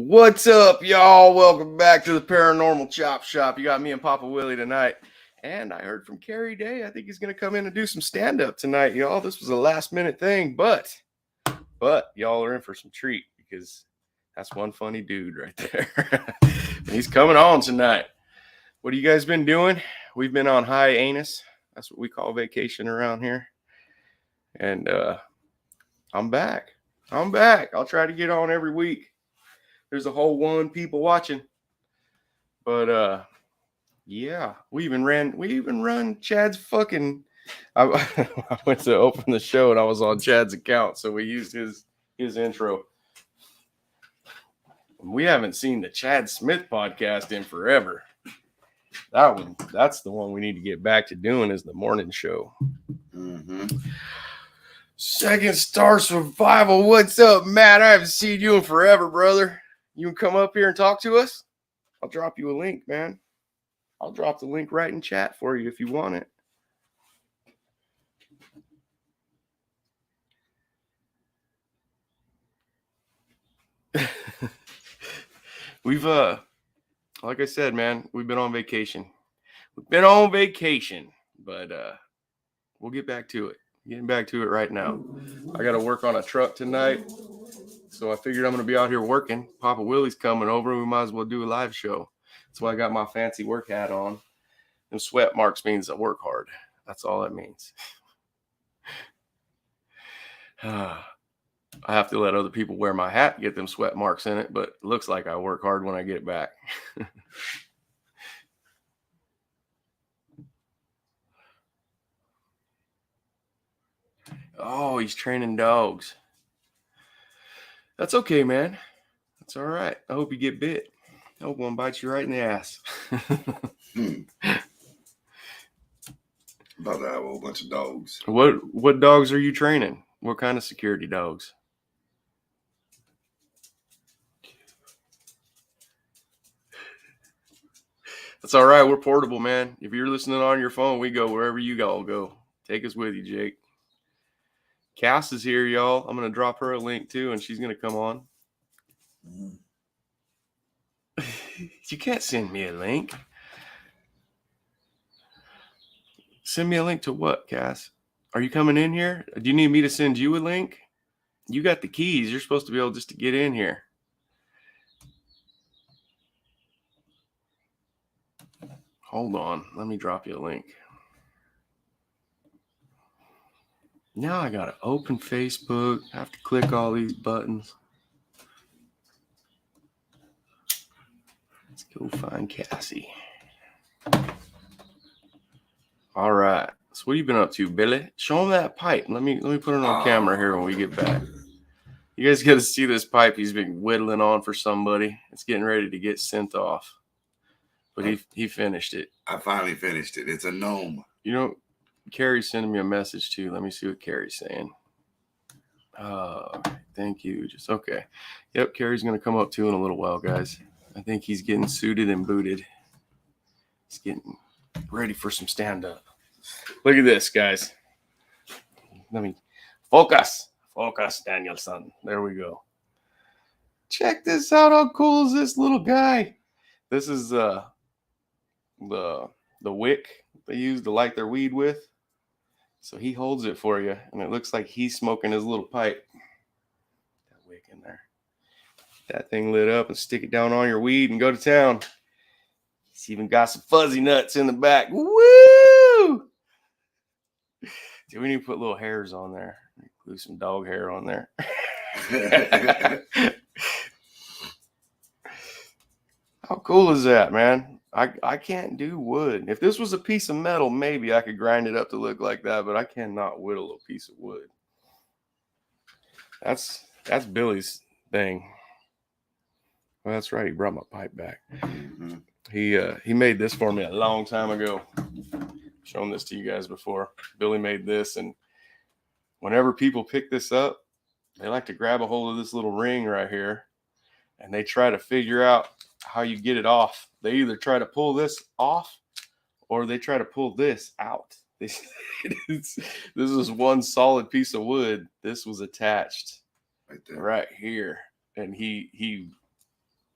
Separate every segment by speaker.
Speaker 1: What's up, y'all? Welcome back to the Paranormal Chop Shop. You got me and Poppa Willy tonight. And I heard from Carrie Day. I think he's going to come in and do some stand-up tonight, y'all. This was a last-minute thing, but y'all are in for some treat because that's one funny dude right there. He's coming on tonight. What have you guys been doing? We've been on hiatus. That's what we call vacation around here. And I'm back. I'll try to get on every week. There's a whole one people watching. But yeah, we even run Chad's fucking I went to open the show and I was on Chad's account, so we used his intro. We haven't seen the Chad Smith podcast in forever. That's the one we need to get back to doing, is the morning show. Mm-hmm. Second Star Survival. What's up, Matt? I haven't seen you in forever, brother. You can come up here and talk to us? I'll drop you a link, man. I'll drop the link right in chat for you if you want it. We've like I said, man, we've been on vacation. But we'll get back to it. Getting back to it right now. I got to work on a truck tonight, so I figured I'm going to be out here working. Poppa Willy's coming over, and we might as well do a live show. That's why I got my fancy work hat on. And sweat marks means I work hard. That's all that means. I have to let other people wear my hat to get them sweat marks in it, but it looks like I work hard when I get back. Oh, he's training dogs. That's okay, man. That's all right. I hope you get bit. I hope one bites you right in the ass.
Speaker 2: About to have a whole bunch of dogs.
Speaker 1: What dogs are you training? What kind of security dogs? That's all right. We're portable, man. If you're listening on your phone, we go wherever you all go. Take us with you, Jake. Cass is here, y'all. I'm going to drop her a link, too, and she's going to come on. You can't send me a link. Send me a link to what, Cass? Are you coming in here? Do you need me to send you a link? You got the keys. You're supposed to be able just to get in here. Hold on. Let me drop you a link. Now I got to open Facebook. I have to click all these buttons. Let's go find Cassie. All right. So what have you been up to, Billy? Show him that pipe. Let me put it on camera here when we get back. You guys got to see this pipe he's been whittling on for somebody. It's getting ready to get sent off. But he finished it.
Speaker 2: I finally finished it. It's a gnome.
Speaker 1: You know, Carrie's sending me a message too. Let me see what Carrie's saying. Thank you. Just okay. Yep, Carrie's gonna come up too in a little while, guys. I think he's getting suited and booted. He's getting ready for some stand-up. Look at this, guys. Let me focus, Danielson. There we go. Check this out. How cool is this little guy? This is the wick they use to light their weed with. So he holds it for you, and it looks like he's smoking his little pipe. That wick in there. That thing lit up, and stick it down on your weed and go to town. He's even got some fuzzy nuts in the back. Woo! Dude, we need to put little hairs on there. Glue some dog hair on there. How cool is that, man? I can't do wood. If this was a piece of metal, maybe I could grind it up to look like that, but I cannot whittle a piece of wood. That's Billy's thing. Well, that's right. He brought my pipe back. Mm-hmm. He made this for me a long time ago. I've shown this to you guys before. Billy made this, and whenever people pick this up, they like to grab a hold of this little ring right here, and they try to figure out how you get it off. They either try to pull this off or they try to pull this out. This is one solid piece of wood. This was attached right here. And he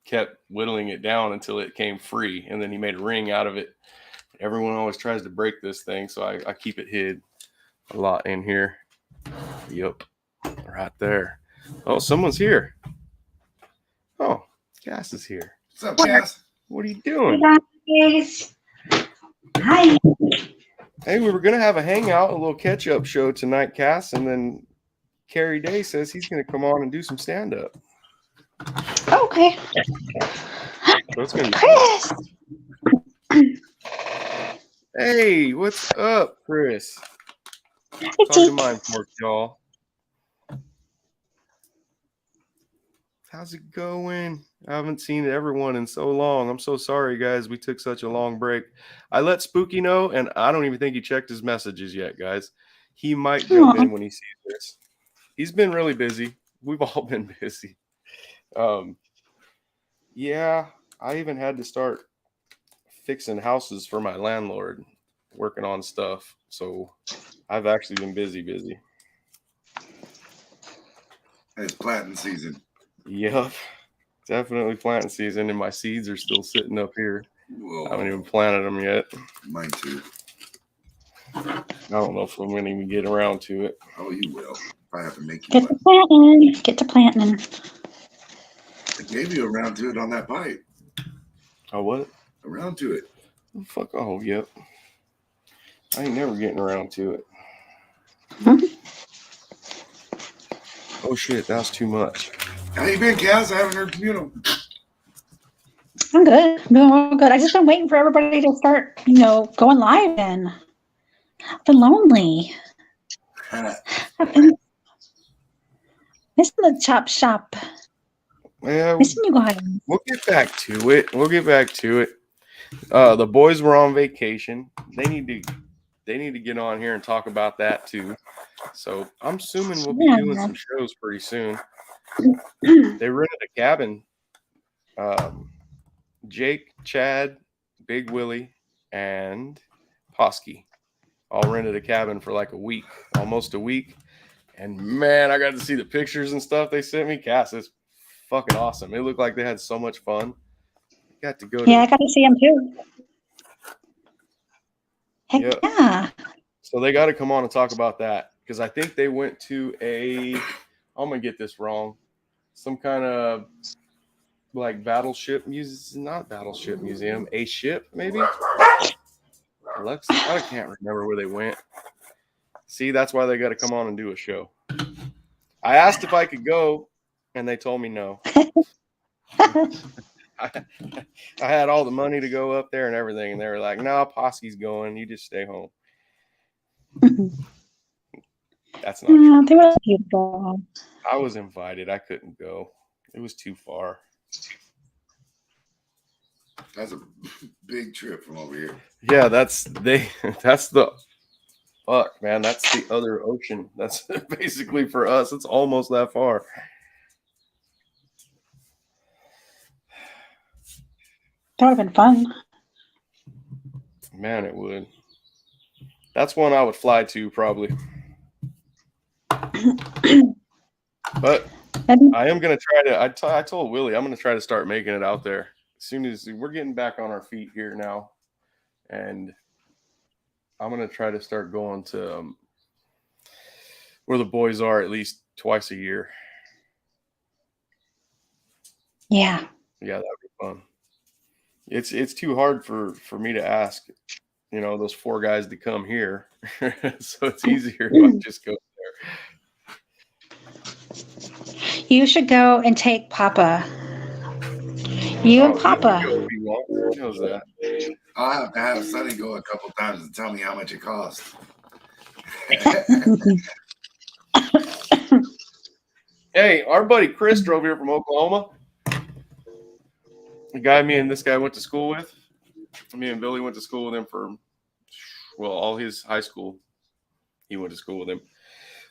Speaker 1: kept whittling it down until it came free, and then he made a ring out of it. Everyone always tries to break this thing, so I keep it hid a lot in here. Yup, right there. Oh, someone's here. Oh, Cass is here.
Speaker 2: What's up, Cass?
Speaker 1: What are you doing?
Speaker 3: Hi.
Speaker 1: Hey, we were going to have a hangout, a little catch-up show tonight, Cass, and then Carrie Day says he's going to come on and do some stand-up.
Speaker 3: Okay.
Speaker 1: So it's going to
Speaker 3: Chris.
Speaker 1: be... Hey, what's up, Chris? Talk to mine for y'all. How's it going? I haven't seen everyone in so long. I'm so sorry, guys. We took such a long break. I let Spooky know, and I don't even think he checked his messages yet, guys. He might jump in when he sees this. He's been really busy. We've all been busy. Yeah, I even had to start fixing houses for my landlord, working on stuff. So I've actually been busy.
Speaker 2: It's planting season.
Speaker 1: Yep, definitely planting season, and my seeds are still sitting up here.
Speaker 2: Whoa.
Speaker 1: I haven't even planted them yet.
Speaker 2: Mine too.
Speaker 1: I don't know if I'm going to even get around to it.
Speaker 2: Oh, you will. I have to make you
Speaker 3: Get to planting. Get to planting.
Speaker 2: I gave you a round to it on that pipe.
Speaker 1: Oh, what?
Speaker 2: A round to it.
Speaker 1: Oh, fuck. Oh, yep. I ain't never getting around to it. Oh, shit. That was too much.
Speaker 2: How you been, Cass? I haven't heard from you.
Speaker 3: I'm good. I'm doing all good. I just been waiting for everybody to start, going live and I've been lonely. I've been missing the chop shop.
Speaker 1: Yeah,
Speaker 3: Missing you guys.
Speaker 1: we'll get back to it. The boys were on vacation. They need to get on here and talk about that too. So I'm assuming we'll be doing some shows pretty soon. They rented a cabin. Jake, Chad, Big Willie, and Posky all rented a cabin for like almost a week. And man, I got to see the pictures and stuff they sent me. Cass, it's fucking awesome. It looked like they had so much fun. Got to go.
Speaker 3: I got to see them too. Heck
Speaker 1: Yep.
Speaker 3: yeah.
Speaker 1: So they got to come on and talk about that because I think they went to I'm gonna get this wrong, some kind of like battleship museum, not battleship museum, a ship maybe. Alexa, I can't remember where they went. See, that's why they got to come on and do a show. I asked if I could go, and they told me no. I had all the money to go up there and everything, and they were like, "No, Posky's going. You just stay home." That's not true.
Speaker 3: They were beautiful.
Speaker 1: I was invited. I couldn't go. It was too far.
Speaker 2: That's a big trip from over here.
Speaker 1: Yeah, that's the fuck, man. That's the other ocean. That's basically for us. It's almost that far.
Speaker 3: That would have been fun.
Speaker 1: Man, it would. That's one I would fly to probably. But I am going to try to, I told Willie, I'm going to try to start making it out there. As soon as we're getting back on our feet here now. And I'm going to try to start going to where the boys are at least twice a year.
Speaker 3: Yeah.
Speaker 1: Yeah, that would be fun. It's too hard for me to ask, those four guys to come here. So it's easier if I just go there.
Speaker 3: You should go and take Poppa. You and Poppa.
Speaker 1: He knows that.
Speaker 2: I'll have to have Sonny go a couple times and tell me how much it costs.
Speaker 1: Hey, our buddy Chris drove here from Oklahoma. The guy me and this guy went to school with. Me and Billy went to school with him for, all his high school. He went to school with him.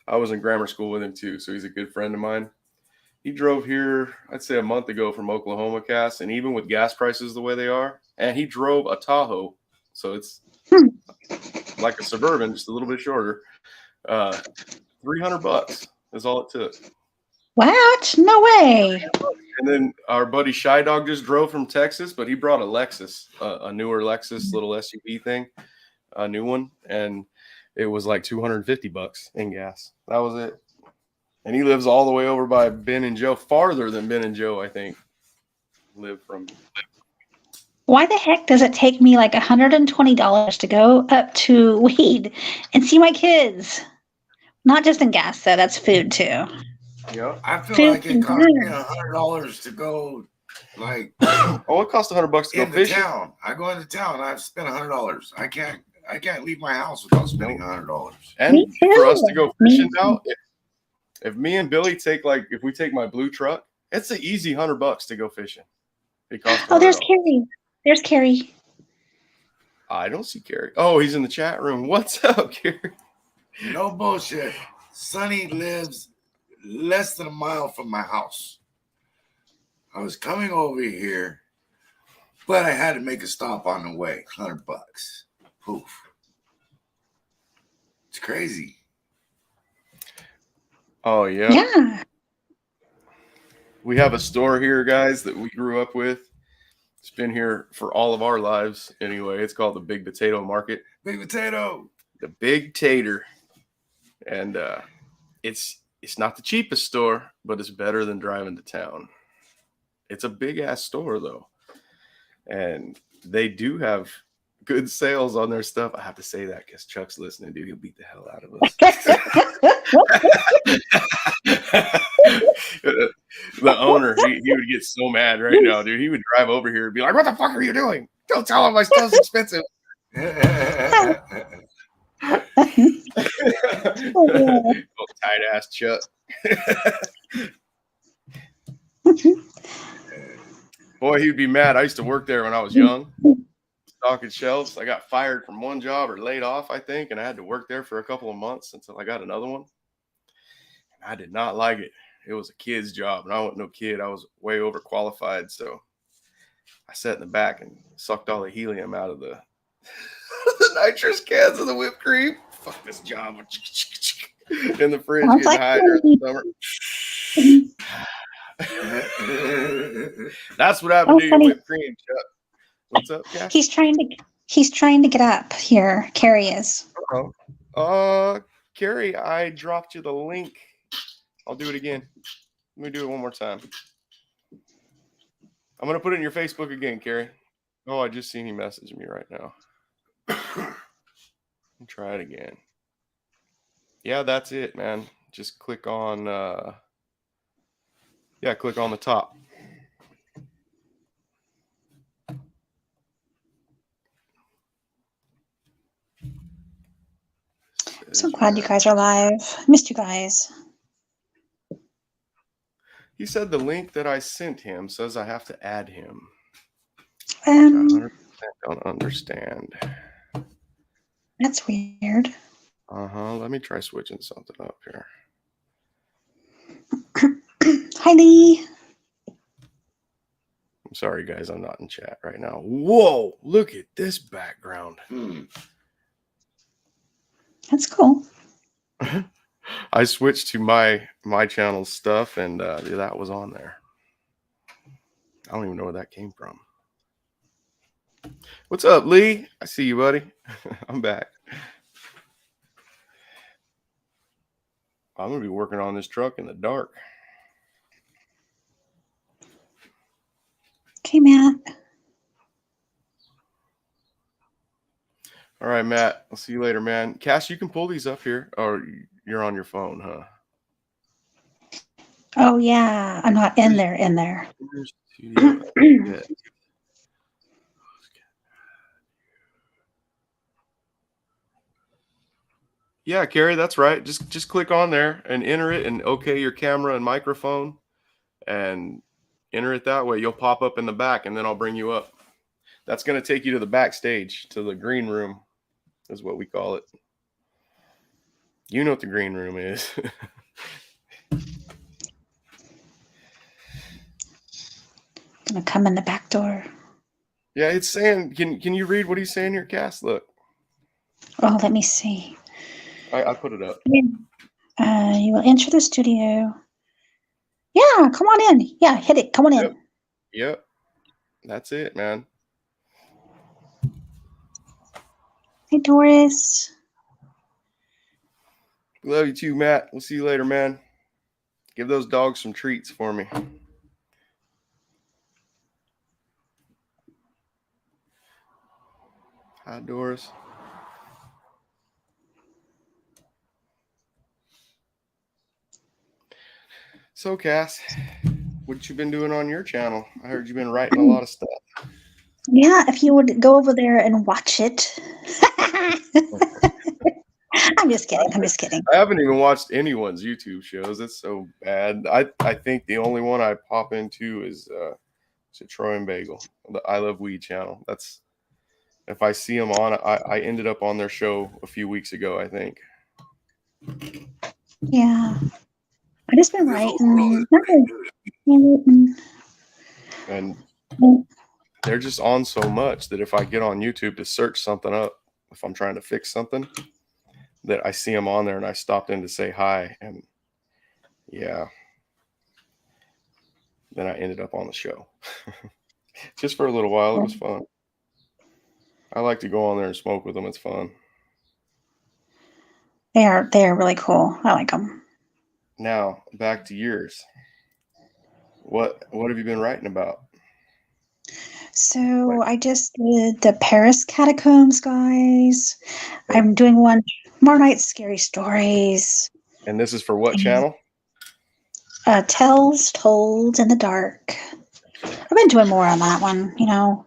Speaker 1: I was in grammar school with him too, so he's a good friend of mine. He drove here, I'd say a month ago from Oklahoma, Cass, and even with gas prices the way they are, and he drove a Tahoe, so it's like a Suburban, just a little bit shorter. $300 is all it took.
Speaker 3: What? No way.
Speaker 1: And then our buddy Shy Dog just drove from Texas, but he brought a Lexus, a newer Lexus little SUV thing, a new one, and it was like $250 in gas. That was it. And he lives all the way over by Ben and Joe, farther than Ben and Joe, I think, live from.
Speaker 3: Why the heck does it take me like $120 to go up to Weed and see my kids? Not just in gas, though. That's food too.
Speaker 1: Yeah,
Speaker 2: I feel like it cost me $100 to go. Like,
Speaker 1: oh, it cost $100 to go fishing.
Speaker 2: Town. I go into town. I've spent $100. I can't leave my house without spending $100.
Speaker 1: And for us to go fishing now, if me and Billy if we take my blue truck, it's an easy $100 to go fishing.
Speaker 3: Oh, there's Carrie. There's Carrie.
Speaker 1: I don't see Carrie. Oh, he's in the chat room. What's up, Carrie?
Speaker 2: No bullshit. Sonny lives less than a mile from my house. I was coming over here, but I had to make a stop on the way. $100. Poof. It's crazy.
Speaker 1: Oh, yeah.
Speaker 3: Yeah.
Speaker 1: We have a store here, guys, that we grew up with. It's been here for all of our lives anyway. It's called the Big Potato Market.
Speaker 2: Big Potato.
Speaker 1: The Big Tater. And it's not the cheapest store, but it's better than driving to town. It's a big-ass store, though. And they do have good sales on their stuff. I have to say that because Chuck's listening, dude. He'll beat the hell out of us. The owner, he would get so mad right now, dude. He would drive over here and be like, "What the fuck are you doing? Don't tell him my stuff's expensive." Oh, tight ass Chuck. Boy, he'd be mad. I used to work there when I was young, stocking shelves. I got fired from one job or laid off, I think, and I had to work there for a couple of months until I got another one. And I did not like it. It was a kid's job, and I wasn't no kid. I was way overqualified, so I sat in the back and sucked all the helium out of the nitrous cans of the whipped cream. Fuck this job. In the fridge, getting high during the summer. That's what happened to your whipped cream, Chuck. What's up, Cash?
Speaker 3: He's trying to get up here. Carrie is.
Speaker 1: Carrie, I dropped you the link. I'll do it again. Let me do it one more time. I'm going to put it in your Facebook again, Carrie. Oh, I just seen you messaging me right now. Try it again. Yeah, that's it, man. Just click on, click on the top.
Speaker 3: I'm so glad you guys are live. Missed you guys.
Speaker 1: He said the link that I sent him says I have to add him.
Speaker 3: I
Speaker 1: 100% don't understand.
Speaker 3: That's weird.
Speaker 1: Let me try switching something up here.
Speaker 3: Hi, Lee.
Speaker 1: I'm sorry, guys. I'm not in chat right now. Whoa, look at this background.
Speaker 3: That's cool.
Speaker 1: I switched to my channel stuff, and that was on there. I don't even know where that came from. What's up, Lee? I see you, buddy. I'm back. I'm going to be working on this truck in the dark.
Speaker 3: Okay, Matt.
Speaker 1: All right, Matt. I'll see you later, man. Cass, you can pull these up here. Or you're on your phone, huh?
Speaker 3: Oh, yeah. I'm not in there.
Speaker 1: Yeah, Carrie, that's right. Just click on there and enter it and okay your camera and microphone and enter it that way. You'll pop up in the back and then I'll bring you up. That's going to take you to the backstage, to the green room is what we call it. You know what the green room is.
Speaker 3: Gonna come in the back door.
Speaker 1: Yeah, it's saying, can you read what he's saying here, Cass? Look.
Speaker 3: Oh, let me see.
Speaker 1: I put it up.
Speaker 3: You will enter the studio. Yeah, come on in. Yeah, hit it. Come on in.
Speaker 1: Yep. That's it, man.
Speaker 3: Hey, Doris.
Speaker 1: Love you too, Matt. We'll see you later, man. Give those dogs some treats for me. Hi, Doris. So, Cass, what you been doing on your channel? I heard you've been writing a lot of stuff.
Speaker 3: Yeah, if you would go over there and watch it. I'm just kidding. I'm just kidding.
Speaker 1: I haven't even watched anyone's YouTube shows. That's so bad. I think the only one I pop into is Troy and Bagel, the I Love Weed channel. That's if I see them on. I ended up on their show a few weeks ago, I think.
Speaker 3: Yeah, I just been writing.
Speaker 1: And they're just on so much that if I get on YouTube to search something up, if I'm trying to fix something, that I see them on there and I stopped in to say hi. And yeah, then I ended up on the show. Just for a little while. It was fun. I like to go on there and smoke with them. It's fun.
Speaker 3: They are really cool. I like them.
Speaker 1: Now, back to yours. What have you been writing about?
Speaker 3: So I just did the Paris catacombs, guys. Okay. I'm doing one tomorrow night, scary stories.
Speaker 1: And this is for what channel?
Speaker 3: Tales Told in the Dark. I've been doing more on that one, you know.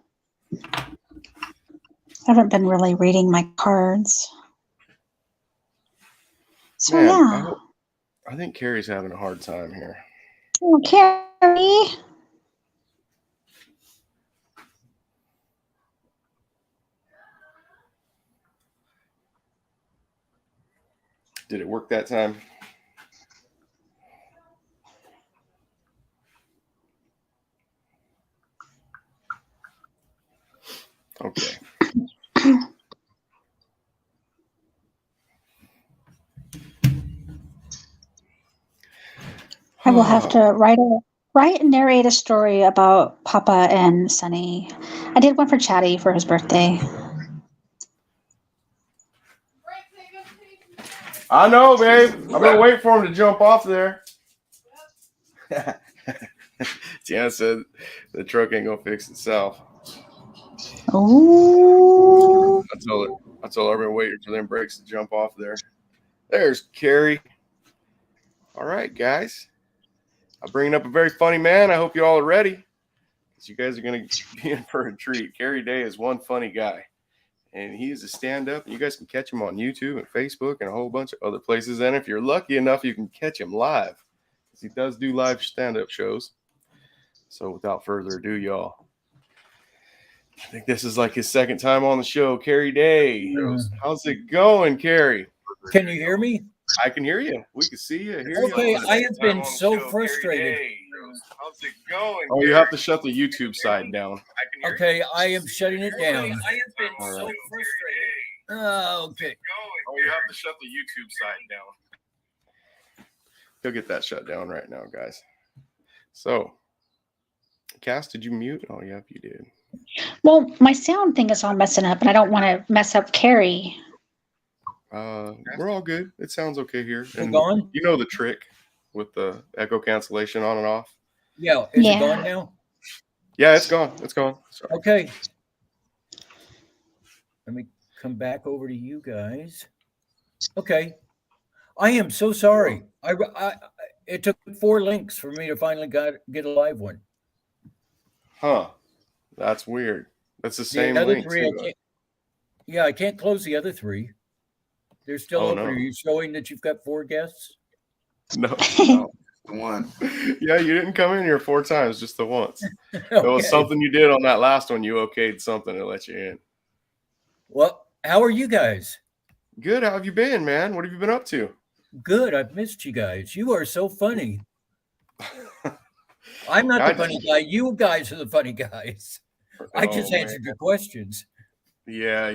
Speaker 3: I haven't been really reading my cards. So
Speaker 1: man,
Speaker 3: yeah.
Speaker 1: I think Carrie's having a hard time here.
Speaker 3: Oh, Carrie.
Speaker 1: Did it work that time? Okay.
Speaker 3: I will have to write and narrate a story about Papa and Sunny. I did one for Chatty for his birthday.
Speaker 1: I know, babe. I'm gonna wait for him to jump off there. Tiana said the truck ain't gonna fix itself.
Speaker 3: Oh.
Speaker 1: I told her I'm gonna wait for them brakes to jump off there. There's Carrie. All right, guys. I'm bringing up a very funny man. I hope you all are ready, because you guys are gonna be in for a treat. Carrie Day is one funny guy, and he is a stand-up. You guys can catch him on YouTube and Facebook and a whole bunch of other places. And if you're lucky enough, you can catch him live, because he does do live stand-up shows. So without further ado, y'all, I think this is like his second time on the show. Carrie Day. How's it going, Carrie?
Speaker 4: Can you hear me?
Speaker 1: I can hear you. We can see you. Hear
Speaker 4: okay,
Speaker 1: you.
Speaker 4: I have been so frustrated.
Speaker 1: How's it going? Oh, you have to shut the YouTube side down.
Speaker 4: Okay, I am shutting it down.
Speaker 1: I have been so frustrated.
Speaker 4: Okay.
Speaker 1: Oh, you have to shut the YouTube side down. He'll get that shut down right now, guys. So, Cass, did you mute? Oh, yep, you did.
Speaker 3: Well, my sound thing is all messing up, and I don't want to mess up Carrie.
Speaker 1: We're all good. It sounds okay here.
Speaker 4: And gone?
Speaker 1: You know the trick with the echo cancellation on and off?
Speaker 4: Yeah. Is it gone now?
Speaker 1: Yeah, it's gone. It's gone. Sorry.
Speaker 4: Okay. Let me come back over to you guys. Okay. I am so sorry. It took 4 links for me to finally get a live one.
Speaker 1: Huh. That's weird. That's the same link.
Speaker 4: I can't close the other 3. They're still open. Are you showing that you've got 4 guests?
Speaker 1: No.
Speaker 2: One.
Speaker 1: Yeah, you didn't come in here 4 times, just the once. Okay. There was something you did on that last one. You okayed something to let you in.
Speaker 4: Well, how are you guys?
Speaker 1: Good. How have you been, man? What have you been up to?
Speaker 4: Good. I've missed you guys. You are so funny. I'm not the funny guy. You guys are the funny guys. I just answered your questions.
Speaker 1: Yeah,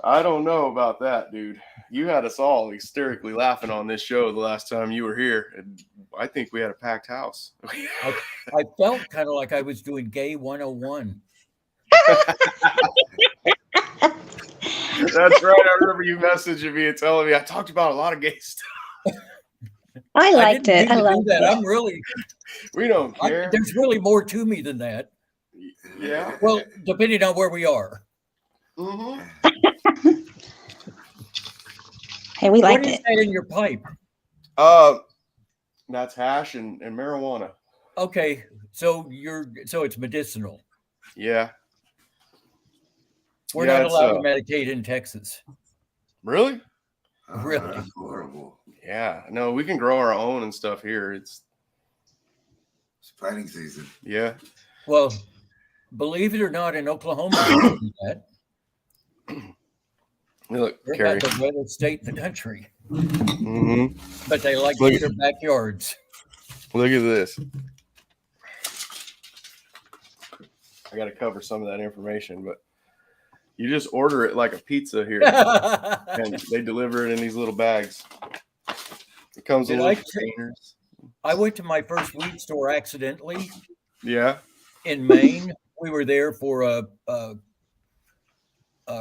Speaker 1: I don't know about that, dude. You had us all hysterically laughing on this show the last time you were here. And I think we had a packed house.
Speaker 4: I felt kind of like I was doing Gay 101.
Speaker 1: That's right. I remember you messaging me and telling me I talked about a lot of gay stuff.
Speaker 3: I liked
Speaker 4: didn't
Speaker 3: it.
Speaker 4: mean
Speaker 3: I
Speaker 4: to do
Speaker 3: loved
Speaker 4: that.
Speaker 3: it.
Speaker 4: I'm really.
Speaker 1: We don't care.
Speaker 4: There's really more to me than that.
Speaker 1: Yeah.
Speaker 4: Well, depending on where we are.
Speaker 1: Mm-hmm.
Speaker 3: Hey, we liked
Speaker 4: What is
Speaker 3: it.
Speaker 4: that in your pipe?
Speaker 1: That's hash and marijuana.
Speaker 4: Okay, so it's medicinal.
Speaker 1: Yeah.
Speaker 4: We're
Speaker 1: Yeah,
Speaker 4: not
Speaker 1: it's,
Speaker 4: allowed to meditate in Texas.
Speaker 1: Really?
Speaker 4: Really?
Speaker 2: That's horrible.
Speaker 1: Yeah. No, we can grow our own and stuff here. It's
Speaker 2: planting season.
Speaker 1: yeah.
Speaker 4: Well, believe it or not, in Oklahoma, they don't do that.
Speaker 1: Look,
Speaker 4: They're
Speaker 1: Carrie.
Speaker 4: about the wettest state in the country,
Speaker 1: Mm-hmm.
Speaker 4: but they like
Speaker 1: Look-
Speaker 4: their backyards.
Speaker 1: Look at this. I got to cover some of that information, but you just order it like a pizza here, and they deliver it in these little bags. It comes in
Speaker 4: Did
Speaker 1: little
Speaker 4: I
Speaker 1: containers.
Speaker 4: I went to my first weed store accidentally
Speaker 1: Yeah.
Speaker 4: in Maine. We were there for a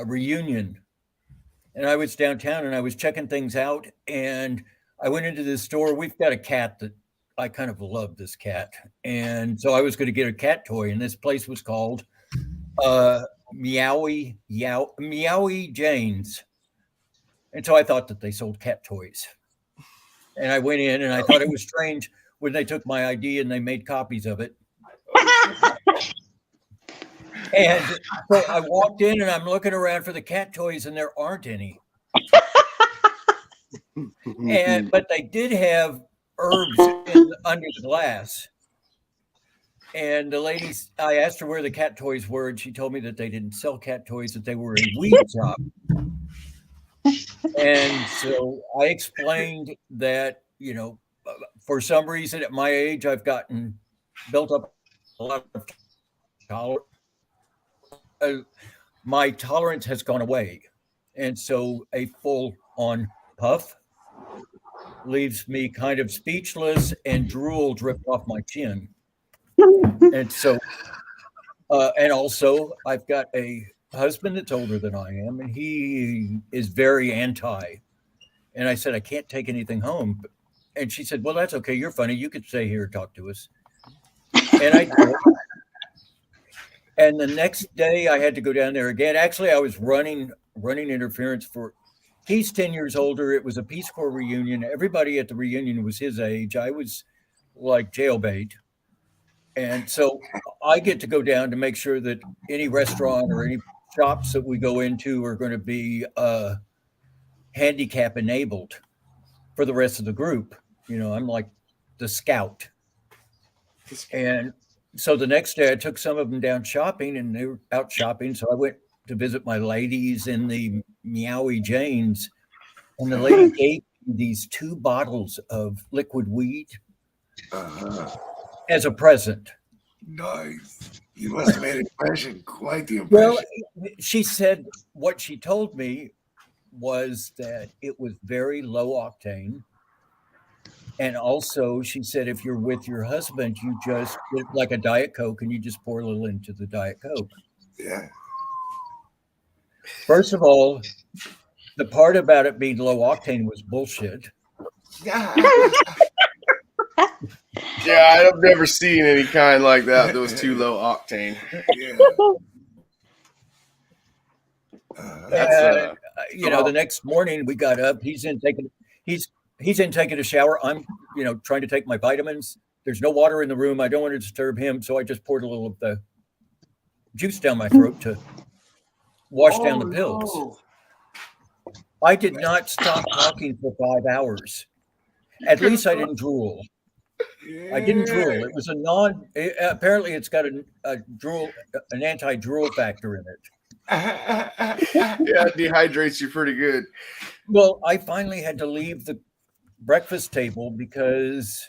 Speaker 4: reunion, and I was downtown and I was checking things out, and I went into this store. We've got a cat that I kind of love this cat, and so I was going to get a cat toy, and this place was called Meowie Jane's, and so I thought that they sold cat toys, and I went in and I thought it was strange when they took my ID and they made copies of it. And so I walked in and I'm looking around for the cat toys and there aren't any. But they did have herbs under the glass. And the lady, I asked her where the cat toys were, and she told me that they didn't sell cat toys, that they were a weed shop. And so I explained that, for some reason at my age, I've built up a lot of tolerance. My tolerance has gone away. And so a full-on puff leaves me kind of speechless and drool dripped off my chin. And so, and also I've got a husband that's older than I am, and he is very anti. And I said, I can't take anything home. And she said, well, that's okay. You're funny. You could stay here and talk to us. And I did. And the next day I had to go down there again. Actually, I was running interference for, he's 10 years older. It was a Peace Corps reunion. Everybody at the reunion was his age. I was like jailbait. And so I get to go down to make sure that any restaurant or any shops that we go into are going to be handicap enabled for the rest of the group. I'm like the scout. And so the next day I took some of them down shopping, and they were out shopping. So I went to visit my ladies in the Meowie Jane's, and the lady gave me these 2 bottles of liquid weed as a present.
Speaker 2: Nice. You must have made an impression, quite the impression.
Speaker 4: Well, she said what she told me was that it was very low octane. And also she said, if you're with your husband, you just get like a Diet Coke and you just pour a little into the Diet Coke.
Speaker 2: Yeah.
Speaker 4: First of all, the part about it being low octane was bullshit.
Speaker 2: Yeah.
Speaker 1: Yeah, I've never seen any kind like that. That was too low octane.
Speaker 2: Yeah.
Speaker 1: That's
Speaker 4: The next morning we got up. He's in taking a shower. I'm, trying to take my vitamins. There's no water in the room. I don't want to disturb him, so I just poured a little of the juice down my throat to wash down the pills.
Speaker 1: No.
Speaker 4: I did not stop talking for 5 hours. At least I didn't drool. I didn't drool. It was apparently it's got an anti-drool factor in it.
Speaker 1: Yeah, it dehydrates you pretty good.
Speaker 4: Well, I finally had to leave the breakfast table because,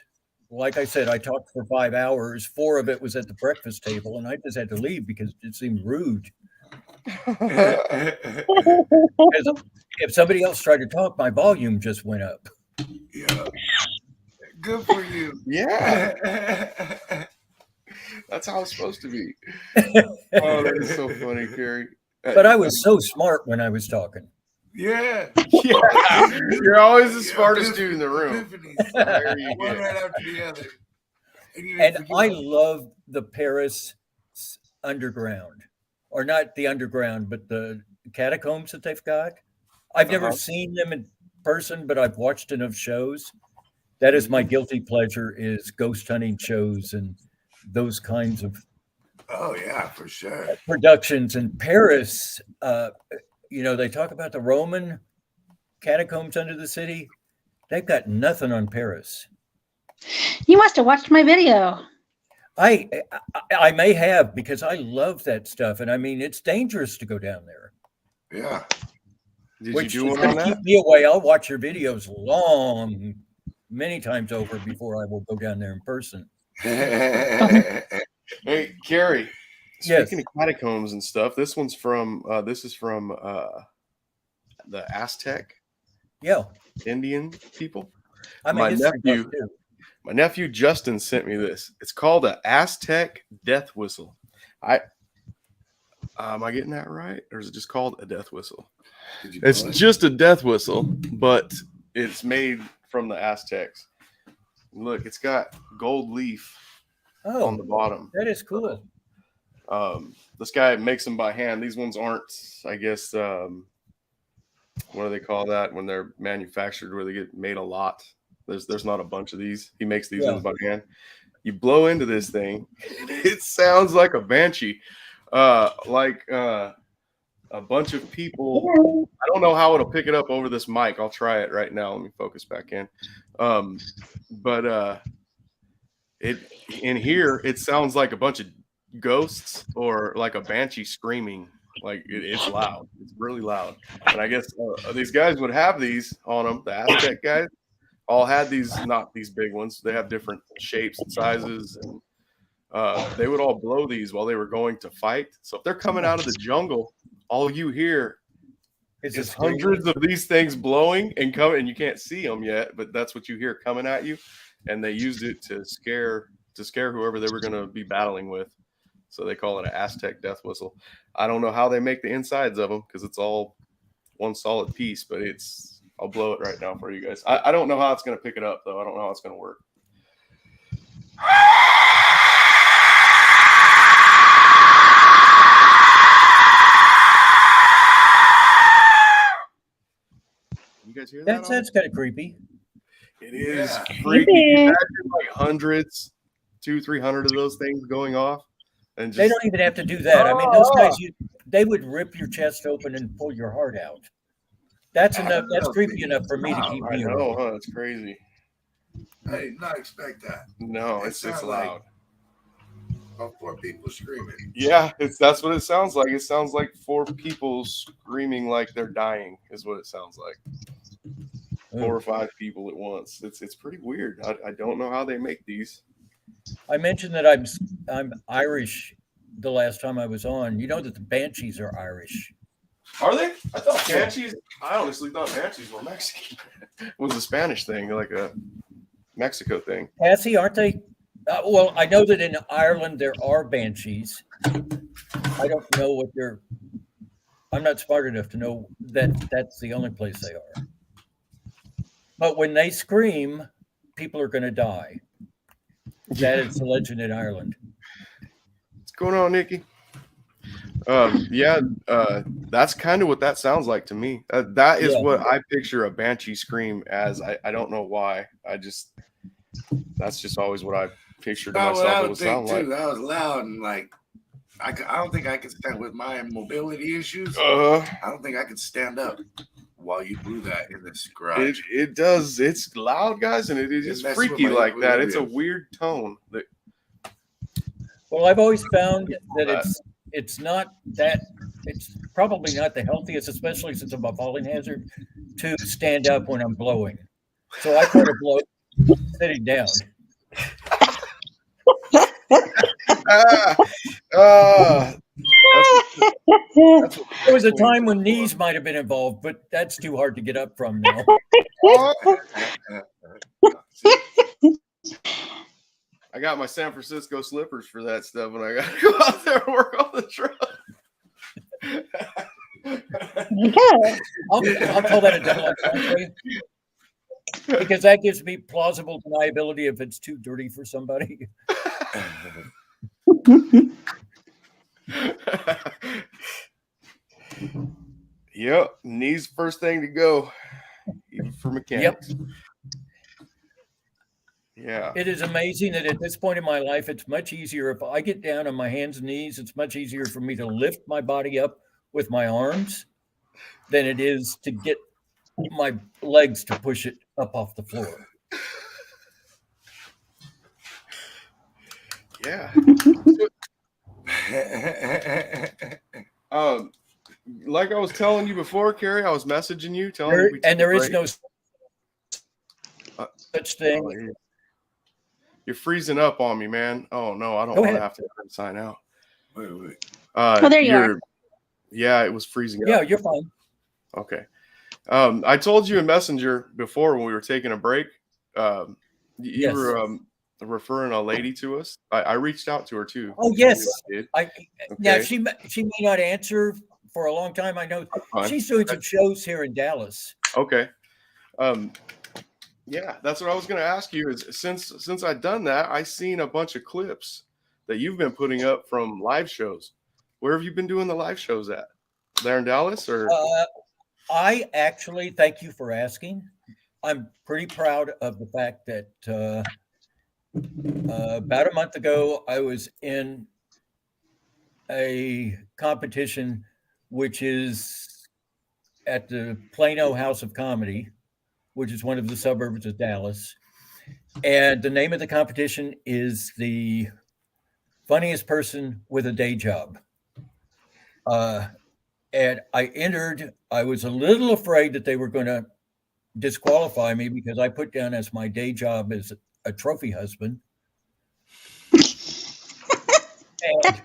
Speaker 4: like I said, I talked for 5 hours. 4 of it was at the breakfast table, and I just had to leave because it seemed rude. If somebody else tried to talk, my volume just went up.
Speaker 2: Yeah. Good for you.
Speaker 1: Yeah, that's how it's supposed to be. Oh, that is so funny, Carrie.
Speaker 4: But I was so smart when I was talking.
Speaker 2: Yeah.
Speaker 1: Yeah, you're always the smartest dude in the room. There you
Speaker 2: One
Speaker 1: go.
Speaker 2: right after the other.
Speaker 4: And I love the Paris underground, or not the underground, but the catacombs that they've got. I've never seen them in person, but I've watched enough shows. That is my guilty pleasure, is ghost hunting shows and those kinds of
Speaker 2: Oh yeah, for sure.
Speaker 4: productions. In Paris, they talk about the Roman catacombs under the city. They've got nothing on Paris.
Speaker 3: You must have watched my video.
Speaker 4: I may have, because I love that stuff, and I mean it's dangerous to go down there.
Speaker 2: Yeah.
Speaker 1: Did
Speaker 4: Which
Speaker 1: you do
Speaker 4: is
Speaker 1: one on
Speaker 4: going to
Speaker 1: that?
Speaker 4: keep me away. I'll watch your videos many times over before I will go down there in person.
Speaker 1: Hey, Carrie.
Speaker 4: Yes.
Speaker 1: Speaking of catacombs and stuff, this is from the Aztec Indian people.
Speaker 4: I mean,
Speaker 1: My nephew Justin sent me this. It's called an Aztec death whistle. Am I getting that right, or is it just called a death whistle? It's just a death whistle, but it's made from the Aztecs. Look, it's got gold leaf on the bottom.
Speaker 4: That is cool.
Speaker 1: This guy makes them by hand. These ones aren't, I guess, what do they call that when they're manufactured, where they get made a lot? There's not a bunch of these. He makes these ones by hand. You blow into this thing, it sounds like a banshee. A bunch of people. I don't know how it'll pick it up over this mic. I'll try it right now. Let me focus back in. It in here, it sounds like a bunch of ghosts or like a banshee screaming. Like it's loud. It's really loud. And I guess these guys would have these on them. The Aztec guys all had these, not these big ones. They have different shapes and sizes, and they would all blow these while they were going to fight. So if they're coming out of the jungle, all you hear is hundreds of these things blowing and coming, and you can't see them yet, but that's what you hear coming at you. And they used it to scare whoever they were going to be battling with. So they call it an Aztec death whistle. I don't know how they make the insides of them, because it's all one solid piece, but I'll blow it right now for you guys. I don't know how it's going to pick it up, though. I don't know how it's going to work. You guys hear that?
Speaker 4: That's kind of creepy.
Speaker 1: It is creepy. You imagine like hundreds, 200-300 of those things going off. And just,
Speaker 4: they don't even have to do that. I mean, those guys, they would rip your chest open and pull your heart out. That's enough. That's creepy enough for me to keep me away.
Speaker 1: know, huh? It's crazy.
Speaker 2: I did not expect that.
Speaker 1: No, it's loud.
Speaker 2: About 4 people screaming.
Speaker 1: Yeah, that's what it sounds like. It sounds like 4 people screaming like they're dying is what it sounds like. 4 or 5 people at once. It's pretty weird. I don't know how they make these.
Speaker 4: I mentioned that I'm Irish the last time I was on. You know that the Banshees are Irish.
Speaker 1: Are they? I thought Banshees. I honestly thought Banshees were Mexican. It was a Spanish thing, like a Mexico thing.
Speaker 4: Cassie, aren't they? Well, I know that in Ireland there are Banshees. I don't know what they're. I'm not smart enough to know that that's the only place they are. But when they scream, people are going to die. That is the legend in Ireland.
Speaker 1: What's going on, Nikki? That's kind of what that sounds like to me. That is what I picture a banshee scream as. I don't know why. That's just always what I pictured to myself. It would sound like.
Speaker 2: That was loud and like. I don't think I could stand with my mobility issues.
Speaker 1: I
Speaker 2: don't think I could stand up while you blew that in this garage.
Speaker 1: It does. It's loud, guys, and it is just freaky like that. It's a weird tone.
Speaker 4: Well, I've always found that it's not that. It's probably not the healthiest, especially since I'm a falling hazard, to stand up when I'm blowing. So I try to blow sitting down. There was a time when knees might have been involved, but that's too hard to get up from now.
Speaker 1: got my San Francisco slippers for that stuff when I got to go out there and work on the truck.
Speaker 3: Yeah.
Speaker 4: I'll call that a double entendre because that gives me plausible deniability if it's too dirty for somebody.
Speaker 1: Yep, knees first thing to go, even for mechanics.
Speaker 4: Yep.
Speaker 1: Yeah.
Speaker 4: It is amazing that at this point in my life, it's much easier if I get down on my hands and knees. It's much easier for me to lift my body up with my arms than it is to get my legs to push it up off the floor.
Speaker 1: Yeah. Like I was telling you before, Carrie, I was messaging you, telling you.
Speaker 4: And there is no such thing.
Speaker 1: Oh, you're freezing up on me, man. Oh no, I don't
Speaker 4: Go
Speaker 1: want to
Speaker 4: ahead.
Speaker 1: have to sign out.
Speaker 2: Wait.
Speaker 3: Oh, there you are.
Speaker 1: Yeah, it was freezing
Speaker 4: Yeah,
Speaker 1: up.
Speaker 4: you're fine.
Speaker 1: Okay. I told you in Messenger before when we were taking a break. You
Speaker 4: Yes.
Speaker 1: were referring a lady to us. I reached out to her too.
Speaker 4: Oh, yes.
Speaker 1: Did.
Speaker 4: Now,
Speaker 1: Okay.
Speaker 4: she may not answer for a long time. I know
Speaker 1: Fine.
Speaker 4: she's doing some shows here in Dallas.
Speaker 1: Okay. Yeah, that's what I was going to ask you. Is since I've done that, I seen a bunch of clips that you've been putting up from live shows. Where have you been doing the live shows at? There in Dallas, or?
Speaker 4: I actually, thank you for asking. I'm pretty proud of the fact that about a month ago, I was in a competition, which is at the Plano House of Comedy, which is one of the suburbs of Dallas. And the name of the competition is the funniest person with a day job. And I entered. I was a little afraid that they were going to disqualify me because I put down as my day job as a trophy husband. And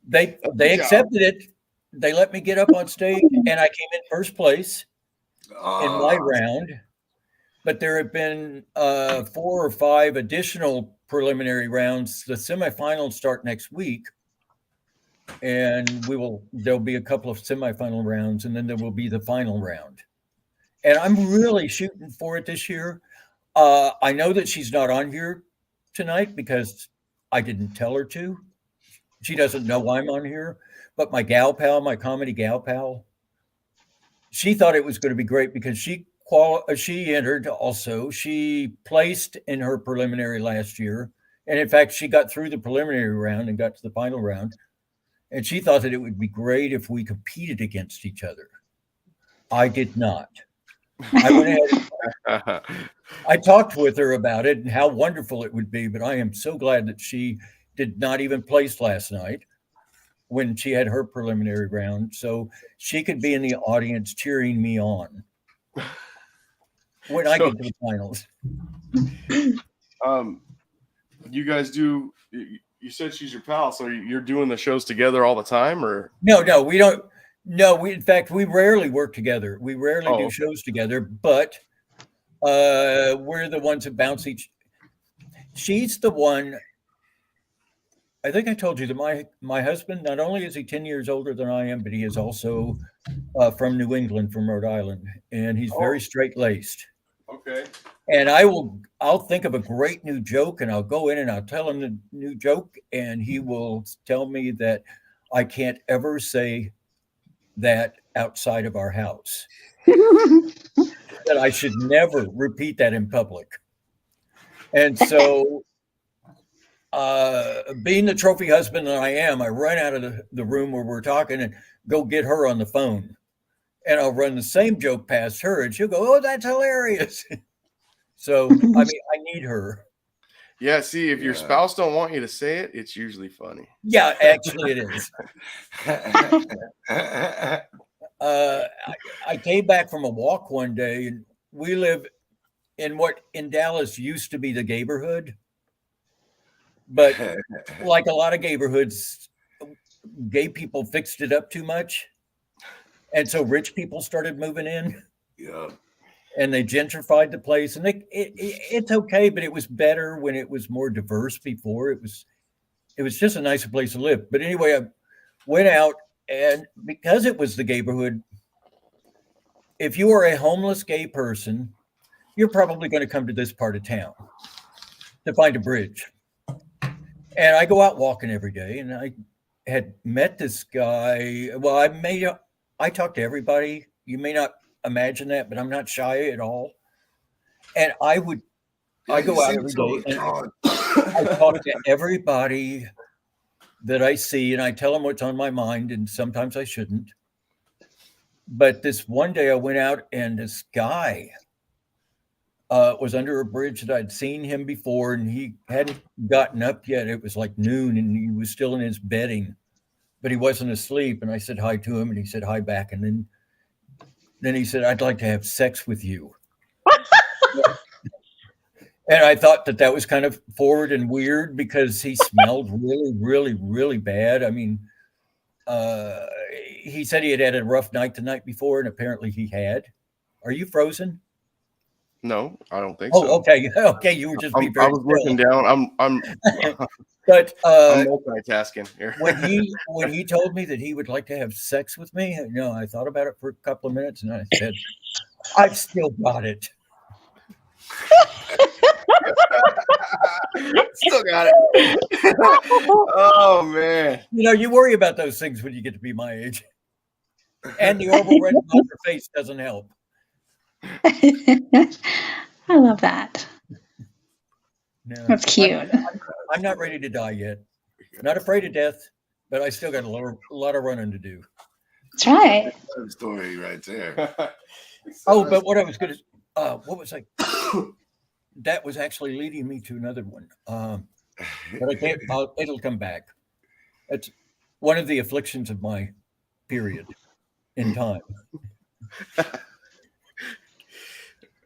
Speaker 4: they accepted it. They let me get up on stage, and I came in first place in my round. But there have been 4 or 5 additional preliminary rounds. The semifinals start next week, and there'll be a couple of semifinal rounds, and then there will be the final round. And I'm really shooting for it this year. I know that she's not on here tonight because I didn't tell her to. She doesn't know I'm on here. But my comedy gal pal, she thought it was going to be great because she entered also. She placed in her preliminary last year. And in fact, she got through the preliminary round and got to the final round. And she thought that it would be great if we competed against each other. I did not. I went ahead. I talked with her about it and how wonderful it would be, but I am so glad that she did not even place last night when she had her preliminary round, so she could be in the audience cheering me on when I get to the finals.
Speaker 1: You guys do. You said she's your pal, so you're doing the shows together all the time, or?
Speaker 4: No, we don't. No, in fact, we rarely work together. We rarely do shows together, but we're the ones that bounce each. She's the one. I think I told you that my husband, not only is he 10 years older than I am, but he is also from New England, from Rhode Island, and he's very straight-laced.
Speaker 1: Okay.
Speaker 4: And I'll think of a great new joke, and I'll go in and I'll tell him the new joke, and he will tell me that I can't ever say that outside of our house. That I should never repeat that in public. And so being the trophy husband that I am, I run out of the room where we're talking and go get her on the phone. And I'll run the same joke past her and she'll go, "Oh, that's hilarious." So, I mean, I need her.
Speaker 1: Yeah, see, if your spouse don't want you to say it, it's usually funny.
Speaker 4: Yeah, actually it is. I came back from a walk one day, and we live in what in Dallas used to be the neighborhood. But like a lot of neighborhoods, gay people fixed it up too much. And so rich people started moving in.
Speaker 2: Yeah.
Speaker 4: and they gentrified the place, and it's okay, but it was better when it was more diverse before. It was just a nicer place to live. But anyway, I went out, and because it was the neighborhood, if you are a homeless gay person, you're probably going to come to this part of town to find a bridge. And I go out walking every day, and I had met this guy. Well, I talk to everybody. You may not imagine that, but I'm not shy at all. And I go out every day, and I talk to everybody that I see, and I tell them what's on my mind, and sometimes I shouldn't. But this one day I went out, and this guy was under a bridge that I'd seen him before, and he hadn't gotten up yet. It was like noon, and he was still in his bedding, but he wasn't asleep. And I said hi to him, and he said hi back. And then he said, "I'd like to have sex with you." And I thought that was kind of forward and weird because he smelled really, really, really bad. I mean, he said he had a rough night the night before, and apparently he had. Are you frozen?
Speaker 1: No, I don't think so.
Speaker 4: Oh, okay. Okay, you were just being very
Speaker 1: I was looking down. I'm
Speaker 4: But
Speaker 1: I'm multitasking here.
Speaker 4: when he told me that he would like to have sex with me, I thought about it for a couple of minutes, and I said, "I've still got it."
Speaker 1: Still got it. Oh man.
Speaker 4: You worry about those things when you get to be my age. And the oval red on your face doesn't help.
Speaker 3: I love that.
Speaker 4: No,
Speaker 3: That's cute.
Speaker 4: I'm not ready to die yet. Not afraid of death, but I still got a lot of running to do.
Speaker 3: That's right.
Speaker 2: That's a story right there.
Speaker 4: Oh, but what I was going to, what was I? That was actually leading me to another one. But I can't, it'll come back. That's one of the afflictions of my period in time.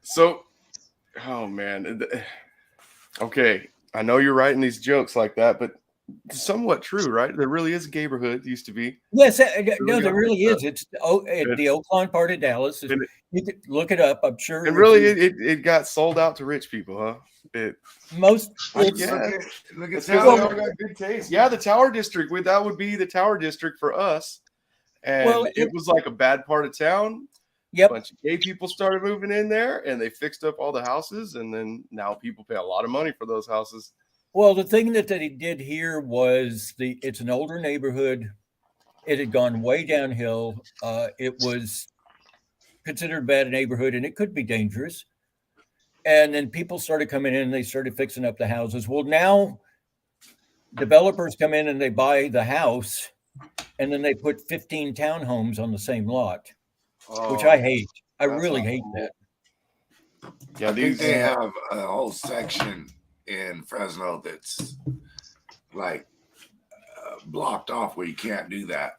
Speaker 1: So, oh man. Okay, I know you're writing these jokes like that, but it's somewhat true, right? There really is a neighborhood, used to be.
Speaker 4: Yes, no, there really is. It's the Oakland part of Dallas. You could look it up, I'm sure.
Speaker 1: And really, it got sold out to rich people, huh?
Speaker 2: Look at
Speaker 1: Tower. Got good taste. Yeah, the Tower District. That would be the Tower District for us. And it was like a bad part of town.
Speaker 4: Yep.
Speaker 1: A bunch of gay people started moving in there, and they fixed up all the houses, and then now people pay a lot of money for those houses.
Speaker 4: Well, the thing that he did here was it's an older neighborhood. It had gone way downhill. It was considered a bad neighborhood, and it could be dangerous. And then people started coming in, and they started fixing up the houses. Well, now developers come in and they buy the house, and then they put 15 townhomes on the same lot. Which I hate. I really hate that.
Speaker 2: Yeah, they have a whole section in Fresno that's like blocked off where you can't do that.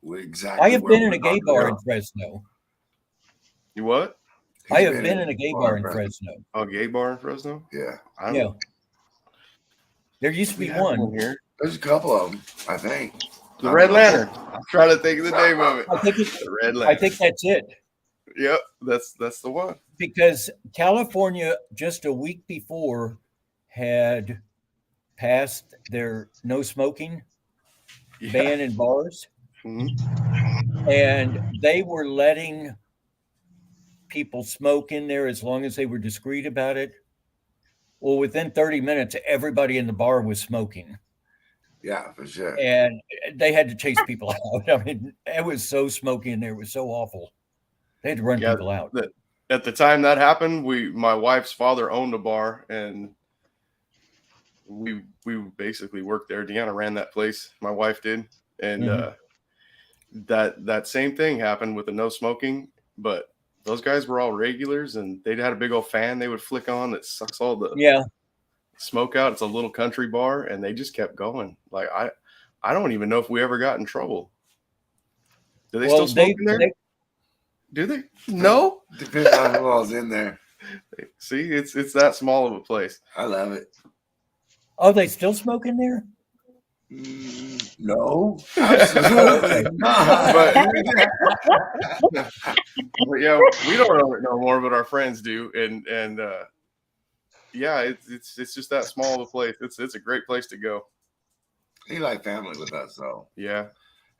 Speaker 2: Exactly.
Speaker 4: I have been in a gay bar in Fresno.
Speaker 1: You what?
Speaker 4: I have been in a gay bar in Fresno.
Speaker 1: Oh, gay bar in Fresno?
Speaker 2: Yeah.
Speaker 1: Yeah.
Speaker 4: There used to be one
Speaker 2: here. There's a couple of them, I think.
Speaker 1: The Red Lantern. I'm trying to think of the name of it.
Speaker 4: I think it's
Speaker 1: the Red Lantern.
Speaker 4: I think that's it.
Speaker 1: Yep, that's the one.
Speaker 4: Because California just a week before had passed their no smoking ban in bars.
Speaker 1: Mm-hmm.
Speaker 4: And they were letting people smoke in there as long as they were discreet about it. Well, within 30 minutes, everybody in the bar was smoking.
Speaker 2: Yeah, for sure.
Speaker 4: And they had to chase people out. I mean, it was so smoky in there. It was so awful. They had to run people out.
Speaker 1: At the time that happened, my wife's father owned a bar, and we basically worked there. Deanna ran that place. My wife did. And that same thing happened with the no smoking, but those guys were all regulars, and they had a big old fan they would flick on that sucks all the smoke out. It's a little country bar, and they just kept going. Like I don't even know if we ever got in trouble. Do they still smoke in there? Do they? No.
Speaker 2: Depends on who all's in there.
Speaker 1: See, it's that small of a place.
Speaker 2: I love it.
Speaker 4: Oh, they still smoke in there?
Speaker 2: No, absolutely not.
Speaker 1: But yeah, we don't know it no more, but our friends do, and yeah, it's just that small of a place. It's a great place to go.
Speaker 2: He like family with us, though.
Speaker 1: Yeah,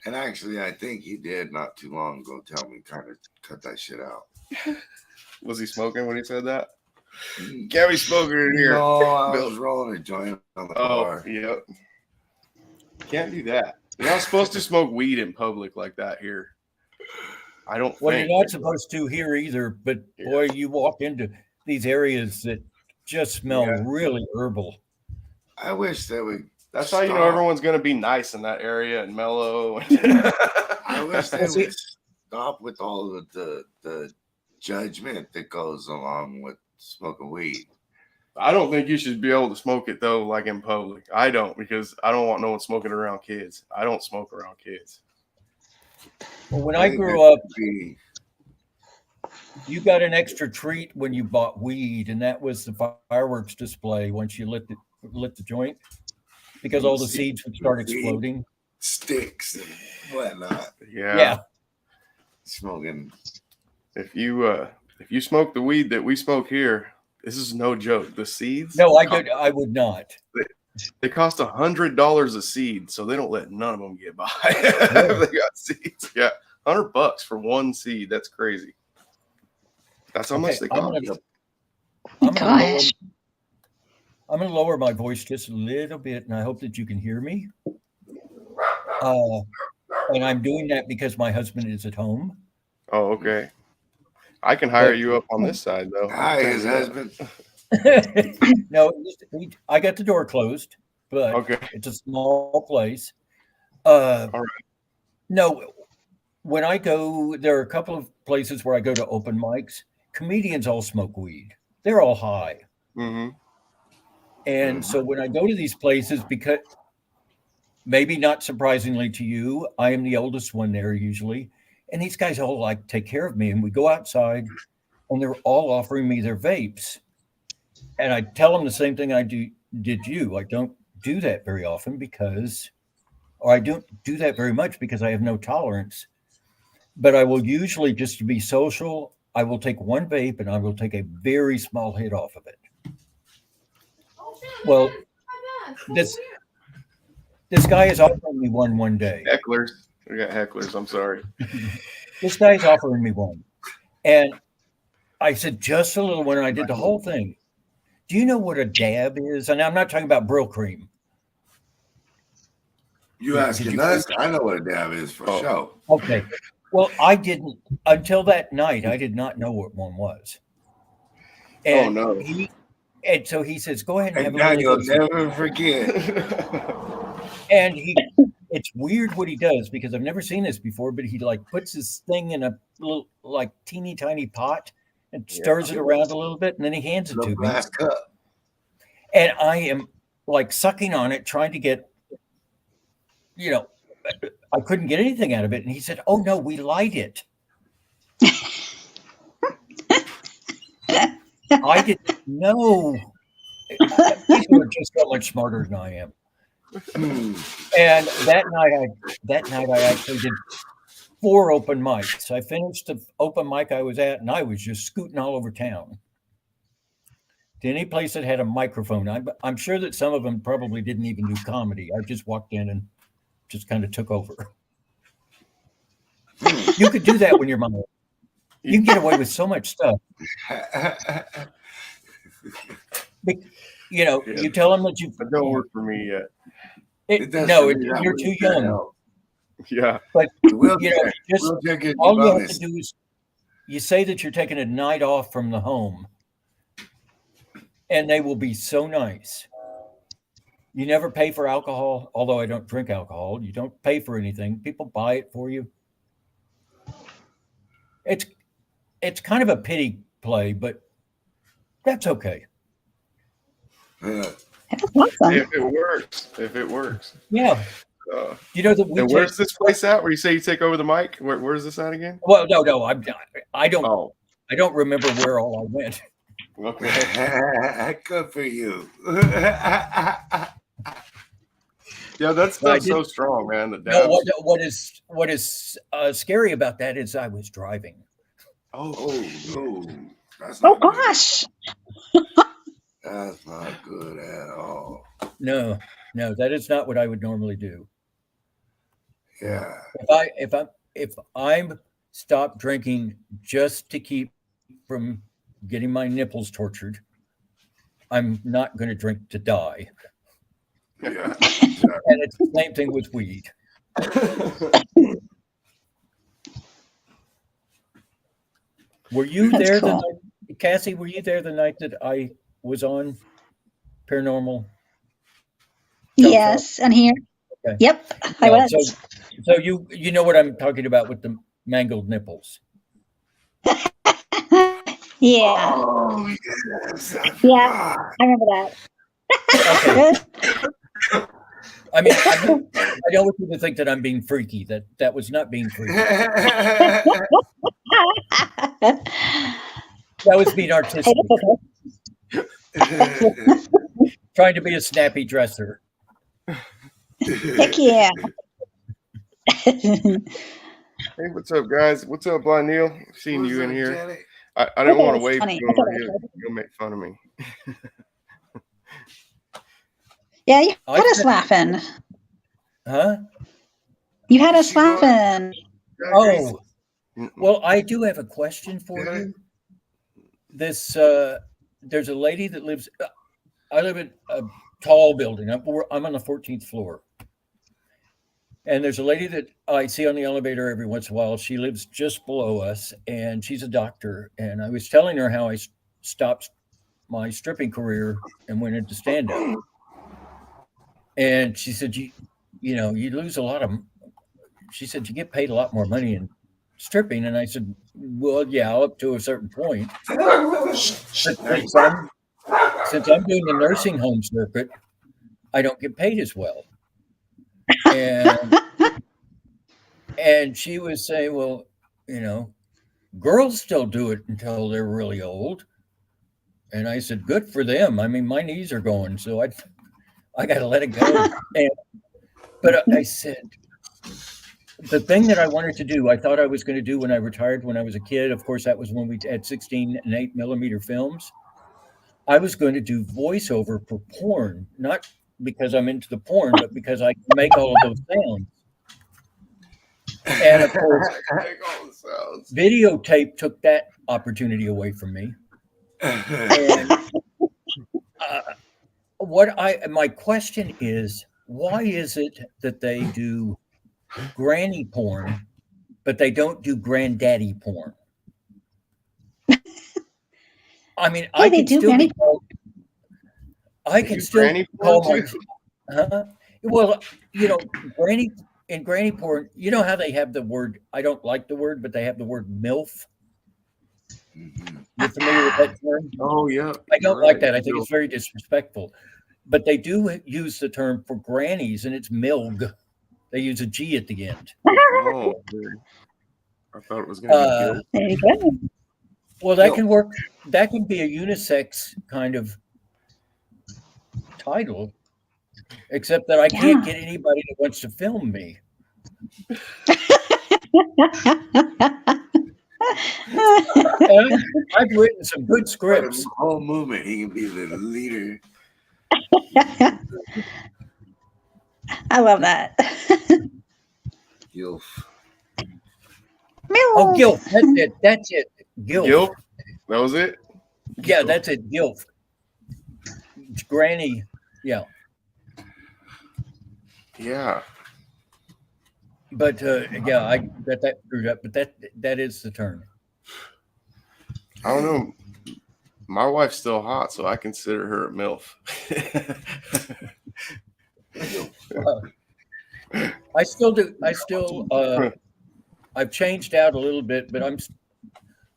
Speaker 2: And actually, I think he did not too long ago tell me kind of cut that shit out.
Speaker 1: was he smoking when he said that? Can't be smoking in here.
Speaker 2: No, I was rolling a joint on the bar.
Speaker 1: Yep. Can't do that. You're not supposed to smoke weed in public like that here. I don't
Speaker 4: Well,
Speaker 1: think.
Speaker 4: you're not supposed to here either, but boy, you walk into these areas that just smell really herbal.
Speaker 2: I wish they would.
Speaker 1: That's how you know everyone's going to be nice in that area and mellow.
Speaker 2: I wish they would stop with all of the judgment that goes along with smoking weed.
Speaker 1: I don't think you should be able to smoke it though, like in public. I don't, because I don't want no one smoking around kids. I don't smoke around kids.
Speaker 4: Well, when I grew up, you got an extra treat when you bought weed, and that was the fireworks display once you lit the joint, because all the seeds would start exploding.
Speaker 2: Sticks and whatnot.
Speaker 1: Yeah.
Speaker 2: Smoking.
Speaker 1: If you smoke the weed that we smoke here, this is no joke. The seeds.
Speaker 4: No, I would not.
Speaker 1: They cost $100 a seed, so they don't let none of them get by. They got seeds. Yeah, $100 for one seed. That's crazy. That's how much they cost.
Speaker 4: I'm going to lower my voice just a little bit, and I hope that you can hear me. And I'm doing that because my husband is at home.
Speaker 1: Oh, okay. I can hire you up on this side, though.
Speaker 2: Hi, his husband.
Speaker 4: No, I got the door closed, but it's a small place. All right. No, when I go, there are a couple of places where I go to open mics. Comedians all smoke weed. They're all high.
Speaker 1: Mm-hmm.
Speaker 4: And so when I go to these places, because maybe not surprisingly to you, I am the oldest one there usually. And these guys all like take care of me. And we go outside and they're all offering me their vapes. And I tell them the same thing did you. I don't do that very often I don't do that very much because I have no tolerance. But I will usually, just to be social, I will take one vape and I will take a very small hit off of it. Well, this guy is offering me one day.
Speaker 1: Hecklers. We got hecklers. I'm sorry.
Speaker 4: This guy's offering me one. And I said, just a little one. And I did the whole thing. Do you know what a dab is? And I'm not talking about Brill cream.
Speaker 2: You asking us? I know what a dab is for sure.
Speaker 4: Okay. Well, I didn't until that night. I did not know what one was. And and so he says, "Go ahead and have
Speaker 2: now you'll never forget."
Speaker 4: And it's weird what he does because I've never seen this before. But he like puts his thing in a little like teeny tiny pot and stirs it around a little bit, and then he hands it to me.
Speaker 2: Glass cup.
Speaker 4: And I am like sucking on it, trying to get, I couldn't get anything out of it. And he said, "Oh no, we light it." I didn't know. People are just so much smarter than I am. And that night I actually did 4 open mics. I finished the open mic I was at, and I was just scooting all over town to any place that had a microphone. I'm sure that some of them probably didn't even do comedy. I just walked in and just kind of took over. You could do that when you're my age. You can get away with so much stuff. You tell them that you.
Speaker 1: It don't work for me yet.
Speaker 4: You're too young.
Speaker 1: Yeah.
Speaker 4: But all you have to do is you say that you're taking a night off from the home, and they will be so nice. You never pay for alcohol, although I don't drink alcohol. You don't pay for anything. People buy it for you. It's kind of a pity play, but that's okay.
Speaker 3: That's awesome.
Speaker 1: If it works.
Speaker 4: Yeah.
Speaker 1: Where's this place at where you say you take over the mic? Where is this at again?
Speaker 4: Well, no, I don't remember where all I went.
Speaker 2: Okay. Good for you.
Speaker 1: Yeah, that
Speaker 4: I
Speaker 1: stuff's so
Speaker 4: didn't.
Speaker 1: strong, man. The
Speaker 4: No,
Speaker 1: dabs.
Speaker 4: what is scary about that is I was driving.
Speaker 1: Oh,
Speaker 2: Oh no, that's
Speaker 3: Oh
Speaker 2: not good.
Speaker 3: gosh.
Speaker 2: That's not good at all.
Speaker 4: No, that is not what I would normally do.
Speaker 2: Yeah.
Speaker 4: If I'm stopped drinking just to keep from getting my nipples tortured, I'm not going to drink to die.
Speaker 2: Yeah.
Speaker 4: And it's the same thing with weed. Were you
Speaker 3: That's
Speaker 4: there
Speaker 3: cool.
Speaker 4: the night, Cassie? Were you there the night that I was on Paranormal?
Speaker 3: Yes, and here.
Speaker 4: Okay.
Speaker 3: Yep, I
Speaker 4: No,
Speaker 3: was.
Speaker 4: so you know what I'm talking about with the mangled nipples.
Speaker 3: Yeah,
Speaker 2: Oh yes.
Speaker 3: yeah, I remember that.
Speaker 4: Okay. I mean, I don't want you to think that I'm being freaky. That was not being freaky. That was being artistic, trying to be a snappy dresser.
Speaker 3: Heck yeah.
Speaker 1: Hey, what's up, guys? What's up, Blind Neil? Seeing
Speaker 2: What's
Speaker 1: you in
Speaker 2: up,
Speaker 1: here.
Speaker 2: Janet?
Speaker 1: I didn't want to
Speaker 3: That's
Speaker 1: wait
Speaker 3: funny.
Speaker 1: till you'll make fun of me.
Speaker 3: Yeah, you
Speaker 4: I
Speaker 3: had us
Speaker 4: said-
Speaker 3: laughing.
Speaker 4: Huh?
Speaker 3: You had us
Speaker 2: She go-
Speaker 3: laughing.
Speaker 4: Oh,
Speaker 1: Mm-mm.
Speaker 4: well, I do have a question for
Speaker 2: Yeah.
Speaker 4: you. This there's a lady that lives. I live in a tall building. I'm on the 14th floor, and there's a lady that I see on the elevator every once in a while. She lives just below us, and she's a doctor. And I was telling her how I stopped my stripping career and went into stand up. And she said, you know, you lose a lot of. She said you get paid a lot more money in stripping, and I said, well, yeah, up to a certain point. But since I'm doing the nursing home circuit, I don't get paid as well. And she was saying, well, you know, girls still do it until they're really old. And I said, good for them. I mean, my knees are going, so I got to let it go. But I said, the thing that I wanted to do, I thought I was going to do when I retired when I was a kid. Of course, that was when we had 16 and 8mm films. I was going to do voiceover for porn, not because I'm into the porn, but because I can make all of those sounds. And of course, videotape took that opportunity away from me. And my question is, why is it that they do granny porn, but they don't do granddaddy porn? I mean,
Speaker 3: Hey, they do granny
Speaker 4: call my. Huh? Well, you know, granny porn. You know how they have the word. I don't like the word, but they have the word MILF. You're familiar with that term?
Speaker 1: Oh yeah.
Speaker 4: I don't like that. I think it's very disrespectful. But they do use the term for grannies, and it's MILG. They use a G at the end.
Speaker 1: Oh, I thought it was going to be
Speaker 3: There you go.
Speaker 4: Well, that can work. That can be a unisex kind of title, except that I can't get anybody that wants to film me. I've written some good scripts.
Speaker 2: The whole movement, he can be the leader.
Speaker 3: I love that.
Speaker 2: Gilf.
Speaker 4: Oh, Gilf. That's it. Gilf.
Speaker 1: Gilf? That was it?
Speaker 4: Yeah, that's it. Gilf. Granny. Yeah.
Speaker 1: Yeah.
Speaker 4: But yeah, I got that screwed up. But that is the term.
Speaker 1: I don't know. My wife's still hot, so I consider her a MILF.
Speaker 4: I still do. I've changed out a little bit, but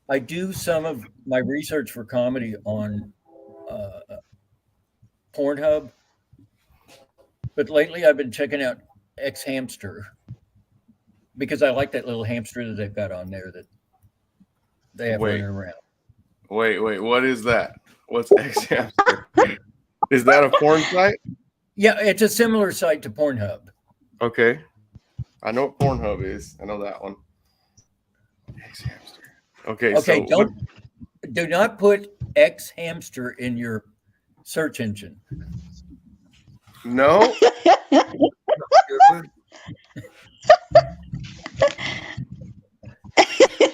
Speaker 4: I do some of my research for comedy on Pornhub. But lately I've been checking out X Hamster because I like that little hamster that they've got on there that they have running around.
Speaker 1: Wait, what is that? What's X Hamster? Is that a porn site?
Speaker 4: Yeah, it's a similar site to Pornhub.
Speaker 1: Okay. I know what Pornhub is. I know that one. X hamster. Okay,
Speaker 4: Okay,
Speaker 1: so
Speaker 4: do not put X hamster in your search engine.
Speaker 1: no.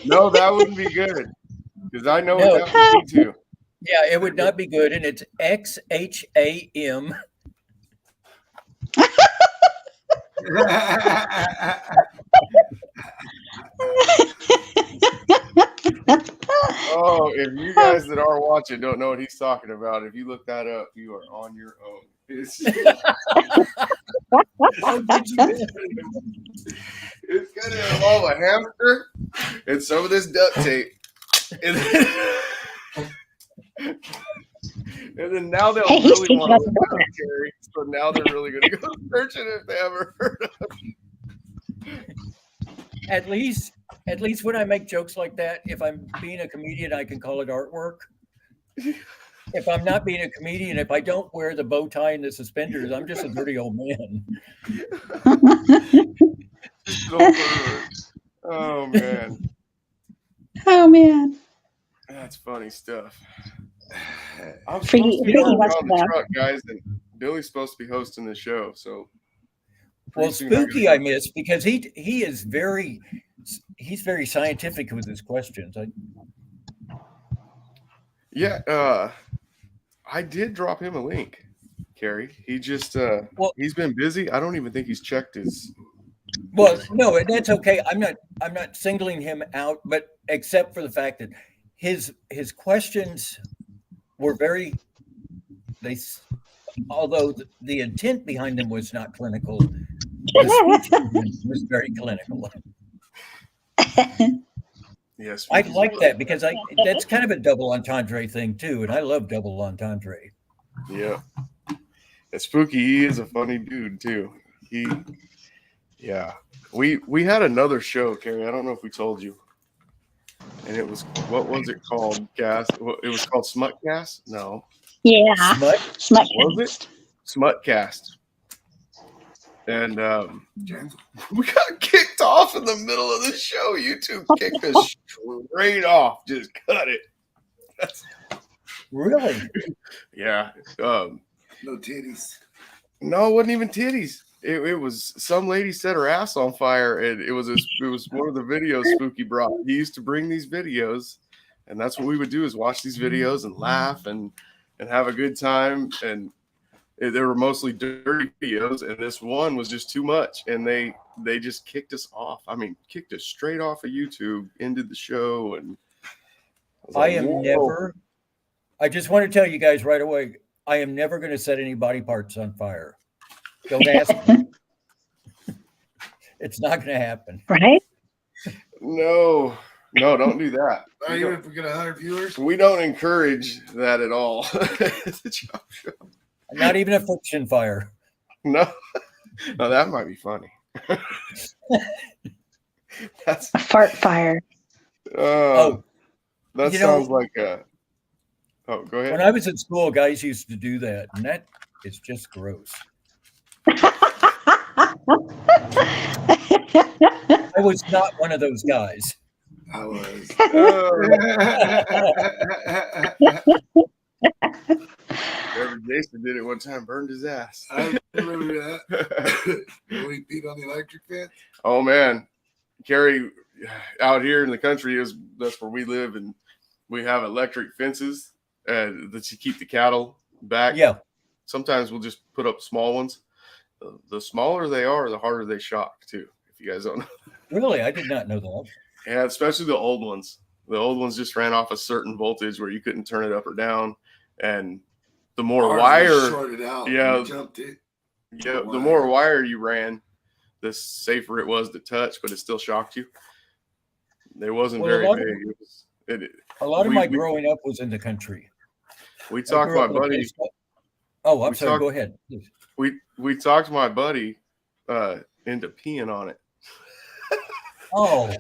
Speaker 1: No, that wouldn't be good. Because I know
Speaker 4: No.
Speaker 1: what that would be too.
Speaker 4: Yeah, it would not be good, and it's XHAM.
Speaker 1: Oh, if you guys that are watching don't know what he's talking about, if you look that up, you are on your own. It's going to involve a hamster and some of this duct tape. And then now they'll
Speaker 3: Hey, he's
Speaker 1: really
Speaker 3: teaching
Speaker 1: want to
Speaker 3: us
Speaker 1: look
Speaker 3: a
Speaker 1: it up, Terry. So now they're really going to go searching if they ever heard of it.
Speaker 4: At least when I make jokes like that, if I'm being a comedian, I can call it artwork. If I'm not being a comedian, if I don't wear the bow tie and the suspenders, I'm just a dirty old man.
Speaker 1: Oh man.
Speaker 3: Oh man.
Speaker 1: That's funny stuff. I'm
Speaker 3: For
Speaker 1: supposed
Speaker 3: you-
Speaker 1: to be
Speaker 3: for you,
Speaker 1: working
Speaker 3: what's
Speaker 1: on the
Speaker 3: that?
Speaker 1: truck, guys, and Billy's supposed to be hosting the show. So,
Speaker 4: Well,
Speaker 1: pretty soon
Speaker 4: Spooky I miss because he's very scientific with his questions.
Speaker 1: yeah, I did drop him a link, Carrie. He just he's been busy. I don't even think he's checked his.
Speaker 4: Well, no, and that's okay. I'm not singling him out, but except for the fact that his questions were although the intent behind them was not clinical, the speech was very clinical.
Speaker 1: Yes,
Speaker 4: I like that because that's kind of a double entendre thing too, and I love double entendre.
Speaker 1: Yeah, and Spooky, he is a funny dude too. We had another show, Carrie. I don't know if we told you, and it was what was it called? It was called Smutcast. No,
Speaker 3: Yeah.
Speaker 4: Smut?
Speaker 1: Was it Smutcast? And we got kicked off in the middle of the show. YouTube kicked us straight off. Just cut it.
Speaker 4: Really?
Speaker 1: Yeah.
Speaker 2: No titties.
Speaker 1: No, it wasn't even titties. It was some lady set her ass on fire, and it was one of the videos Spooky brought. He used to bring these videos, and that's what we would do is watch these videos and laugh and have a good time. And they were mostly dirty videos, and this one was just too much, and they just kicked us off. I mean, kicked us straight off of YouTube, ended the show, and
Speaker 4: I just want to tell you guys right away, I am never going to set any body parts on fire. Don't ask me. It's not going to happen.
Speaker 3: Right?
Speaker 1: No, don't do that.
Speaker 2: Even if we get 100 viewers?
Speaker 1: We don't encourage that at all. It's a job show.
Speaker 4: Not even a friction fire.
Speaker 1: No, that might be funny. That's
Speaker 3: A fart fire.
Speaker 1: That sounds like a. Oh, go ahead.
Speaker 4: When I was in school, guys used to do that, and that is just gross. I was not one of those guys.
Speaker 2: I was.
Speaker 1: Remember Jason did it one time, burned his ass.
Speaker 2: I remember that. When we peed on the electric fence.
Speaker 1: Oh man, Carrie, out here in the country that's where we live, and we have electric fences that you keep the cattle back.
Speaker 4: Yeah.
Speaker 1: Sometimes we'll just put up small ones. The smaller they are, the harder they shock too. If you guys don't know.
Speaker 4: Really, I did not know that.
Speaker 1: Yeah, especially the old ones. The old ones just ran off a certain voltage where you couldn't turn it up or down, and the more wire,
Speaker 2: shorted out.
Speaker 1: Yeah,
Speaker 2: Jumped it.
Speaker 1: Yeah, the more wire you ran, the safer it was to touch, but it still shocked you. It wasn't very big.
Speaker 4: A lot of my growing up was in the country.
Speaker 1: We talked to my buddy.
Speaker 4: Oh, I'm sorry. Go ahead. Please.
Speaker 1: We talked to my buddy into peeing on it.
Speaker 4: Oh.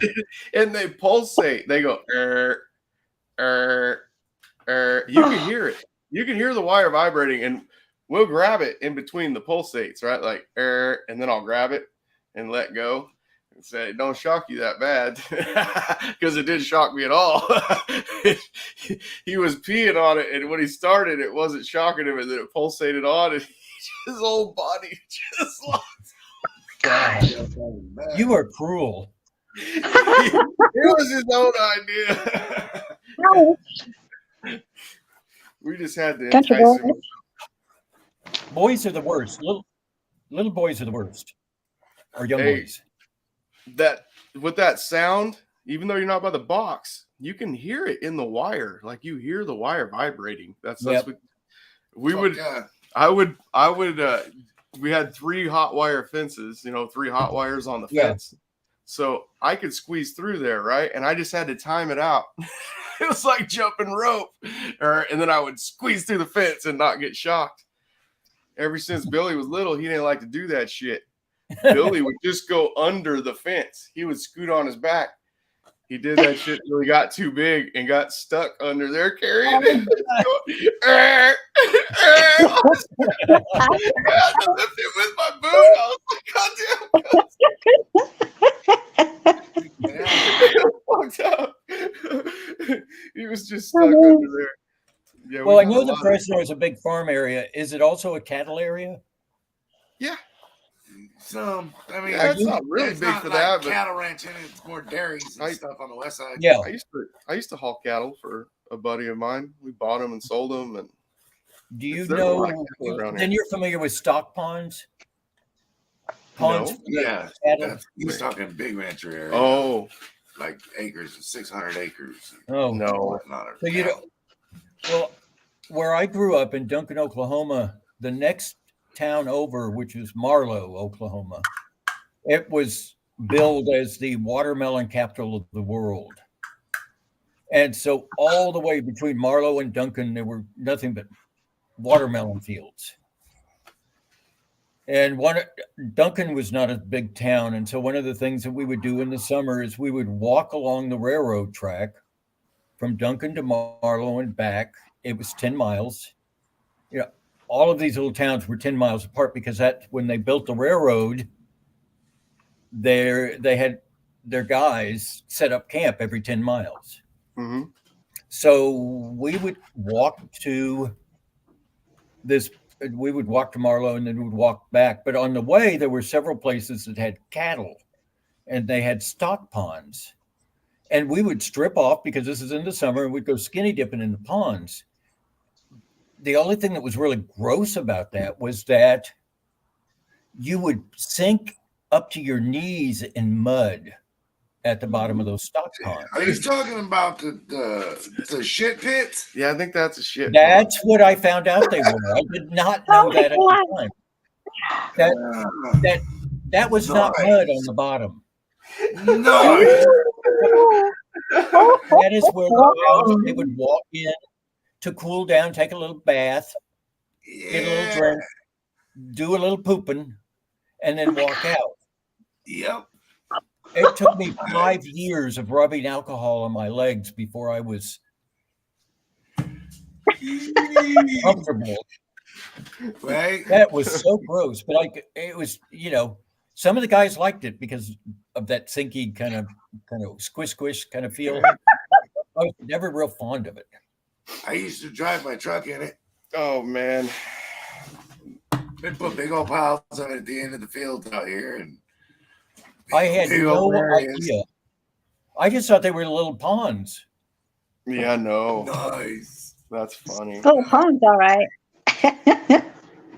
Speaker 1: And they pulsate. They go, You can hear it. You can hear the wire vibrating. And we'll grab it in between the pulsates, right? Like, and then I'll grab it and let go and say, don't shock you that bad, because it didn't shock me at all. He was peeing on it, and when he started, it wasn't shocking him, and then it pulsated on, and his whole body just lost.
Speaker 4: God, you are cruel.
Speaker 1: It was his own idea. We just had to entice him.
Speaker 4: Boys are the worst. Little boys are the worst. Or young boys.
Speaker 1: That with that sound, even though you're not by the box, you can hear it in the wire. Like you hear the wire vibrating. That's what we would. Yeah. I would. We had 3 hot wire fences. 3 hot wires on the fence. So I could squeeze through there, right? And I just had to time it out. It was like jumping rope. And then I would squeeze through the fence and not get shocked. Ever since Billy was little, he didn't like to do that shit. Billy would just go under the fence. He would scoot on his back. He did that shit until he got too big and got stuck under there carrying it. I had to lift it with my boot. I was like, God damn. He was just stuck under there. Yeah,
Speaker 4: well, I know the Fresno is a big farm area. Is it also a cattle area?
Speaker 1: Yeah.
Speaker 2: Some, I mean,
Speaker 1: it's not really big for that.
Speaker 2: But cattle ranching, it's more dairies and stuff on the west side.
Speaker 4: Yeah,
Speaker 1: I used to haul cattle for a buddy of mine. We bought them and sold them. And
Speaker 4: do you know? Then you're familiar with stock ponds. Ponds,
Speaker 2: yeah. He's talking big rancher area.
Speaker 1: Oh,
Speaker 2: like acres, 600 acres.
Speaker 4: Oh no! So you don't. Well, where I grew up in Duncan, Oklahoma, the next town over, which is Marlow, Oklahoma, it was billed as the watermelon capital of the world. And so all the way between Marlow and Duncan, there were nothing but watermelon fields. And Duncan was not a big town. And so one of the things that we would do in the summer is we would walk along the railroad track from Duncan to Marlow and back. It was 10 miles. All of these little towns were 10 miles apart because when they built the railroad, they had their guys set up camp every 10 miles.
Speaker 1: Mm-hmm.
Speaker 4: So we would walk to Marlow and then we would walk back. But on the way, there were several places that had cattle and they had stock ponds. And we would strip off because this is in the summer and we'd go skinny dipping in the ponds. The only thing that was really gross about that was that you would sink up to your knees in mud at the bottom of those stock ponds.
Speaker 2: Are you talking about the shit pits?
Speaker 1: Yeah, I think that's a shit.
Speaker 4: That's what I found out they were. I did not know that at the time. That was not mud on the bottom.
Speaker 2: No.
Speaker 4: That is where they would walk in to cool down, take a little bath, get a little drink, do a little pooping, and then walk out.
Speaker 2: Yep.
Speaker 4: It took me 5 years of rubbing alcohol on my legs before I was comfortable.
Speaker 2: Right?
Speaker 4: That was so gross, but it was, some of the guys liked it because of that sinky kind of squish kind of feel. I was never real fond of it.
Speaker 2: I used to drive my truck in it.
Speaker 1: Oh man.
Speaker 2: They put big old piles of it at the end of the field out here, and
Speaker 4: I had no idea. I just thought they were little ponds.
Speaker 1: Yeah, no.
Speaker 2: Nice.
Speaker 1: That's funny.
Speaker 3: Little ponds, all right.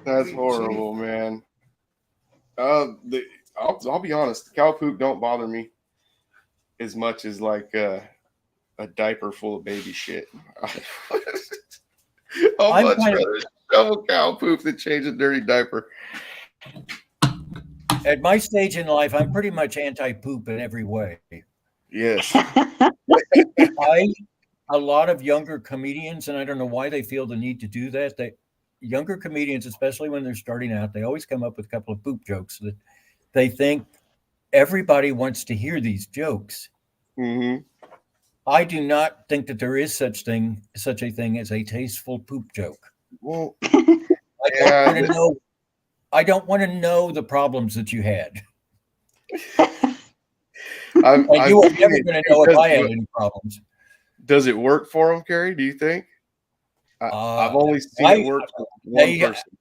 Speaker 1: That's horrible, man. I'll be honest. Cow poop don't bother me as much as like a diaper full of baby shit. I'll much rather shovel cow poop than change a dirty diaper.
Speaker 4: At my stage in life, I'm pretty much anti-poop in every way.
Speaker 1: Yes.
Speaker 4: A lot of younger comedians, and I don't know why they feel the need to do that. Younger comedians, especially when they're starting out, they always come up with a couple of poop jokes that they think everybody wants to hear these jokes.
Speaker 1: Mm-hmm.
Speaker 4: I do not think that there is such a thing as a tasteful poop joke.
Speaker 1: Well,
Speaker 4: I don't want to know the problems that you had.
Speaker 1: And
Speaker 4: you are never going to know if I had any problems.
Speaker 1: Does it work for them, Carrie? Do you think? I've only seen it work for one person.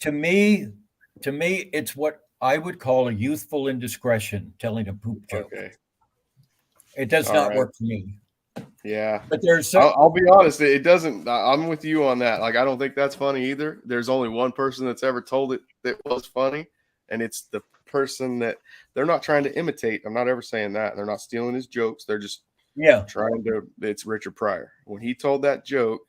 Speaker 4: To me, it's what I would call a youthful indiscretion, telling a poop joke. Okay. It does not work for me.
Speaker 1: Yeah,
Speaker 4: but there's.
Speaker 1: I'll be honest. It doesn't. I'm with you on that. Like, I don't think that's funny either. There's only one person that's ever told it that was funny, and it's the person that they're not trying to imitate. I'm not ever saying that. They're not stealing his jokes. They're just trying to. It's Richard Pryor when he told that joke,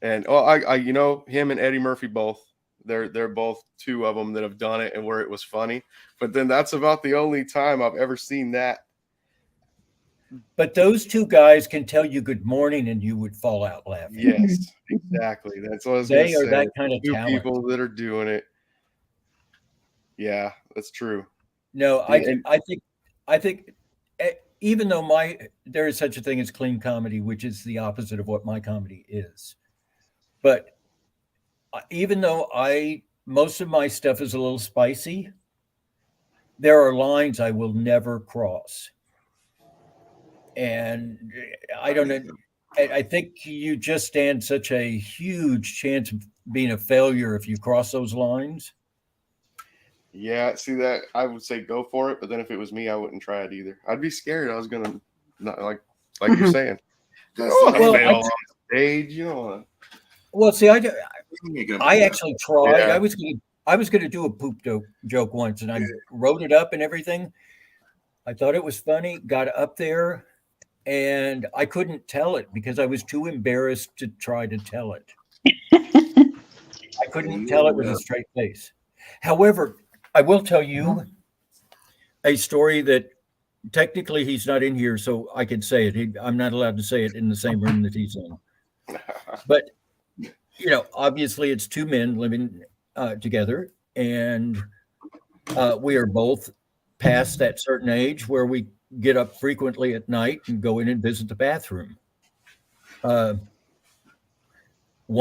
Speaker 1: and him and Eddie Murphy both. They're both two of them that have done it and where it was funny. But then that's about the only time I've ever seen that.
Speaker 4: But those two guys can tell you good morning and you would fall out laughing.
Speaker 1: Yes, exactly. That's what I was
Speaker 4: going to say. They are that kind of
Speaker 1: two
Speaker 4: talent.
Speaker 1: People that are doing it. Yeah, that's true.
Speaker 4: No, I think even though there is such a thing as clean comedy, which is the opposite of what my comedy is. But even though most of my stuff is a little spicy, there are lines I will never cross. And I don't know. I think you just stand such a huge chance of being a failure if you cross those lines.
Speaker 1: Yeah, see that I would say go for it, but then if it was me, I wouldn't try it either. I'd be scared. I was gonna not like you're saying. Fail on stage, you know.
Speaker 4: Well, see, I actually tried. Yeah. I was gonna do a poop joke once, and I wrote it up and everything. I thought it was funny. Got up there. And I couldn't tell it because I was too embarrassed to try to tell it. I couldn't tell it with a straight face. However, I will tell you a story that technically he's not in here, so I can say it. I'm not allowed to say it in the same room that he's in. But, obviously it's two men living together, and we are both past that certain age where we get up frequently at night and go in and visit the bathroom. One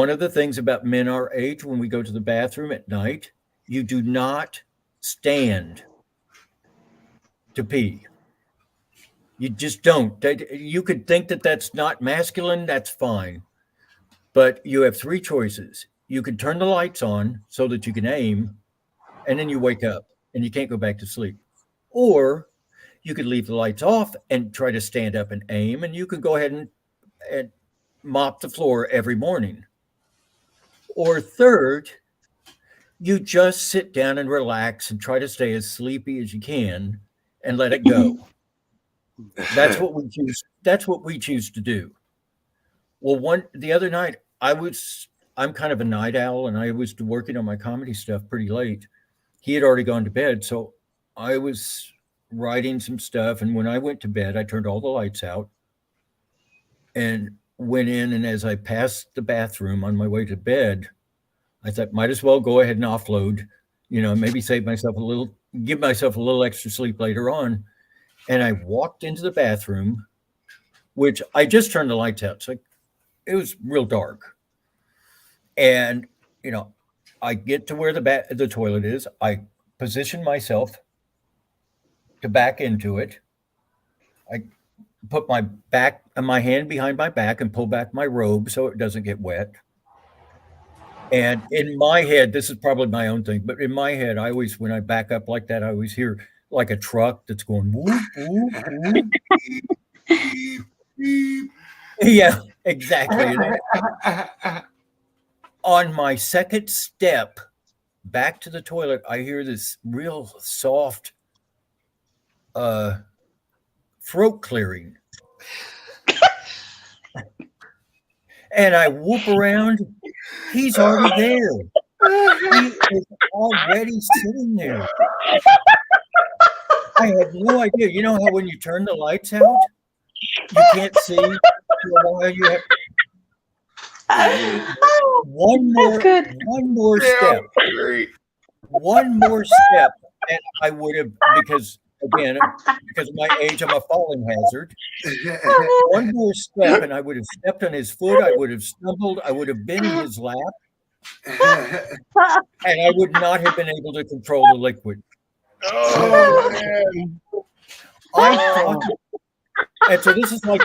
Speaker 4: of the things about men our age, when we go to the bathroom at night, you do not stand to pee. You just don't. You could think that that's not masculine. That's fine. But you have three choices. You can turn the lights on so that you can aim, and then you wake up and you can't go back to sleep. Or you could leave the lights off and try to stand up and aim, and you can go ahead and mop the floor every morning. Or third, you just sit down and relax and try to stay as sleepy as you can and let it go. That's what we choose. That's what we choose to do. Well, the other night, I'm kind of a night owl, and I was working on my comedy stuff pretty late. He had already gone to bed, so I was writing some stuff, and when I went to bed, I turned all the lights out and went in, and as I passed the bathroom on my way to bed, I thought, might as well go ahead and offload, maybe give myself a little extra sleep later on. And I walked into the bathroom, which I just turned the lights out, so it was real dark. And I get to where the toilet is. I position myself to back into it. I put my hand behind my back and pull back my robe so it doesn't get wet. And in my head, this is probably my own thing, but in my head, when I back up like that, I always hear like a truck that's going whoop, whoop, whoop. Yeah, exactly. On my second step back to the toilet, I hear this real soft throat clearing. And I whoop around. He's already there. He is already sitting there. I had no idea. You know how when you turn the lights out, you can't see for a while. You have one more step. One more step, and I would have, because of my age, I'm a falling hazard. One more step, and I would have stepped on his foot. I would have stumbled. I would have been in his lap. and I would not have been able to control the liquid.
Speaker 1: Oh man.
Speaker 4: I thought, and so this is like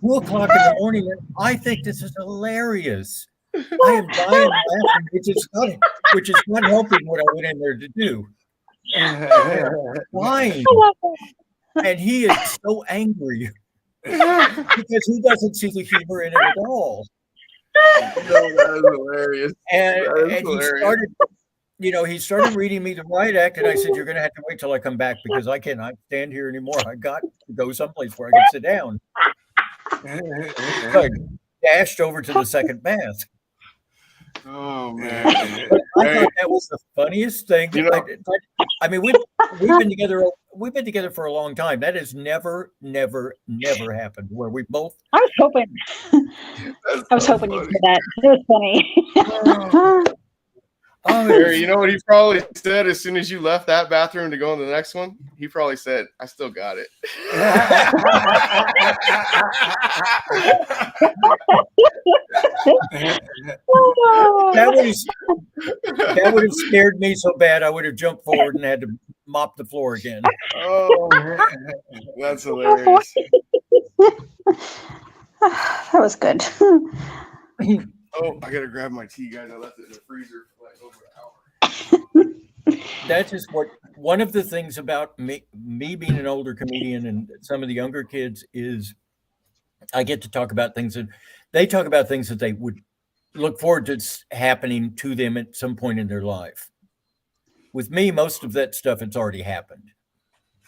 Speaker 4: 2:00 in the morning, and I think this is hilarious. I am dying laughing, which is not helping what I went in there to do. Fine. And he is so angry because he doesn't see the humor in it at all.
Speaker 1: That is hilarious.
Speaker 4: And
Speaker 1: Hilarious.
Speaker 4: he started reading me the riot act, and I said, "You're going to have to wait till I come back because I cannot stand here anymore. I got to go someplace where I can sit down." So I dashed over to the second bath.
Speaker 1: Oh man.
Speaker 4: But I thought that was the funniest thing. I mean, we've been together. We've been together for a long time. That has never happened where we both.
Speaker 3: I was hoping. I was hoping you'd say that. It was funny.
Speaker 1: Harry, you know what he probably said as soon as you left that bathroom to go in the next one? He probably said, "I still got it."
Speaker 4: That would have scared me so bad I would have jumped forward and had to mop the floor again.
Speaker 1: Oh, that's hilarious.
Speaker 3: That was good.
Speaker 1: Oh, I gotta grab my tea, guys. I left it in the freezer for like over an hour.
Speaker 4: That is one of the things about me being an older comedian and some of the younger kids is I get to talk about things and they talk about things that they would look forward to happening to them at some point in their life. With me, most of that stuff has already happened.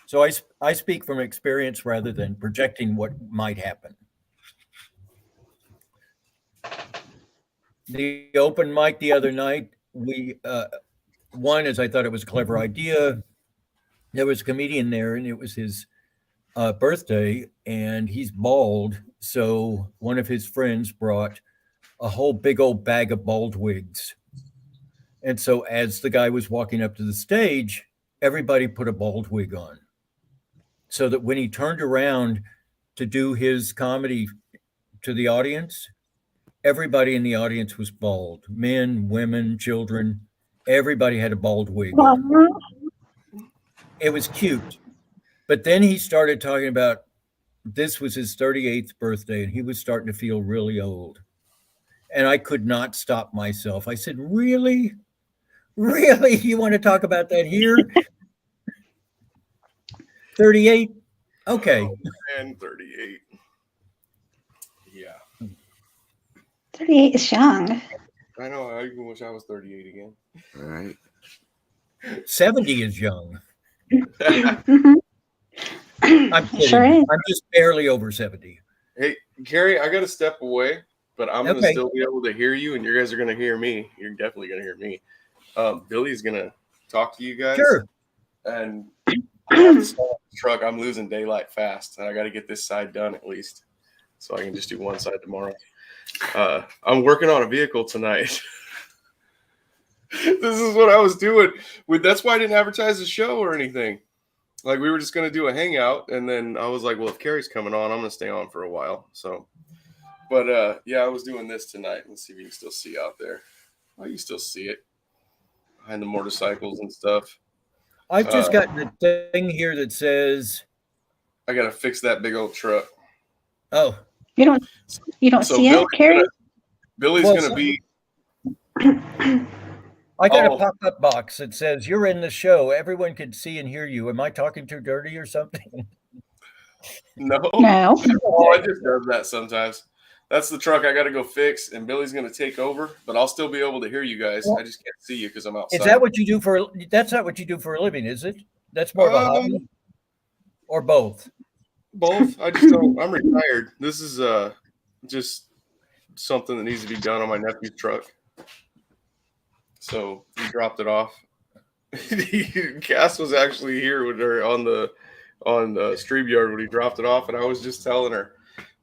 Speaker 4: So I speak from experience rather than projecting what might happen. The open mic the other night, one is I thought it was a clever idea. There was a comedian there, and it was his birthday, and he's bald. So one of his friends brought a whole big old bag of bald wigs. And so as the guy was walking up to the stage, everybody put a bald wig on. So that when he turned around to do his comedy to the audience, everybody in the audience was bald. Men, women, children, everybody had a bald wig on. It was cute. But then he started talking about this was his 38th birthday and he was starting to feel really old. And I could not stop myself. I said, really? Really? You want to talk about that here? 38? Okay.
Speaker 1: Oh, man, 38. Yeah.
Speaker 3: 38 is young.
Speaker 1: I know. I even wish I was 38 again.
Speaker 2: All right.
Speaker 4: 70 is young.
Speaker 3: Mhm.
Speaker 4: I'm kidding.
Speaker 3: Sure is.
Speaker 4: I'm just barely over 70.
Speaker 1: Hey, Gary, I got to step away, but I'm going to
Speaker 4: Okay.
Speaker 1: still be able to hear you, and you guys are going to hear me. You're definitely going to hear me. Billy's going to talk to you guys.
Speaker 4: Sure.
Speaker 1: And I have to start the truck. I'm losing daylight fast, and I got to get this side done at least, so I can just do one side tomorrow. I'm working on a vehicle tonight. This is what I was doing. That's why I didn't advertise the show or anything. Like, we were just going to do a hangout, and then I was like, well, if Carrie's coming on, I'm going to stay on for a while. So, but yeah, I was doing this tonight. Let's see if you can still see out there. Oh, you still see it behind the motorcycles and stuff.
Speaker 4: I've just gotten a thing here that says,
Speaker 1: I got to fix that big old truck.
Speaker 4: oh,
Speaker 3: You don't
Speaker 1: So
Speaker 3: see it, Carrie?
Speaker 1: Billy's
Speaker 4: Well,
Speaker 1: going to be.
Speaker 4: I got
Speaker 1: Oh.
Speaker 4: a pop-up box that says, you're in the show. Everyone can see and hear you. Am I talking too dirty or something?
Speaker 1: No.
Speaker 3: No.
Speaker 1: Oh, I just does that sometimes. That's the truck I got to go fix, and Billy's going to take over, but I'll still be able to hear you guys. I just can't see you because I'm outside.
Speaker 4: Is that what you do that's not what you do for a living, is it? That's more of a hobby? Or both?
Speaker 1: Both. I just don't. I'm retired. This is just something that needs to be done on my nephew's truck. So he dropped it off. Cass was actually here with her on the Streamyard when he dropped it off, and I was just telling her,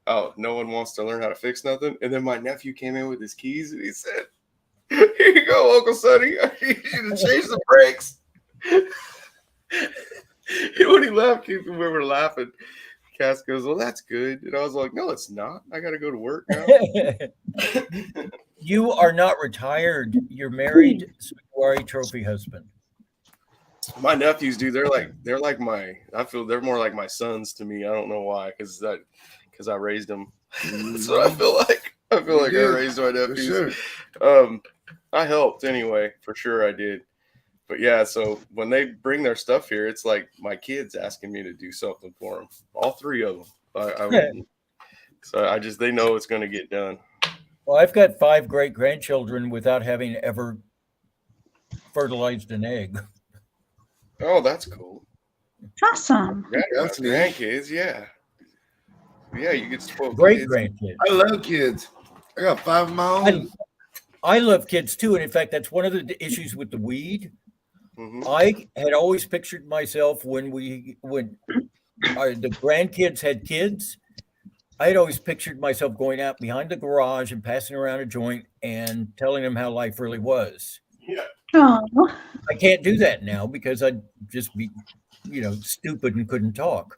Speaker 1: "Oh, no one wants to learn how to fix nothing." And then my nephew came in with his keys, and he said, "Here you go, Uncle Sonny. I need you to change the brakes." And when he left, we were laughing. Cass goes, "Well, that's good." And I was like, "No, it's not. I got to go to work now."
Speaker 4: You are not retired. You're married, so you are a trophy husband.
Speaker 1: My nephews, dude, they're like my. I feel they're more like my sons to me. I don't know why, because I raised them. So I feel like I raised my nephews.
Speaker 2: Sure.
Speaker 1: I helped anyway, for sure I did. But yeah, so when they bring their stuff here, it's like my kids asking me to do something for them. All three of them. So they know it's going to get done.
Speaker 4: Well, I've got 5 great grandchildren without having ever fertilized an egg.
Speaker 1: Oh, that's cool.
Speaker 3: Awesome.
Speaker 1: Yeah,
Speaker 2: That's neat.
Speaker 1: grandkids, yeah. Yeah, you get spoiled.
Speaker 4: Great
Speaker 1: kids.
Speaker 4: grandkids.
Speaker 2: I love kids. I got 5 of my own.
Speaker 4: I love kids too, and in fact, that's one of the issues with the weed.
Speaker 1: Mhm.
Speaker 4: I had always pictured myself when the grandkids had kids. I had always pictured myself going out behind the garage and passing around a joint and telling them how life really was.
Speaker 1: Yeah.
Speaker 3: Oh,
Speaker 4: I can't do that now because I'd just be, stupid and couldn't talk.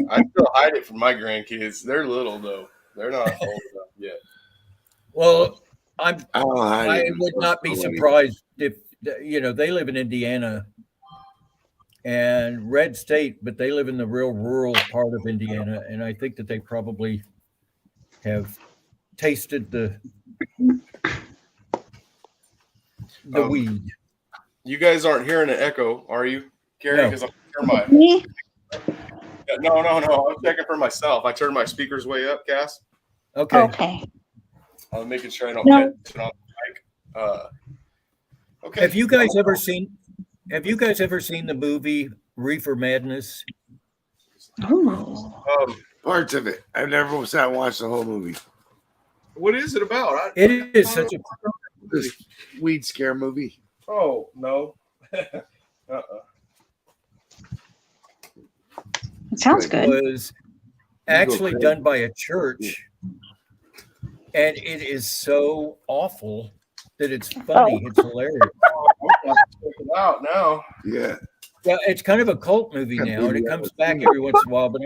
Speaker 1: I still hide it from my grandkids. They're little though. They're not old enough yet.
Speaker 4: Well, I
Speaker 2: I
Speaker 4: would not be surprised if they live in Indiana and red state, but they live in the real rural part of Indiana, and I think that they probably have tasted the weed.
Speaker 1: You guys aren't hearing an echo, are you, Gary?
Speaker 4: No.
Speaker 1: Because I'm hearing
Speaker 3: me?
Speaker 1: no. I'm checking for myself. I turned my speakers way up, Cass.
Speaker 4: Okay.
Speaker 3: Okay.
Speaker 1: I'm making sure I don't
Speaker 3: No.
Speaker 1: catch it on the mic. Okay.
Speaker 4: Have you guys ever seen the movie Reefer Madness?
Speaker 3: Ooh.
Speaker 2: parts of it. I've never sat and watched the whole movie.
Speaker 1: What is it about?
Speaker 4: It is such a
Speaker 2: This weed scare movie.
Speaker 1: Oh no.
Speaker 3: It sounds good.
Speaker 4: was actually done by a church, and it is so awful that it's funny. It's hilarious.
Speaker 1: Check it out now.
Speaker 2: Yeah.
Speaker 4: Yeah, it's kind of a cult movie now, and it comes back every once in a while. But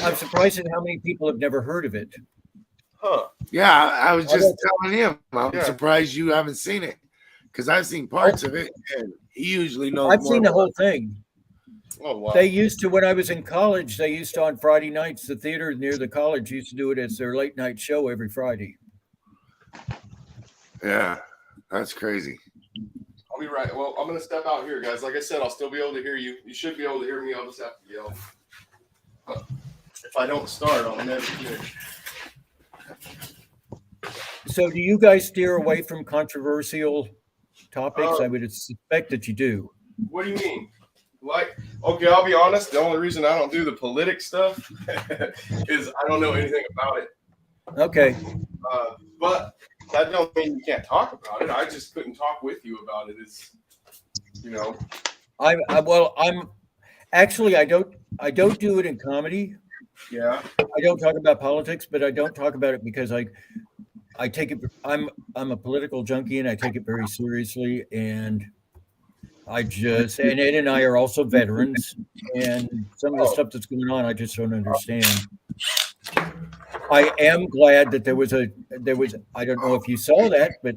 Speaker 4: I'm surprised at how many people have never heard of it.
Speaker 1: Huh.
Speaker 2: Yeah, I was just telling him. I'm
Speaker 1: Yeah.
Speaker 2: surprised you haven't seen it because I've seen parts of it, and he usually knows.
Speaker 4: I've
Speaker 2: more
Speaker 4: seen the
Speaker 2: about
Speaker 4: whole thing.
Speaker 1: Oh wow.
Speaker 4: They used to, when I was in college, they used to on Friday nights, the theater near the college used to do it as their late night show every Friday.
Speaker 2: it. Yeah, that's crazy.
Speaker 1: I'll be right. Well, I'm gonna step out here, guys. Like I said, I'll still be able to hear you. You should be able to hear me. I'll just have to yell. If I don't start, I'll never finish.
Speaker 4: So do you guys steer away from controversial topics? I would suspect that you do.
Speaker 1: What do you mean? Like, okay, I'll be honest. The only reason I don't do the politic stuff is I don't know anything about it.
Speaker 4: Okay.
Speaker 1: But that don't mean you can't talk about it. I just couldn't talk with you about it. It's,
Speaker 4: I'm actually I don't do it in comedy.
Speaker 1: Yeah.
Speaker 4: I don't talk about politics, but I don't talk about it because I take it. I'm a political junkie and I take it very seriously. And and Ed and I are also veterans, and some of the stuff that's going on, I just don't understand. I am glad that there was I don't know if you saw that, but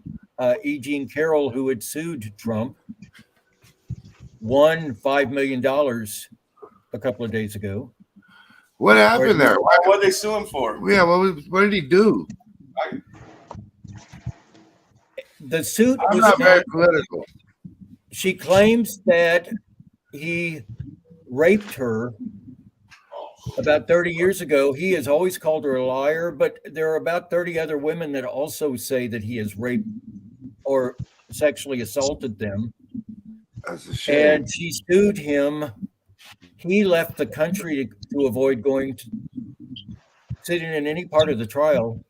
Speaker 4: E. Jean Carroll, who had sued Trump, won $5 million a couple of days ago.
Speaker 2: What happened there?
Speaker 1: What they sue him for?
Speaker 2: Yeah, what did he do?
Speaker 4: The suit
Speaker 2: I'm
Speaker 4: was
Speaker 2: not very political.
Speaker 4: She claims that he raped her about 30 years ago. He has always called her a liar, but there are about 30 other women that also say that he has raped or sexually assaulted them.
Speaker 2: That's a shame.
Speaker 4: And she sued him. He left the country to avoid sitting in any part of the trial.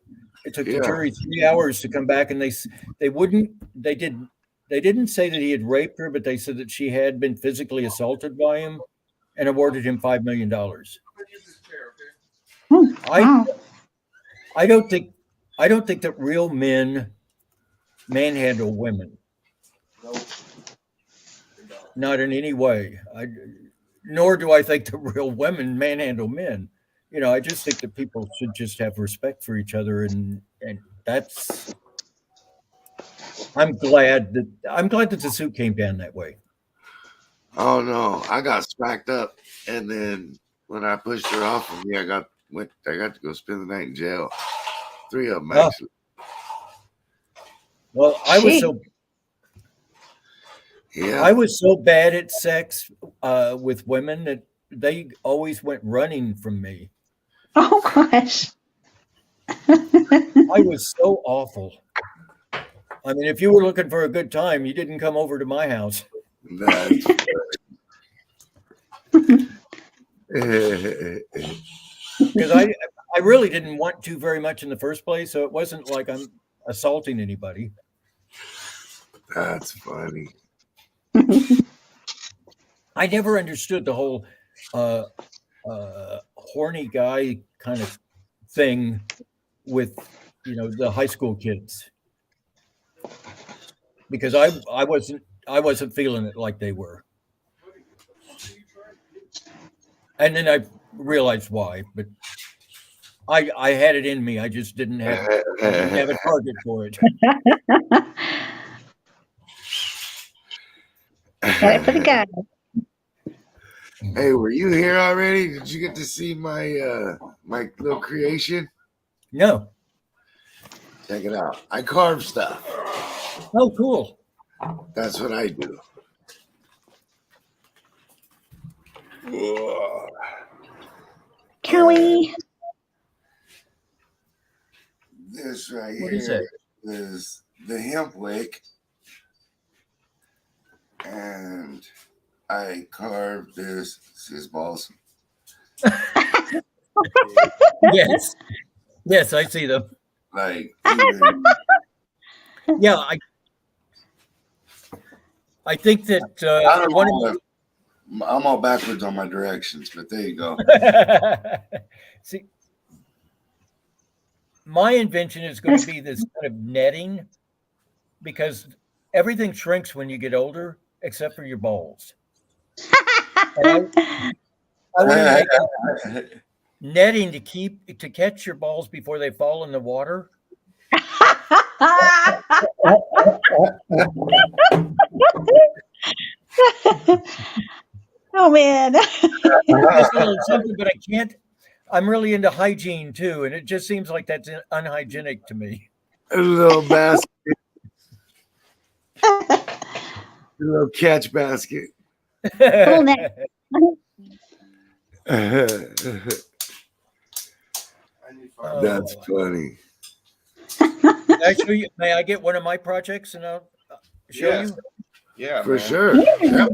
Speaker 4: It took the jury 3 hours to come back, and they didn't say that he had raped her, but they said that she had been physically assaulted by him and awarded him $5 million.
Speaker 3: Wow.
Speaker 4: I don't think that real men manhandle women. Not in any way. Nor do I think that real women manhandle men. I just think that people should just have respect for each other, and that's. I'm glad that the suit came down that way.
Speaker 2: Oh no, I got smacked up, and then when I pushed her off of me, I got to go spend the night in jail. 3 of them actually.
Speaker 4: Well, I was so bad at sex with women that they always went running from me.
Speaker 3: Oh gosh.
Speaker 4: I was so awful. I mean, if you were looking for a good time, you didn't come over to my house.
Speaker 2: That's
Speaker 4: Because I really didn't want to very much in the first place, so it wasn't like I'm assaulting anybody.
Speaker 2: That's funny.
Speaker 4: I never understood the whole horny guy kind of thing with the high school kids, because I wasn't feeling it like they were, and then I realized why. But I had it in me. I just didn't have a target for it.
Speaker 3: Got it for the guy.
Speaker 2: Hey, were you here already? Did you get to see my my little creation?
Speaker 4: No.
Speaker 2: Check it out. I carve stuff.
Speaker 4: Oh, cool.
Speaker 2: That's what I do. Whoa.
Speaker 3: Kelly.
Speaker 2: This right
Speaker 4: What
Speaker 2: here
Speaker 4: is
Speaker 2: is the hemp wick, and I carved this. See his balls?
Speaker 4: Yes, I see them.
Speaker 2: Like, even,
Speaker 4: Yeah, I think that
Speaker 2: I don't
Speaker 4: one
Speaker 2: know. I'm all backwards on my directions, but there you go.
Speaker 4: See, my invention is going to be this kind of netting, because everything shrinks when you get older, except for your balls. And I want to make netting to catch your balls before they fall in the water.
Speaker 3: Oh man.
Speaker 4: Just a little something, but I can't. I'm really into hygiene too, and it just seems like that's unhygienic to me.
Speaker 2: A little basket. A little catch basket.
Speaker 3: Little net.
Speaker 2: That's funny.
Speaker 4: Actually, may I get one of my projects and I'll show you?
Speaker 1: Yeah,
Speaker 2: For
Speaker 1: man.
Speaker 2: sure.
Speaker 3: Yeah.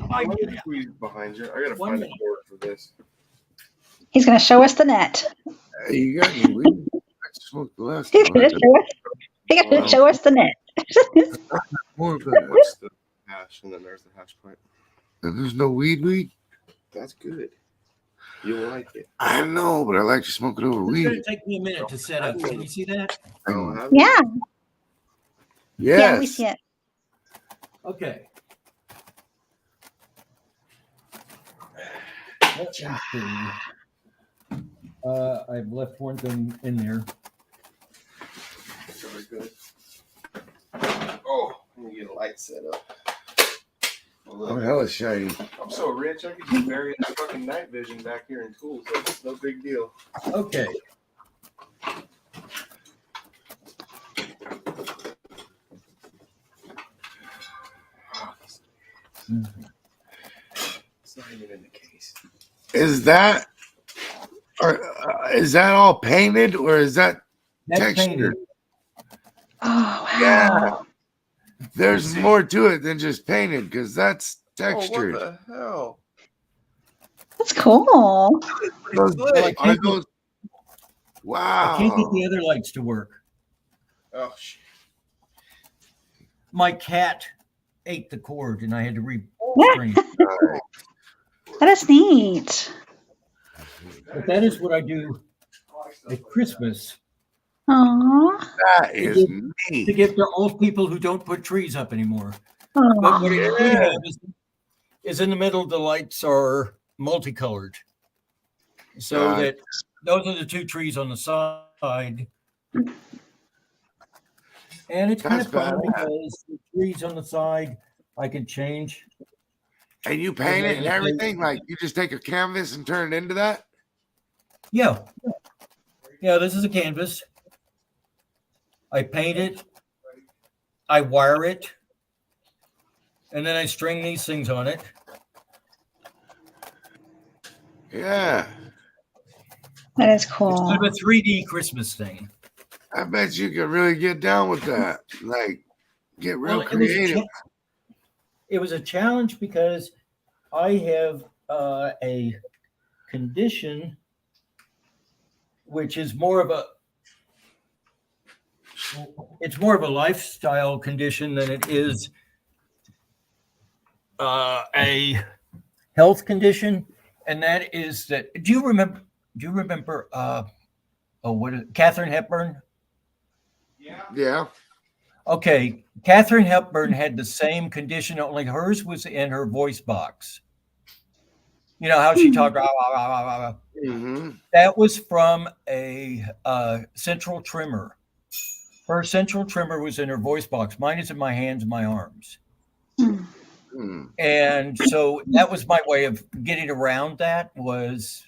Speaker 1: I'm gonna squeeze behind you. I gotta
Speaker 4: One
Speaker 1: find a
Speaker 4: minute.
Speaker 1: cord for this.
Speaker 3: He's gonna show us the net.
Speaker 2: Hey, you got any weed? I smoked the last
Speaker 3: He's
Speaker 2: time.
Speaker 3: gonna show us. He's gonna show us the net.
Speaker 2: More, but
Speaker 1: That's the hash, and then there's the hash pipe.
Speaker 2: there's no weed.
Speaker 1: That's good. You'll like it.
Speaker 2: I know, but I like to smoke it over
Speaker 4: It's going
Speaker 2: weed.
Speaker 4: to take me a minute to set up. Can you see that?
Speaker 1: I don't have
Speaker 3: Yeah.
Speaker 2: Yes.
Speaker 3: Yeah, we see it.
Speaker 4: Okay. Let's see. I've left one thing in there.
Speaker 1: Very good. Oh, let me get a light set up.
Speaker 2: Oh, hella shiny.
Speaker 1: I'm so rich, I could just bury that fucking night vision back here in tools. That's no big deal.
Speaker 4: Okay.
Speaker 1: It's not even in the case.
Speaker 2: Is that all painted or is that
Speaker 4: That's
Speaker 2: textured?
Speaker 4: painted.
Speaker 3: Oh wow.
Speaker 2: Yeah. There's more to it than just painted because that's textured.
Speaker 1: Oh, what the hell?
Speaker 3: That's cool.
Speaker 2: Those-
Speaker 1: Slick.
Speaker 2: are those-
Speaker 4: I can't get
Speaker 2: wow.
Speaker 4: the other lights to work.
Speaker 1: Oh, shit.
Speaker 4: My cat ate the cord and I had to
Speaker 3: Yeah.
Speaker 4: restring.
Speaker 3: That is neat.
Speaker 4: But that is what I do at Christmas
Speaker 3: Aww.
Speaker 2: That is
Speaker 4: to
Speaker 2: neat.
Speaker 4: give to old people who don't put trees up anymore. But what
Speaker 3: Aww.
Speaker 4: it should have is in the middle, the lights are multicolored. So that those are the two trees on the side. And it's kind
Speaker 2: That's
Speaker 4: of fun
Speaker 2: badass.
Speaker 4: because the trees on the side I can change.
Speaker 2: And you paint it and everything? Like you just take a canvas and turn it into that?
Speaker 4: Yeah. Yeah, this is a canvas. I paint it, I wire it, and then I string these things on it.
Speaker 2: Yeah.
Speaker 3: That is
Speaker 4: It's
Speaker 3: cool.
Speaker 4: kind of a 3D Christmas thing.
Speaker 2: I bet you could really get down with that. Like get real
Speaker 4: Well,
Speaker 2: creative.
Speaker 4: It was a challenge because I have a condition which is more of a lifestyle condition than it is a health condition, and that is that. Do you remember? What is it? Katharine Hepburn?
Speaker 2: Yeah.
Speaker 4: Okay, Katharine Hepburn had the same condition, only hers was in her voice box. You know how she talked.
Speaker 2: Mm-hmm.
Speaker 4: That was from a central tremor. Her central tremor was in her voice box. Mine is in my hands and my arms.
Speaker 2: Mm.
Speaker 4: And so that was my way of getting around that was,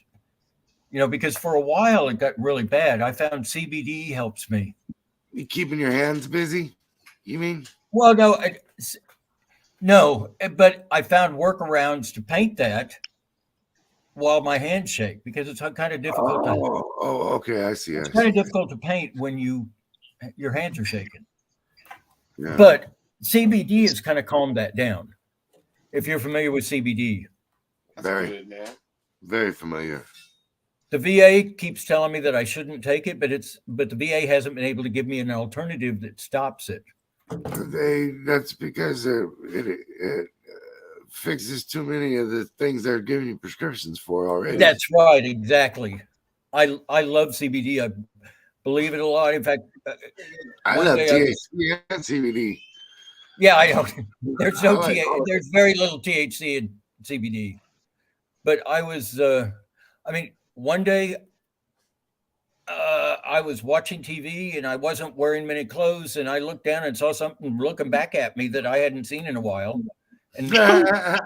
Speaker 4: because for a while it got really bad. I found CBD helps me.
Speaker 2: You keeping your hands busy? You mean?
Speaker 4: Well, no, but I found workarounds to paint that while my hands shake because it's kind of difficult.
Speaker 2: Okay, I see.
Speaker 4: It's kind of difficult to paint when your hands are shaking.
Speaker 2: Yeah.
Speaker 4: But CBD has kind of calmed that down. If you're familiar with CBD,
Speaker 2: Very
Speaker 1: good, man.
Speaker 2: Very familiar.
Speaker 4: the VA keeps telling me that I shouldn't take it, but the VA hasn't been able to give me an alternative that stops it.
Speaker 2: That's because it fixes too many of the things they're giving you prescriptions for already.
Speaker 4: That's right, exactly. I love CBD. I believe it a lot. In fact,
Speaker 2: I
Speaker 4: one
Speaker 2: love
Speaker 4: day
Speaker 2: THC and CBD.
Speaker 4: yeah, I know. There's no
Speaker 2: I like all of it.
Speaker 4: there's very little THC in CBD. But I was, one day I was watching TV and I wasn't wearing many clothes, and I looked down and saw something looking back at me that I hadn't seen in a while. And
Speaker 2: There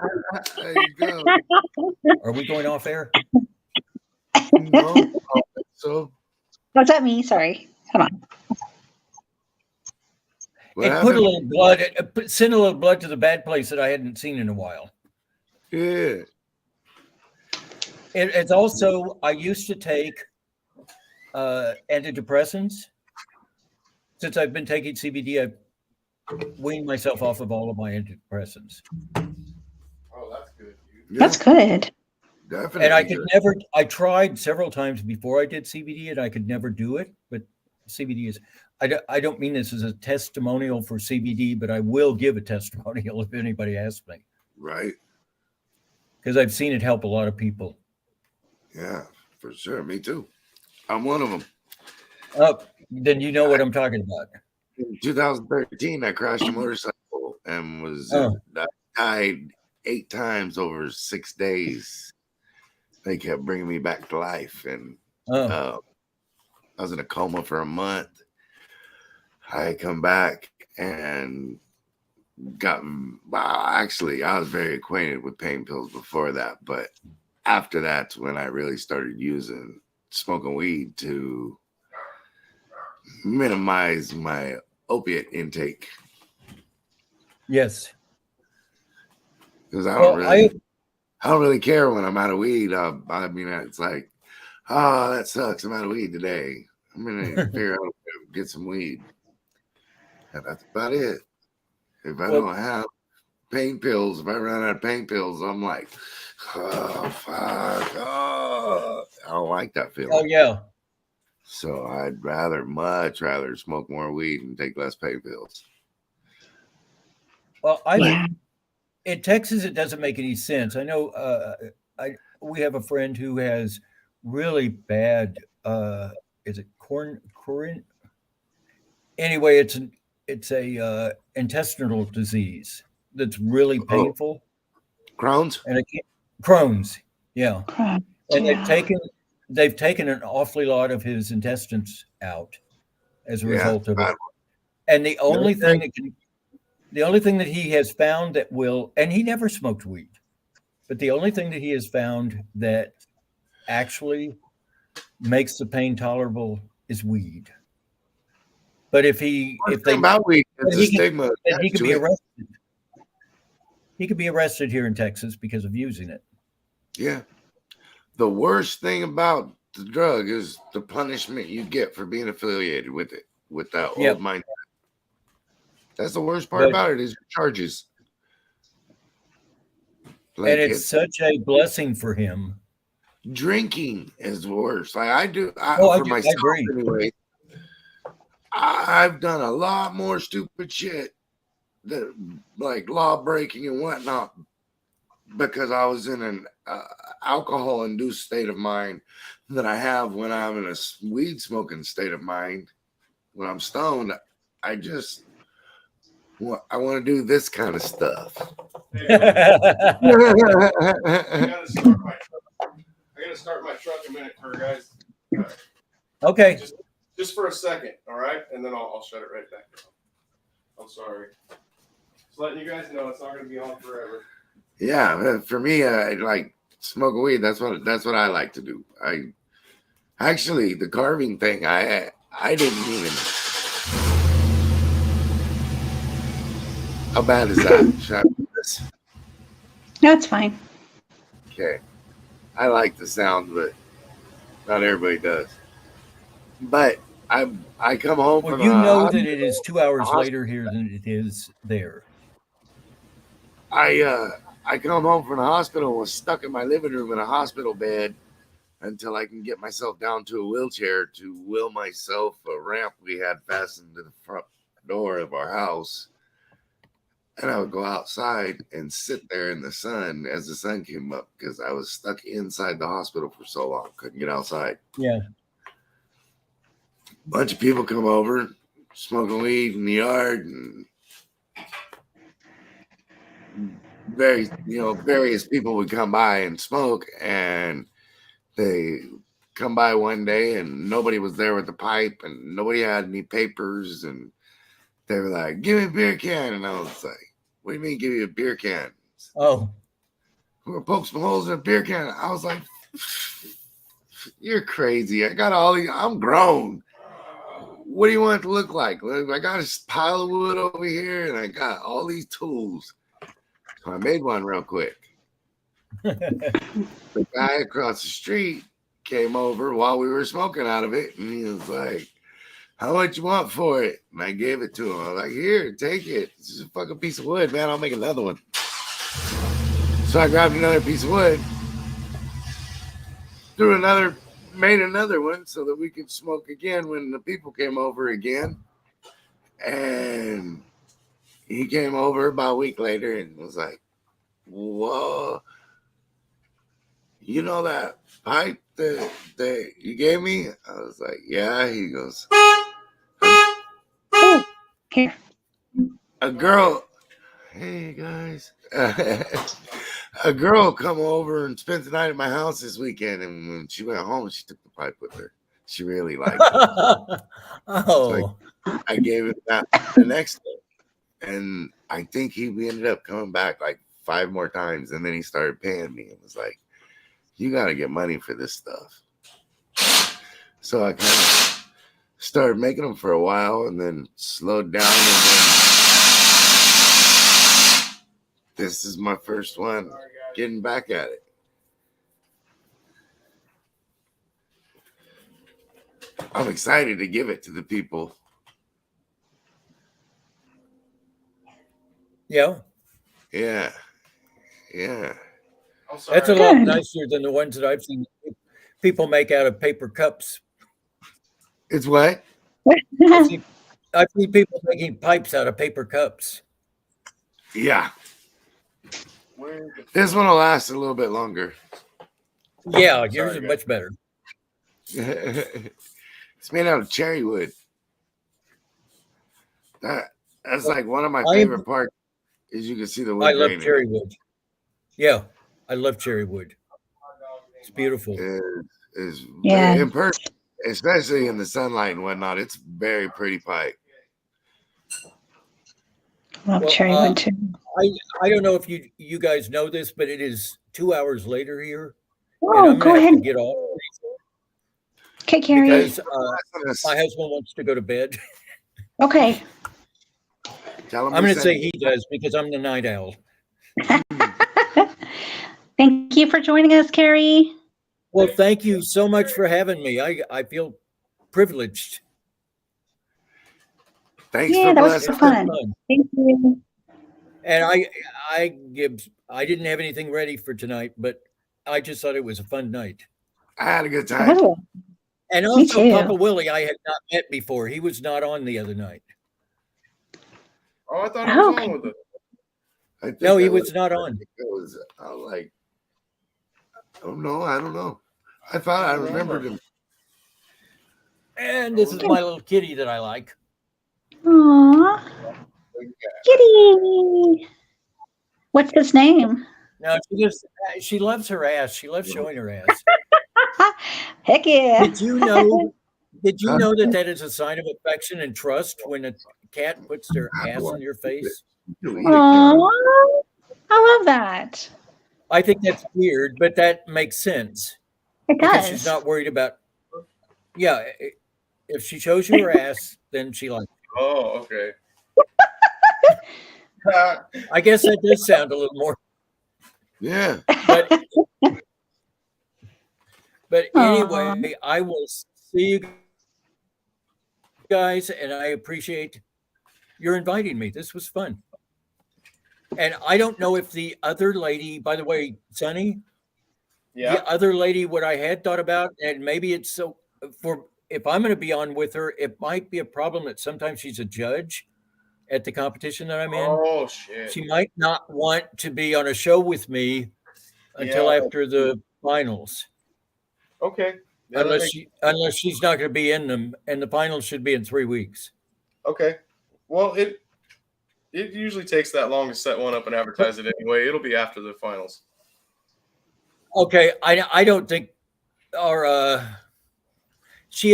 Speaker 2: you go.
Speaker 4: are we going off air?
Speaker 2: No, I don't think so
Speaker 3: Was that me? Sorry. Hold on.
Speaker 2: what
Speaker 4: It put a
Speaker 2: happened?
Speaker 4: little blood. It sent a little blood to the bad place that I hadn't seen in a while.
Speaker 2: Yeah.
Speaker 4: It's also, I used to take antidepressants. Since I've been taking CBD, I've weaned myself off of all of my antidepressants.
Speaker 1: Oh, that's good, dude.
Speaker 2: Yeah,
Speaker 3: That's good.
Speaker 2: definitely.
Speaker 4: And I could never, I tried several times before I did CBD and I could never do it. But CBD is, I don't mean this as a testimonial for CBD, but I will give a testimonial if anybody asks me.
Speaker 2: Right.
Speaker 4: Because I've seen it help a lot of people.
Speaker 2: Yeah, for sure. Me too. I'm one of them.
Speaker 4: Oh, then you know what I'm talking about.
Speaker 2: In 2013, I crashed a motorcycle and I died 8 times over 6 days. They kept bringing me back to life, and I was in a coma for a month. I come back and actually, I was very acquainted with pain pills before that, but after that's when I really started smoking weed to minimize my opiate intake.
Speaker 4: Yes.
Speaker 2: Because I don't really care when I'm out of weed. It's like, that sucks. I'm out of weed today. I'm gonna figure out how to get some weed. And that's about it. If I don't have pain pills, if I run out of pain pills, I'm like, oh fuck. Oh, I don't like that feeling.
Speaker 4: Oh yeah.
Speaker 2: So I'd much rather smoke more weed and take less pain pills.
Speaker 4: Well, in Texas, it doesn't make any sense. I know we have a friend who has really bad, is it corn? Anyway, it's a intestinal disease that's really painful.
Speaker 2: Crohn's?
Speaker 4: And Crohn's, yeah.
Speaker 3: Crap.
Speaker 4: And
Speaker 3: Yeah.
Speaker 4: they've taken an awfully lot of his intestines out as a result of it. And the only thing that he has found that will, and he never smoked weed, but the only thing that he has found that actually makes the pain tolerable is weed. But if they
Speaker 2: about weed, it's a stigma.
Speaker 4: he could be arrested. He could be arrested here in Texas because of using it.
Speaker 2: Yeah. The worst thing about the drug is the punishment you get for being affiliated with it, with that old mindset. That's the worst part about it is your charges.
Speaker 4: Like, and it's such a blessing for him.
Speaker 2: Drinking is worse. Like I do, myself anyway. I've done a lot more stupid shit, that like law breaking and whatnot, because I was in an alcohol-induced state of mind than I have when I'm in a weed smoking state of mind. When I'm stoned, I want to do this kind of stuff.
Speaker 1: I gotta start my truck a minute, guys.
Speaker 4: Okay.
Speaker 1: Just for a second, all right, and then I'll shut it right back. I'm sorry. Just letting you guys know it's not gonna be on forever.
Speaker 2: Yeah, for me, I like smoking weed. That's what I like to do. I actually the carving thing. I didn't even. How bad is that? Should I do this?
Speaker 3: No, it's fine.
Speaker 2: Okay. I like the sound, but not everybody does. But I come home from
Speaker 4: that it is 2 hours later here than it is there.
Speaker 2: I come home from the hospital and was stuck in my living room in a hospital bed until I can get myself down to a wheelchair to wheel myself a ramp we had fastened to the front door of our house. And I would go outside and sit there in the sun as the sun came up because I was stuck inside the hospital for so long. Couldn't get outside.
Speaker 4: Yeah.
Speaker 2: Bunch of people come over, smoking weed in the yard, and various people would come by and smoke, and they come by one day and nobody was there with the pipe and nobody had any papers, and they were like, "Give me a beer can," and I was like, "What do you mean give you a beer can?"
Speaker 4: Oh.
Speaker 2: We're gonna poke some holes in a beer can. I was like, "You're crazy. I got all these, I'm grown. What do you want it to look like? I got a pile of wood over here and I got all these tools." So I made one real quick. The guy across the street came over while we were smoking out of it, and he was like, "How much you want for it?" And I gave it to him. I was like, "Here, take it. It's just a fucking piece of wood, man. I'll make another one." So I grabbed another piece of wood, made another one so that we could smoke again when the people came over again. And he came over about a week later and was like, "Whoa, you know that pipe that you gave me?" I was like, "Yeah." He goes,
Speaker 3: Here.
Speaker 2: "A girl, hey guys, a girl come over and spent the night at my house this weekend, and when she went home, she took the pipe with her. She really liked it."
Speaker 4: Oh.
Speaker 2: So I gave it that the next day, and I think we ended up coming back like 5 more times, and then he started paying me and was like, "You got to get money for this stuff." So I kind of started making them for a while and then slowed down, and then this is my first one getting back at it. I'm excited to give it to the people.
Speaker 4: Yeah.
Speaker 2: Yeah. Yeah.
Speaker 4: That's a lot nicer than the ones that I've seen people make out of paper cups.
Speaker 2: It's what?
Speaker 4: I've seen people making pipes out of paper cups.
Speaker 2: Yeah. This one will last a little bit longer.
Speaker 4: Yeah, yours is much better.
Speaker 2: It's made out of cherry wood. That's like one of my favorite parts is you can see the wood.
Speaker 4: I love cherry wood. Yeah, I love cherry wood. It's beautiful.
Speaker 2: Is
Speaker 3: Yeah.
Speaker 2: in person, especially in the sunlight and whatnot. It's very pretty pike.
Speaker 3: Love
Speaker 4: Well,
Speaker 3: cherry one too.
Speaker 4: I don't know if you guys know this, but it is 2 hours later here, and
Speaker 3: Oh,
Speaker 4: I'm
Speaker 3: go
Speaker 4: gonna have
Speaker 3: ahead.
Speaker 4: to get off
Speaker 3: Okay, Carrie.
Speaker 4: because my husband wants to go to bed.
Speaker 3: Okay.
Speaker 2: Tell him
Speaker 4: I'm
Speaker 2: we
Speaker 4: going to
Speaker 2: said
Speaker 4: say he does because I'm the night owl.
Speaker 3: Thank you for joining us, Carrie.
Speaker 4: Well, thank you so much for having me. I feel privileged.
Speaker 2: thanks
Speaker 3: Yeah,
Speaker 2: for
Speaker 3: that was
Speaker 2: blessing.
Speaker 3: so
Speaker 4: It's been
Speaker 3: fun.
Speaker 4: fun.
Speaker 3: Thank you.
Speaker 4: And I didn't have anything ready for tonight, but I just thought it was a fun night.
Speaker 2: I had a good
Speaker 3: That
Speaker 2: time.
Speaker 3: was
Speaker 4: And
Speaker 3: Me
Speaker 4: also,
Speaker 3: too.
Speaker 4: Poppa Willy, I had not met before. He was not on the other night.
Speaker 1: Oh, I thought he was
Speaker 3: Okay.
Speaker 1: on with it.
Speaker 2: I think
Speaker 4: No, he
Speaker 2: I
Speaker 4: was not on.
Speaker 2: It was like, I don't know. I thought I remembered him.
Speaker 4: And this is my little kitty that I like.
Speaker 3: Aw, kitty. What's his name?
Speaker 4: No, she loves her ass. She loves showing her ass.
Speaker 3: Heck yeah.
Speaker 4: Did you know? Did you know that is a sign of affection and trust when a cat puts their ass on your face?
Speaker 3: Aw, I love that.
Speaker 4: I think that's weird, but that makes sense
Speaker 3: It
Speaker 4: because she's
Speaker 3: does.
Speaker 4: not worried about. Yeah, if she shows you her ass, then she likes.
Speaker 1: Oh, okay.
Speaker 4: I guess that does sound a little more.
Speaker 2: Yeah.
Speaker 4: But
Speaker 3: Aw.
Speaker 4: anyway, I will see you guys, and I appreciate your inviting me. This was fun. And I don't know if the other lady, by the way, Sunny,
Speaker 1: Yeah.
Speaker 4: the other lady, what I had thought about, and maybe it's so for if I'm going to be on with her, it might be a problem that sometimes she's a judge at the competition that I'm in.
Speaker 1: Oh shit.
Speaker 4: She might not want to be on a show with me until
Speaker 1: Yeah.
Speaker 4: after the finals.
Speaker 1: Okay. Yeah, that makes-
Speaker 4: Unless she's not going to be in them, and the finals should be in 3 weeks.
Speaker 1: Okay. Well, it usually takes that long to set one up and advertise it anyway. It'll be after the finals.
Speaker 4: Okay, I don't think, or she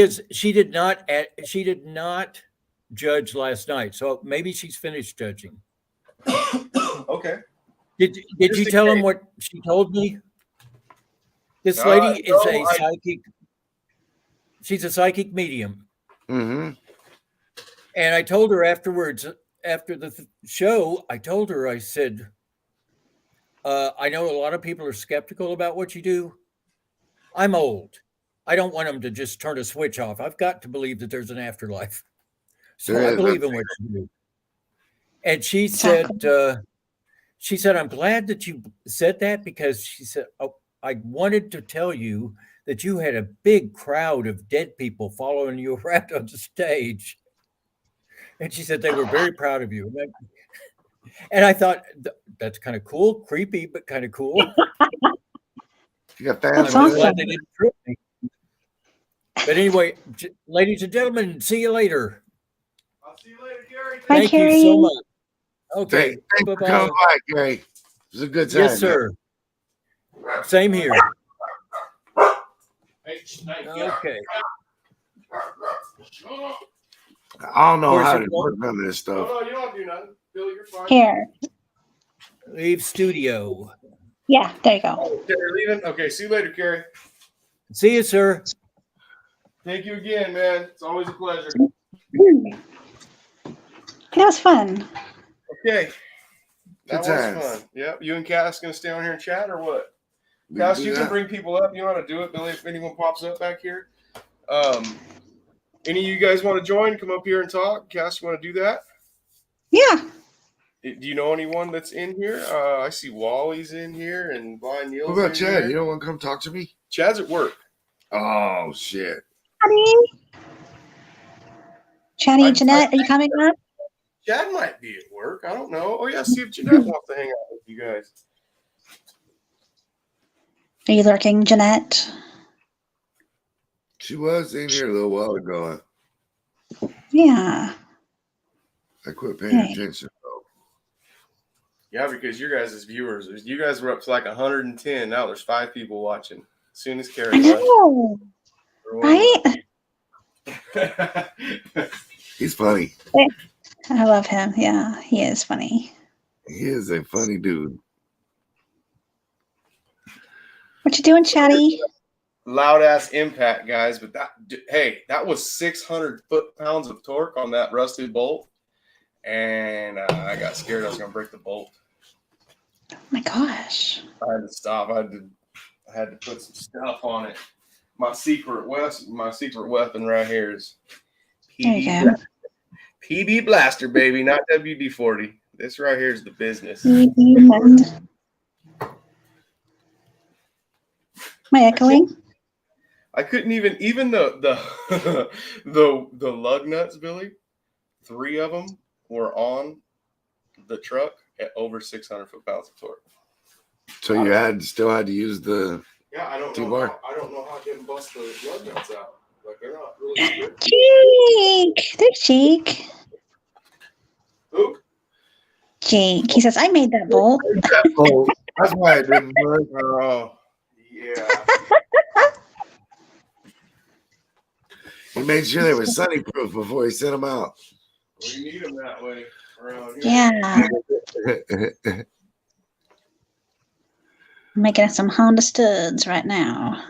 Speaker 4: did not judge last night, so maybe she's finished judging.
Speaker 1: Okay.
Speaker 4: Did you tell him what she told me? This lady is a psychic. She's a psychic medium.
Speaker 2: Mm-hmm.
Speaker 4: And I told her afterwards, after the show, I said, I know a lot of people are skeptical about what you do. I'm old. I don't want them to just turn a switch off. I've got to believe that there's an afterlife. So I believe in what you do. And she said, I'm glad that you said that because she said, oh, I wanted to tell you that you had a big crowd of dead people following you around on the stage. And she said they were very proud of you. And I thought, that's kind of cool, creepy, but kind of cool.
Speaker 2: You got fans.
Speaker 3: That's awesome.
Speaker 4: Glad they didn't trip me. But anyway, ladies and gentlemen, see you later.
Speaker 1: I'll see you later, Gary.
Speaker 3: Bye,
Speaker 4: Thank
Speaker 3: Carrie.
Speaker 4: you so much. Okay.
Speaker 2: Thanks for
Speaker 4: Bye-bye.
Speaker 2: coming by, Gary. It was a good time.
Speaker 4: Yes, sir. Same here. Okay.
Speaker 2: I don't know
Speaker 4: Of course,
Speaker 2: how
Speaker 4: it
Speaker 2: to
Speaker 4: won't-
Speaker 2: work on this stuff.
Speaker 1: No, you don't have to do nothing. Billy, you're fine.
Speaker 3: Here.
Speaker 4: Leave studio.
Speaker 3: Yeah, there you go.
Speaker 1: Okay, you're leaving? Okay, see you later, Carrie.
Speaker 4: See you, sir.
Speaker 1: Thank you again, man. It's always a pleasure.
Speaker 3: That was fun.
Speaker 1: Okay. That
Speaker 2: Good
Speaker 1: was
Speaker 2: times.
Speaker 1: fun. Yep. You and Cass gonna stay on here and chat or what?
Speaker 2: We
Speaker 1: Cass,
Speaker 2: do
Speaker 1: you
Speaker 2: that.
Speaker 1: can bring people up. You know how to do it, Billy, if anyone pops up back here. Any of you guys want to join? Come up here and talk. Cass, you want to do that?
Speaker 3: Yeah.
Speaker 1: Do you know anyone that's in here? I see Wally's in here and Blind Neil's
Speaker 2: What about
Speaker 1: in
Speaker 2: Chad?
Speaker 1: here.
Speaker 2: You don't want to come talk to me?
Speaker 1: Chad's at work.
Speaker 2: Oh, shit.
Speaker 3: Honey. Chatty and Jeanette, are you coming up?
Speaker 1: Chad might be at work. I don't know. Oh, yeah, see if Jeanette wants to hang out with you guys.
Speaker 3: Are you lurking, Jeanette?
Speaker 2: She was in here a little while ago.
Speaker 3: Yeah.
Speaker 2: I quit paying
Speaker 3: Okay.
Speaker 2: attention, though.
Speaker 1: Yeah, because your guys' viewers, you guys were up to like 110. Now there's 5 people watching. As soon as
Speaker 3: I
Speaker 1: Carrie
Speaker 3: know, right?
Speaker 1: left.
Speaker 2: He's funny.
Speaker 3: I love him. Yeah, he is funny.
Speaker 2: He is a funny dude.
Speaker 3: What you doing, Chatty?
Speaker 1: Loud ass impact, guys. But that was 600 foot-pounds of torque on that rusted bolt. And I got scared I was going to break the bolt.
Speaker 3: Oh my gosh.
Speaker 1: I had to stop. I had to put some stuff on it. My secret weapon right here is
Speaker 3: There you go.
Speaker 1: PB Blaster, baby, not WD-40. This right here is the business.
Speaker 3: Am I echoing?
Speaker 1: I couldn't even the the lug nuts, Billy. 3 of them were on the truck at over 600 foot-pounds of torque.
Speaker 2: So you still had to use the
Speaker 1: I don't
Speaker 2: T-bar.
Speaker 1: know how I didn't bust the lug nuts out. Like they're not really good.
Speaker 3: Jake! There's Jake.
Speaker 1: Who?
Speaker 3: Jake. He says, I made that bolt.
Speaker 2: Oh, that's why it didn't work.
Speaker 1: Oh, yeah.
Speaker 2: He made sure they were sunny proof before he sent them out.
Speaker 1: We need them that way around here.
Speaker 3: Yeah. I'm making some Honda studs right now.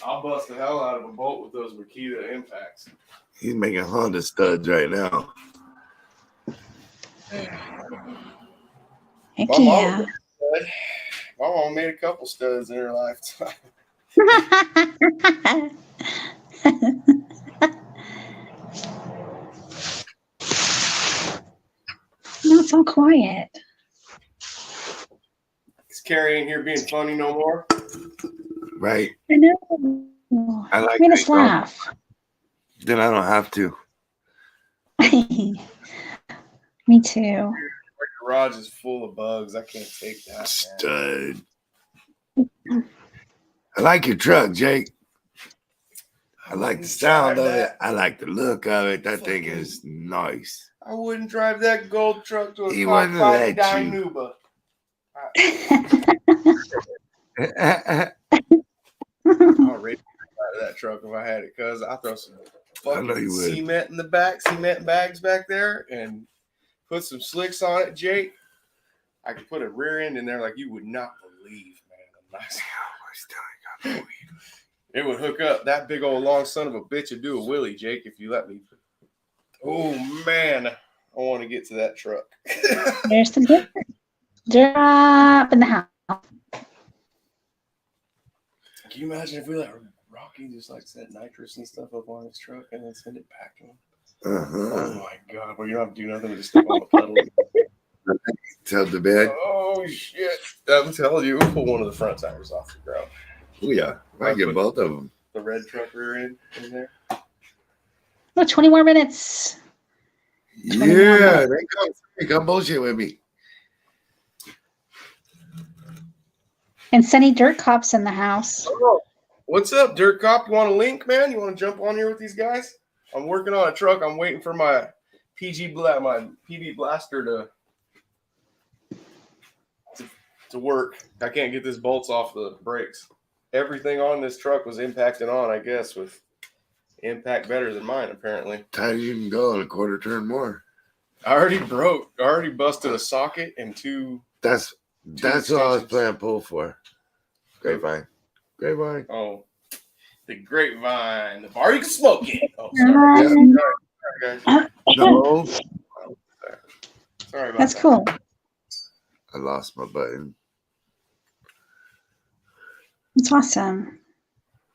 Speaker 1: I'll bust the hell out of a bolt with those Makita impacts.
Speaker 2: He's making Honda studs right now.
Speaker 3: Heck
Speaker 1: My
Speaker 3: yeah.
Speaker 1: mom made a couple studs in her lifetime.
Speaker 3: No, it's all quiet.
Speaker 1: Is Carrie in here being funny no more?
Speaker 2: Right.
Speaker 3: I know.
Speaker 2: I like
Speaker 3: Made
Speaker 2: that
Speaker 3: us laugh.
Speaker 2: Then I don't have to.
Speaker 3: Me too.
Speaker 1: My garage is full of bugs. I can't take that.
Speaker 2: Stud. I like your truck, Jake. I like the sound of it. I like the look of it. That thing is nice.
Speaker 1: I wouldn't drive that gold truck to a
Speaker 2: He wouldn't let you.
Speaker 1: Dynuba. I'll race out of that truck if I had it, cuz I throw some
Speaker 2: I know
Speaker 1: fucking
Speaker 2: you would.
Speaker 1: cement in the back, cement bags back there, and put some slicks on it, Jake. I could put a rear end in there like you would not believe, man. It would hook up. That big old long son of a bitch would do a wheelie, Jake, if you let me. Oh man, I want to get to that truck.
Speaker 3: There's the drop in the house.
Speaker 1: Can you imagine if we let Rocky just like set nitrous and stuff up on his truck and then send it back to him? Oh my god! Well, you don't have to do nothing but just step on the pedal.
Speaker 2: Tell the bed.
Speaker 1: Oh shit! I'm telling you, we'll pull one of the front tires off the ground.
Speaker 2: Oh yeah, I get both of them.
Speaker 1: The red truck rear end in there.
Speaker 3: Oh, 20 more minutes.
Speaker 2: Yeah, they come bullshit with me.
Speaker 3: And Sunny Dirt Cop's in the house.
Speaker 1: Oh, what's up, Dirt Cop? You want a link, man? You want to jump on here with these guys? I'm working on a truck. I'm waiting for my PB Blaster to work. I can't get this bolts off the brakes. Everything on this truck was impacted on, I guess, with impact better than mine, apparently.
Speaker 2: Tighter you can go in a quarter turn more.
Speaker 1: I already busted a socket and two.
Speaker 2: That's what I was
Speaker 1: extensions.
Speaker 2: playing pull for. Grapevine.
Speaker 1: Oh, the grapevine. The bar you can smoke it. Oh, sorry. Sorry, guys.
Speaker 2: No,
Speaker 1: Sorry about
Speaker 3: That's
Speaker 1: that.
Speaker 3: cool.
Speaker 2: I lost my button.
Speaker 3: It's awesome.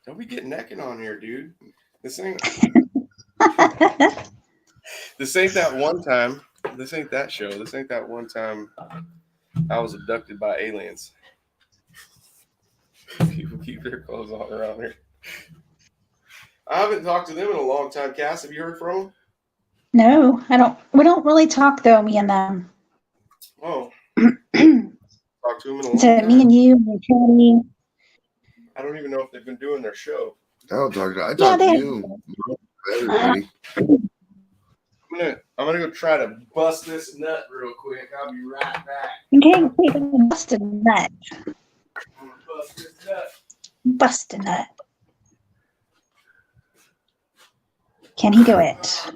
Speaker 1: Don't be getting necking on here, dude. This ain't that one time. This ain't that show. This ain't that one time I was abducted by aliens. People keep their clothes on around here. I haven't talked to them in a long time. Cass, have you heard from them?
Speaker 3: No, I don't. We don't really talk though, me and them.
Speaker 1: Oh. Talked to them in a long
Speaker 3: So
Speaker 1: time.
Speaker 3: me and you and Chatty.
Speaker 1: I don't even know if they've been doing their show.
Speaker 2: I don't talk to. I
Speaker 3: Yeah,
Speaker 2: talk
Speaker 3: they
Speaker 2: to
Speaker 3: have.
Speaker 2: you. Everybody.
Speaker 1: I'm gonna go try to bust this nut real quick. I'll be right back.
Speaker 3: Okay, wait, busted nut. Bust a nut. Can he do it?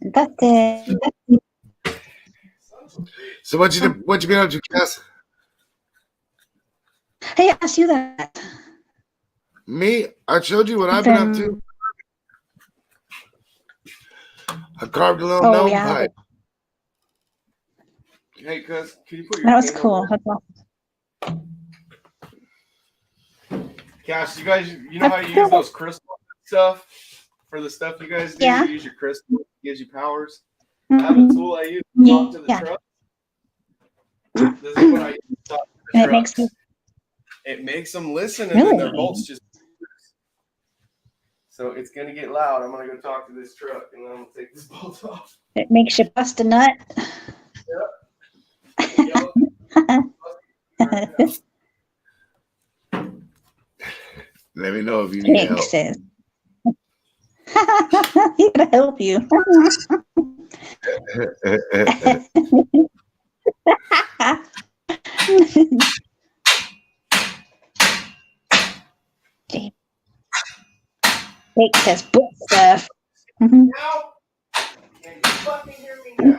Speaker 3: That's it.
Speaker 2: So what you been up to, Cass?
Speaker 3: Hey, I asked you that.
Speaker 2: Me? I showed you what I've been up to. I carved a little gnome pipe.
Speaker 1: Hey, cuz, can you put your
Speaker 3: That was
Speaker 1: hand
Speaker 3: cool.
Speaker 1: over
Speaker 3: That's awesome.
Speaker 1: Cass, you guys, you know how you use those crystals and stuff for the stuff you guys do?
Speaker 3: Yeah.
Speaker 1: You use your crystal, it gives you powers. I have a tool I use to talk to the truck. This is what I use to talk to the trucks. It makes them listen, and then their bolts just. So it's gonna get loud. I'm gonna go talk to this truck, and then I'm gonna take this bolt off.
Speaker 3: It makes you bust a nut.
Speaker 1: Yep.
Speaker 2: Let me know if you need help.
Speaker 3: Says. He's gonna help you. Jake says book stuff.
Speaker 1: Now, can you fucking hear me now?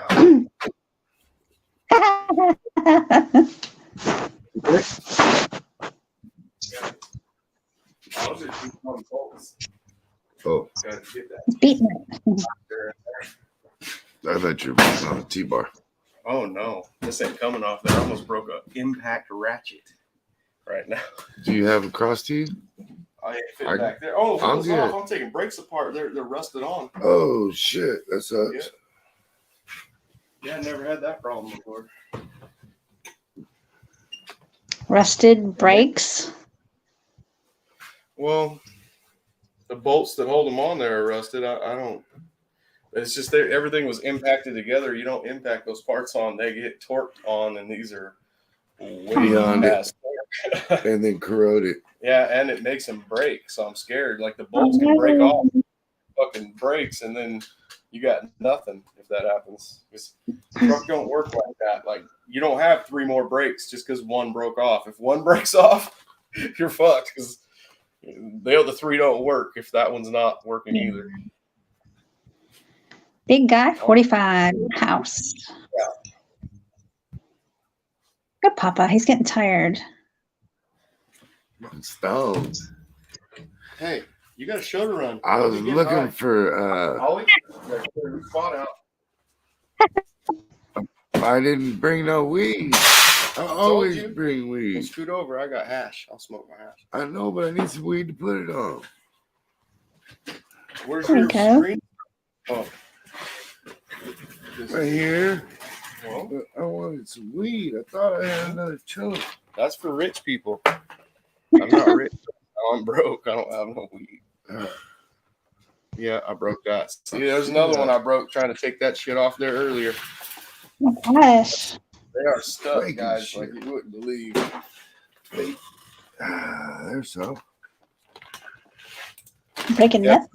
Speaker 2: Oh,
Speaker 3: Beating it.
Speaker 2: I thought you were beating on a T-bar.
Speaker 1: Oh no, this ain't coming off there. I almost broke a impact ratchet right now.
Speaker 2: Do you have a cross T?
Speaker 1: I ain't fit back there. Oh,
Speaker 2: I'm
Speaker 1: wheels
Speaker 2: good.
Speaker 1: off. I'm taking brakes apart. They're rusted on.
Speaker 2: Oh shit, that sucks.
Speaker 1: Yeah, I never had that problem before.
Speaker 3: Rusted brakes.
Speaker 1: Well, the bolts that hold them on there are rusted. I don't. It's just everything was impacted together. You don't impact those parts on; they get torqued on, and these are way
Speaker 2: Beyond
Speaker 1: past
Speaker 2: it, and then corroded.
Speaker 1: Yeah, and it makes them break. So I'm scared. Like the bolts can break off, fucking brakes, and then you got nothing if that happens. Because truck don't work like that. Like you don't have 3 more brakes just because one broke off. If one breaks off, you're fucked because the other 3 don't work if that one's not working either.
Speaker 3: Big guy, 45 house.
Speaker 1: Yeah.
Speaker 3: Good Papa. He's getting tired.
Speaker 2: I'm stoned.
Speaker 1: Hey, you got a show to run.
Speaker 2: I was looking for
Speaker 1: Always spot out.
Speaker 2: I didn't bring no weed. I always bring weed.
Speaker 1: Well, scoot over. I got hash. I'll smoke my hash.
Speaker 2: I know, but I need some weed to put it on.
Speaker 1: Where's your screen? Oh.
Speaker 2: Right here.
Speaker 1: Well,
Speaker 2: But I wanted some weed. I thought I had another chunk.
Speaker 1: that's for rich people. I'm not rich. I'm broke. I don't have no weed. Yeah, I broke that. See, there's another one I broke trying to take that shit off there earlier.
Speaker 3: Oh my gosh.
Speaker 1: They are stuck,
Speaker 2: Breaking
Speaker 1: guys,
Speaker 2: shit.
Speaker 1: like you wouldn't believe.
Speaker 2: There's some.
Speaker 3: Breaking
Speaker 1: Yeah.
Speaker 3: nuts.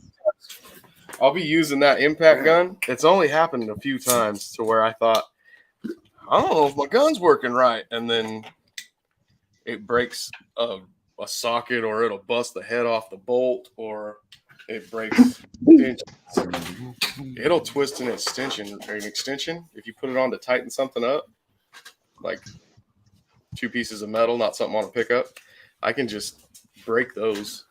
Speaker 1: I'll be using that impact gun. It's only happened a few times to where I thought, I don't know if my gun's working right. And then it breaks a socket, or it'll bust the head off the bolt, or it breaks. It'll twist an extension if you put it on to tighten something up, like 2 pieces of metal, not something on a pickup. I can just break those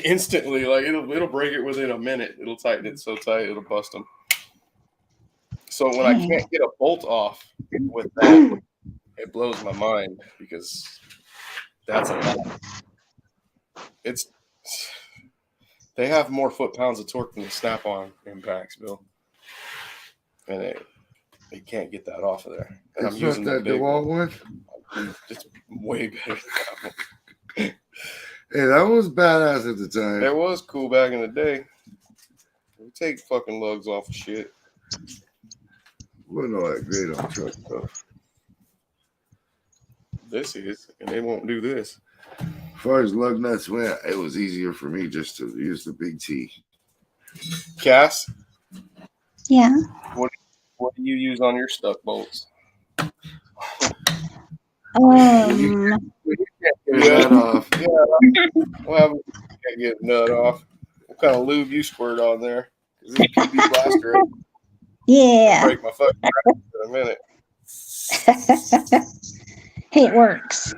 Speaker 1: instantly. Like it'll break it within a minute. It'll tighten it so tight it'll bust them. So when I can't get a bolt off with that, it blows my mind because that's a lot. They have more foot-pounds of torque than the Snap-on impacts, Bill, and it can't get that off of there. And I'm using that big
Speaker 2: one.
Speaker 1: It's way better than that one.
Speaker 2: Hey, that was badass at the time.
Speaker 1: It was cool back in the day. We take fucking lugs off of shit.
Speaker 2: Wasn't all that great on truck stuff.
Speaker 1: This is, and they won't do this.
Speaker 2: As far as lug nuts went, it was easier for me just to use the big T.
Speaker 1: Cass,
Speaker 3: Yeah.
Speaker 1: what do you use on your stuck bolts?
Speaker 3: Um.
Speaker 2: Get off.
Speaker 1: Yeah, well, I can't get a nut off. What kind of lube you squirt on there? 'Cause this PB blaster I'll
Speaker 3: Yeah.
Speaker 1: break my fucking crap in a minute.
Speaker 3: Hey, it works.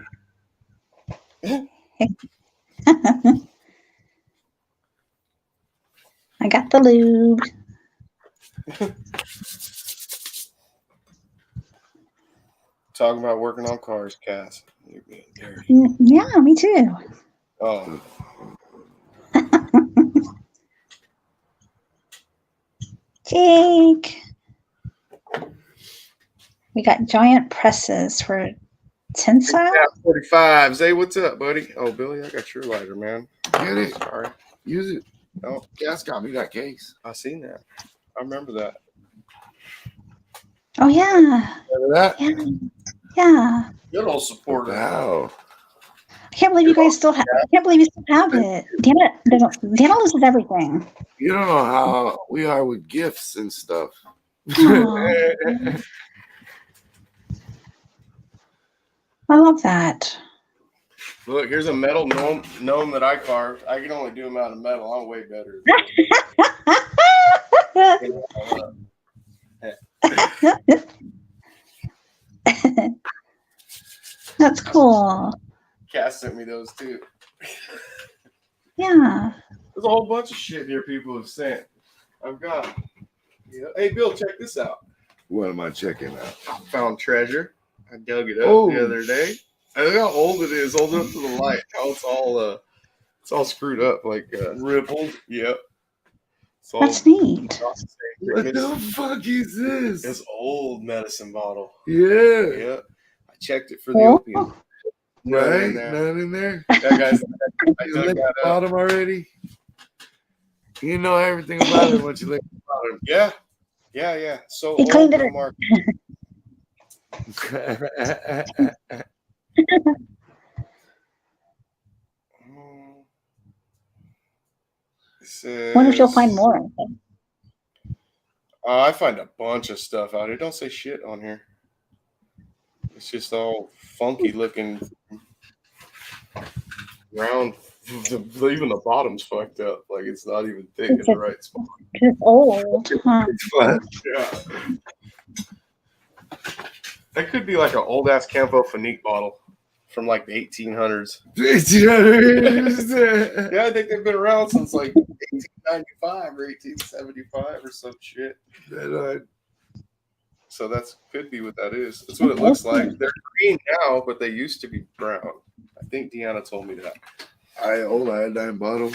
Speaker 3: I got the lube.
Speaker 1: Talking about working on cars, Cass. You're being dirty.
Speaker 3: Yeah, me too.
Speaker 1: Oh,
Speaker 3: Jake. We got giant presses for tensile.
Speaker 1: 45s. Hey, what's up, buddy? Oh, Billy, I got your lighter, man.
Speaker 2: Get it.
Speaker 1: Sorry.
Speaker 2: Use it.
Speaker 1: Oh,
Speaker 2: Gas got me that case.
Speaker 1: I seen that. I remember that.
Speaker 3: Oh yeah,
Speaker 2: Remember that?
Speaker 3: yeah, yeah.
Speaker 1: Good old supporter.
Speaker 2: Wow.
Speaker 3: I can't believe you guys still have. I can't believe you still have it. Dana loses everything.
Speaker 2: You don't know how we are with gifts and stuff.
Speaker 3: Aw, I love that.
Speaker 1: Look, here's a metal gnome that I carved. I can only do them out of metal. I'm way better.
Speaker 3: That's cool.
Speaker 1: Cass sent me those too.
Speaker 3: Yeah.
Speaker 1: There's a whole bunch of shit here people have sent. I've got. Yeah. Hey, Bill, check this out.
Speaker 2: What am I checking out?
Speaker 1: Found treasure. I dug it up
Speaker 2: Oh.
Speaker 1: the other day. I look how old it is. Hold it up to the light. How it's all screwed up, like rippled. Yep. It's all
Speaker 3: That's neat.
Speaker 1: across the same
Speaker 2: What
Speaker 1: thickness.
Speaker 2: the fuck is this?
Speaker 1: This old medicine bottle.
Speaker 2: Yeah.
Speaker 1: Yep. I checked it for the
Speaker 3: Oh.
Speaker 1: opium. None
Speaker 2: Right?
Speaker 1: in there.
Speaker 2: None in there?
Speaker 1: That guy's. I
Speaker 2: You
Speaker 1: dug
Speaker 2: licked the
Speaker 1: that up.
Speaker 2: bottom already? You know everything about it once you lick the bottom.
Speaker 1: Yeah. Yeah. So
Speaker 3: He
Speaker 1: old,
Speaker 3: cleaned it
Speaker 1: no
Speaker 3: up.
Speaker 1: mark.
Speaker 3: Wonder if you'll find more. of them.
Speaker 1: I find a bunch of stuff out here. Don't say shit on here. It's just all funky looking. Round. Even the bottom's fucked up. Like it's not even thick in the right spot.
Speaker 3: It's old. Huh?
Speaker 2: It's flat.
Speaker 1: Yeah. That could be like an old ass Campo Finique bottle from like the 1800s. Yeah, I think they've been around since like 1895 or 1875 or some shit. So that's could be what that is. That's what it looks like. They're green now, but they used to be brown. I think Deanna told me that.
Speaker 2: Old iodine bottle.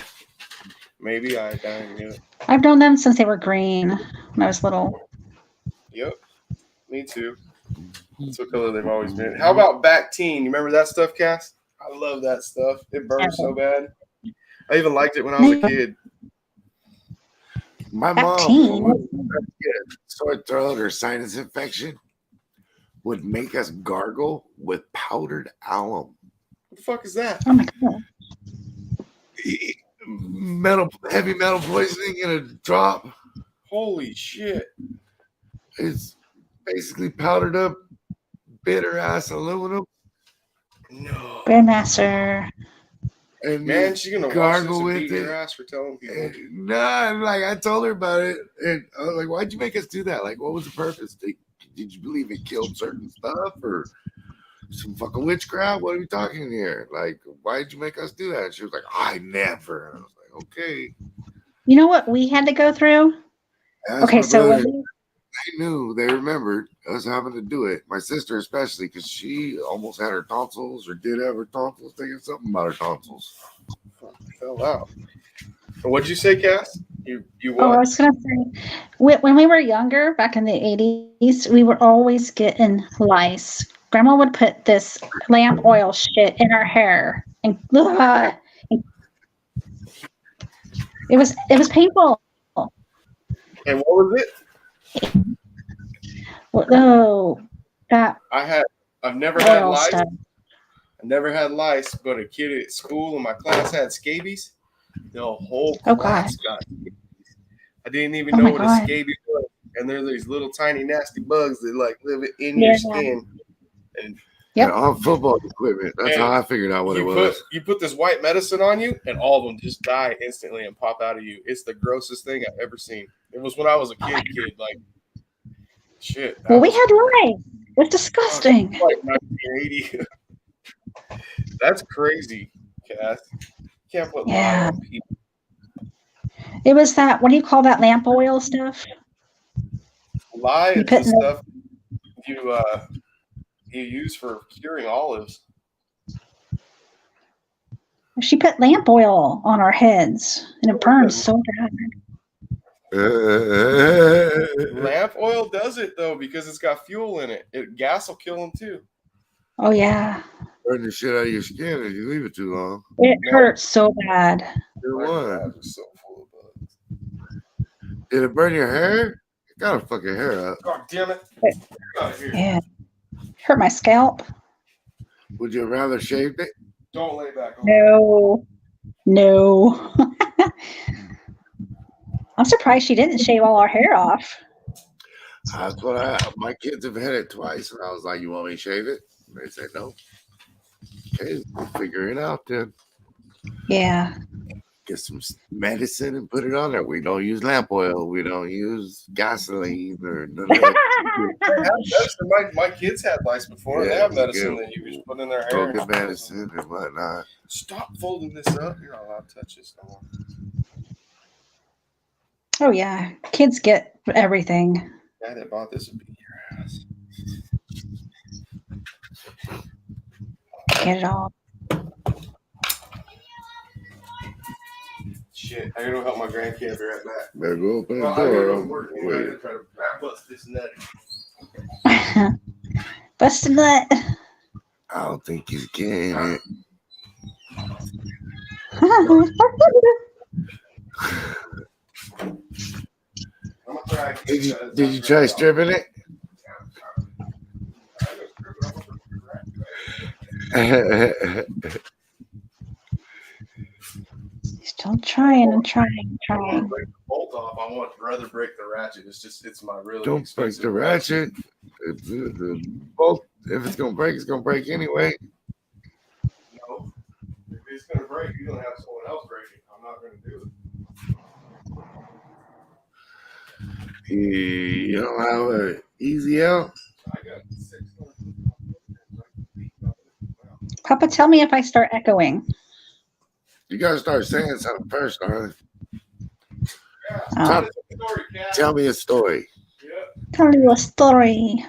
Speaker 1: Maybe iodine. Yeah.
Speaker 3: I've known them since they were green when I was little.
Speaker 1: Yep. Me too. That's what color they've always been. How about Bactine? You remember that stuff, Cass? I love that stuff. It burns so bad. I even liked it when I was a kid.
Speaker 2: My
Speaker 3: Bactine?
Speaker 2: mom would get a sore throat or sinus infection would make us gargle with powdered alum.
Speaker 1: What the fuck is that?
Speaker 3: Oh my god.
Speaker 2: Heavy metal poisoning in a drop.
Speaker 1: Holy shit.
Speaker 2: It's basically powdered up bitter ass aluminum.
Speaker 1: No.
Speaker 3: Grandmaster.
Speaker 2: And
Speaker 1: Man, she's gonna
Speaker 2: gargle
Speaker 1: watch this and
Speaker 2: with
Speaker 1: beat your
Speaker 2: it.
Speaker 1: ass for telling people.
Speaker 2: Nah, like I told her about it, and I was like, "Why'd you make us do that? Like, what was the purpose? Did you believe it killed certain stuff, or some fucking witchcraft? What are we talking here? Like, why'd you make us do that?" And she was like, "I never." And I was like, "Okay."
Speaker 3: You know what we had to go through?
Speaker 2: Ask
Speaker 3: Okay,
Speaker 2: my
Speaker 3: so
Speaker 2: brother.
Speaker 3: when we,
Speaker 2: They knew, they remembered us having to do it. My sister especially, because she almost had her tonsils or did have her tonsils. Thinking something about her tonsils.
Speaker 1: Fell out. What'd you say, Cass? You
Speaker 3: I
Speaker 1: what?
Speaker 3: was gonna say, when we were younger, back in the 80s, we were always getting lice. Grandma would put this lamp oil shit in our hair, and it was painful.
Speaker 1: And what was it?
Speaker 3: Oh, that
Speaker 1: I've never had
Speaker 3: oil
Speaker 1: lice.
Speaker 3: stuff.
Speaker 1: I never had lice, but a kid at school in my class had scabies. The whole
Speaker 3: Oh,
Speaker 1: class got scabies. I didn't even
Speaker 3: Oh
Speaker 1: know
Speaker 3: my
Speaker 1: what a
Speaker 3: God.
Speaker 1: scabies was. And they're these little tiny nasty bugs that like live in your skin. And
Speaker 3: Yep.
Speaker 2: And on football equipment. That's how I figured out what it was.
Speaker 1: You put this white medicine on you, and all of them just die instantly and pop out of you. It's the grossest thing I've ever seen. It was when I was a kid. Like, shit.
Speaker 3: Well, we had lice. It was disgusting.
Speaker 1: Like 1980. That's crazy, Cass. Can't put lye on people.
Speaker 3: It was that, what do you call that lamp oil stuff?
Speaker 1: Lye is the stuff you use for curing olives.
Speaker 3: She put lamp oil on our heads, and it burns so bad.
Speaker 1: Lamp oil does it, though, because it's got fuel in it. Gas will kill them, too.
Speaker 3: Oh, yeah.
Speaker 2: Burn the shit out of your skin if you leave it too long.
Speaker 3: It hurts so bad.
Speaker 1: So full of bugs.
Speaker 2: Did it burn your hair? It got a fucking hair up.
Speaker 1: God damn it.
Speaker 3: Yeah. Hurt my scalp.
Speaker 2: Would you rather shave it?
Speaker 1: Don't lay back on.
Speaker 3: No. I'm surprised she didn't shave all our hair off.
Speaker 2: That's what my kids have had it twice, and I was like, "You want me to shave it?" And they said no. Okay, we'll figure it out then.
Speaker 3: Yeah.
Speaker 2: Get some medicine and put it on there. We don't use lamp oil. We don't use gasoline or none of that.
Speaker 1: My kids had lice before. They have medicine that you just put in their hair.
Speaker 2: Go get medicine and whatnot.
Speaker 1: Stop folding this up. You're not allowed to touch this no more.
Speaker 3: Oh, yeah. Kids get everything.
Speaker 1: Guy that bought this would beat your ass.
Speaker 3: Get it all.
Speaker 1: Shit, I gotta go help my grandkid be right back.
Speaker 2: Better go open the
Speaker 1: I gotta
Speaker 2: door.
Speaker 1: go work. I gotta try to bust this nut.
Speaker 3: Bust a nut.
Speaker 2: I don't think he's getting it. Did you try stripping it?
Speaker 3: Still trying and trying.
Speaker 1: Break the bolt off. I want to rather break the ratchet. It's my really.
Speaker 2: Don't break the ratchet. The bolt. If it's gonna break, it's gonna break anyway.
Speaker 1: No, if it's gonna break, you're gonna have someone else break it. I'm not gonna do it.
Speaker 2: You don't have an easy out.
Speaker 1: I got 6.
Speaker 3: Papa, tell me if I start echoing.
Speaker 2: You gotta start saying something first, darling.
Speaker 1: Yeah.
Speaker 2: Tell me a story.
Speaker 3: Tell you a story.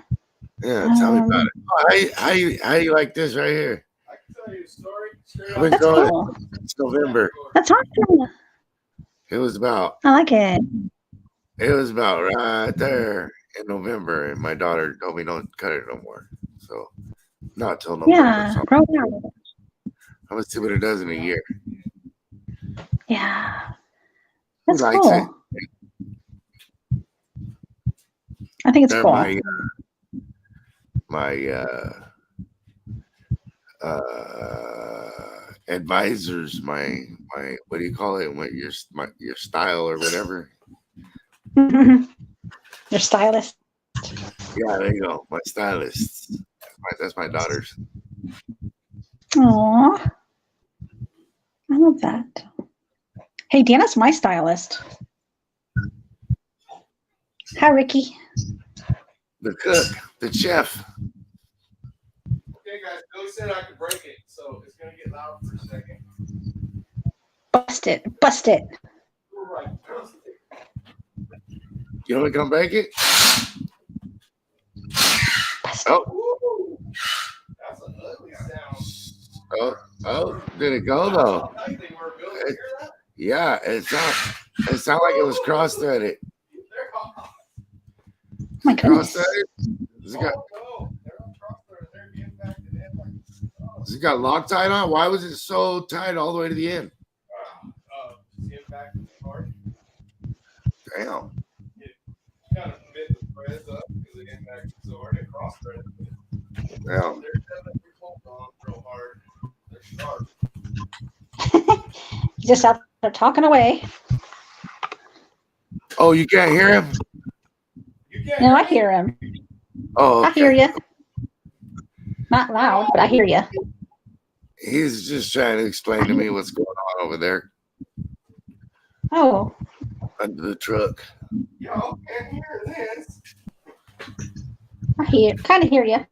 Speaker 2: Yeah, tell me about it. How you like this right here?
Speaker 1: I can tell you a story.
Speaker 3: That's cool.
Speaker 2: It's November.
Speaker 3: That's awesome.
Speaker 2: It was about
Speaker 3: I like it.
Speaker 2: right there in November, and my daughter told me don't cut it no more. So not till November.
Speaker 3: Yeah,
Speaker 2: So
Speaker 3: grow out.
Speaker 2: I'm gonna see what it does in a year.
Speaker 3: Yeah.
Speaker 2: Who
Speaker 3: That's
Speaker 2: likes
Speaker 3: cool.
Speaker 2: it?
Speaker 3: I think it's
Speaker 2: They're
Speaker 3: cool.
Speaker 2: my advisors, my what do you call it? What your style or whatever.
Speaker 3: Your stylist.
Speaker 2: Yeah, there you go. My stylist. That's my daughter's.
Speaker 3: Aw. I love that. Hey, Deanna's my stylist. Hi, Ricky.
Speaker 2: The cook, the chef.
Speaker 1: Okay, guys. Billy said I could break it, so it's gonna get loud for a second.
Speaker 3: Bust it. Bust it.
Speaker 1: Right.
Speaker 2: You want me to come break it?
Speaker 3: Bust
Speaker 2: Oh,
Speaker 1: Ooh, that's an ugly sound.
Speaker 2: oh, did it go though?
Speaker 1: How you think we're building? Hear that?
Speaker 2: Yeah, it sounded like it was cross-threaded.
Speaker 3: Oh my goodness.
Speaker 2: Cross-threaded? Has it got Loctite on? Why was it so tight all the way to the end?
Speaker 1: Impact is hard.
Speaker 2: Damn.
Speaker 1: Kind of bit the threads up because the impact is so hard. It cross-threaded.
Speaker 2: Damn.
Speaker 1: They're definitely pulled on real hard. They're sharp.
Speaker 3: He's just out there talking away.
Speaker 2: Oh, you can't hear him?
Speaker 3: No, I hear him.
Speaker 2: Oh,
Speaker 3: I hear you. Not loud, but I hear you.
Speaker 2: He's just trying to explain to me what's going on over there
Speaker 3: Oh,
Speaker 2: under the truck.
Speaker 1: Y'all can't hear this.
Speaker 3: I kind of hear you.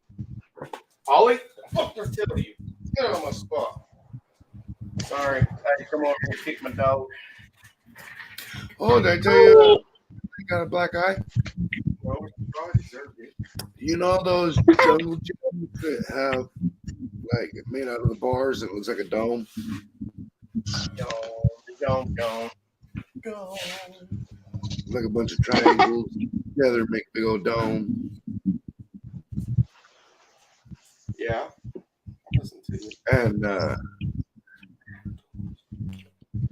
Speaker 1: Ollie, fuck your tell you. Get on my spot. Sorry, I had to come over here and kick my dog.
Speaker 2: Oh, did I tell you I got a black eye?
Speaker 1: Well, I deserved it.
Speaker 2: You know those jungle gyms that have like made out of the bars that looks like a dome?
Speaker 1: Gone.
Speaker 2: Like a bunch of triangles together make a big old dome.
Speaker 1: Yeah. Listen to you.
Speaker 2: And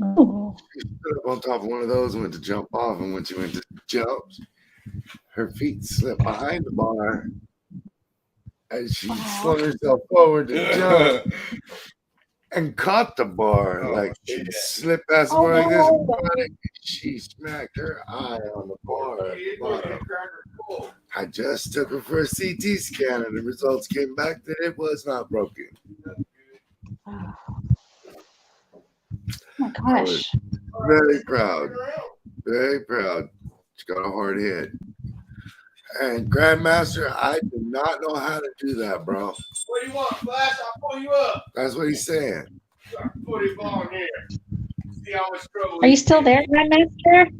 Speaker 3: Oh,
Speaker 2: she stood up on top of one of those and went to jump off, and when she went to jump, her feet slipped behind the bar and she slung herself forward to jump and caught the bar.
Speaker 1: Oh,
Speaker 2: like she
Speaker 1: shit.
Speaker 2: slipped past the bar like this, and she smacked her eye on the bar. at the bottom. I just took her for a CT scan, and the results came back that it was not broken.
Speaker 3: oh my gosh.
Speaker 2: Very proud. Very proud. She got a hard hit. And Grandmaster, I do not know how to do that, bro.
Speaker 1: What do you want, Flash? I'll pull you up.
Speaker 2: That's what he's saying.
Speaker 1: Put it on here. See how much trouble.
Speaker 3: Are you still there, Grandmaster?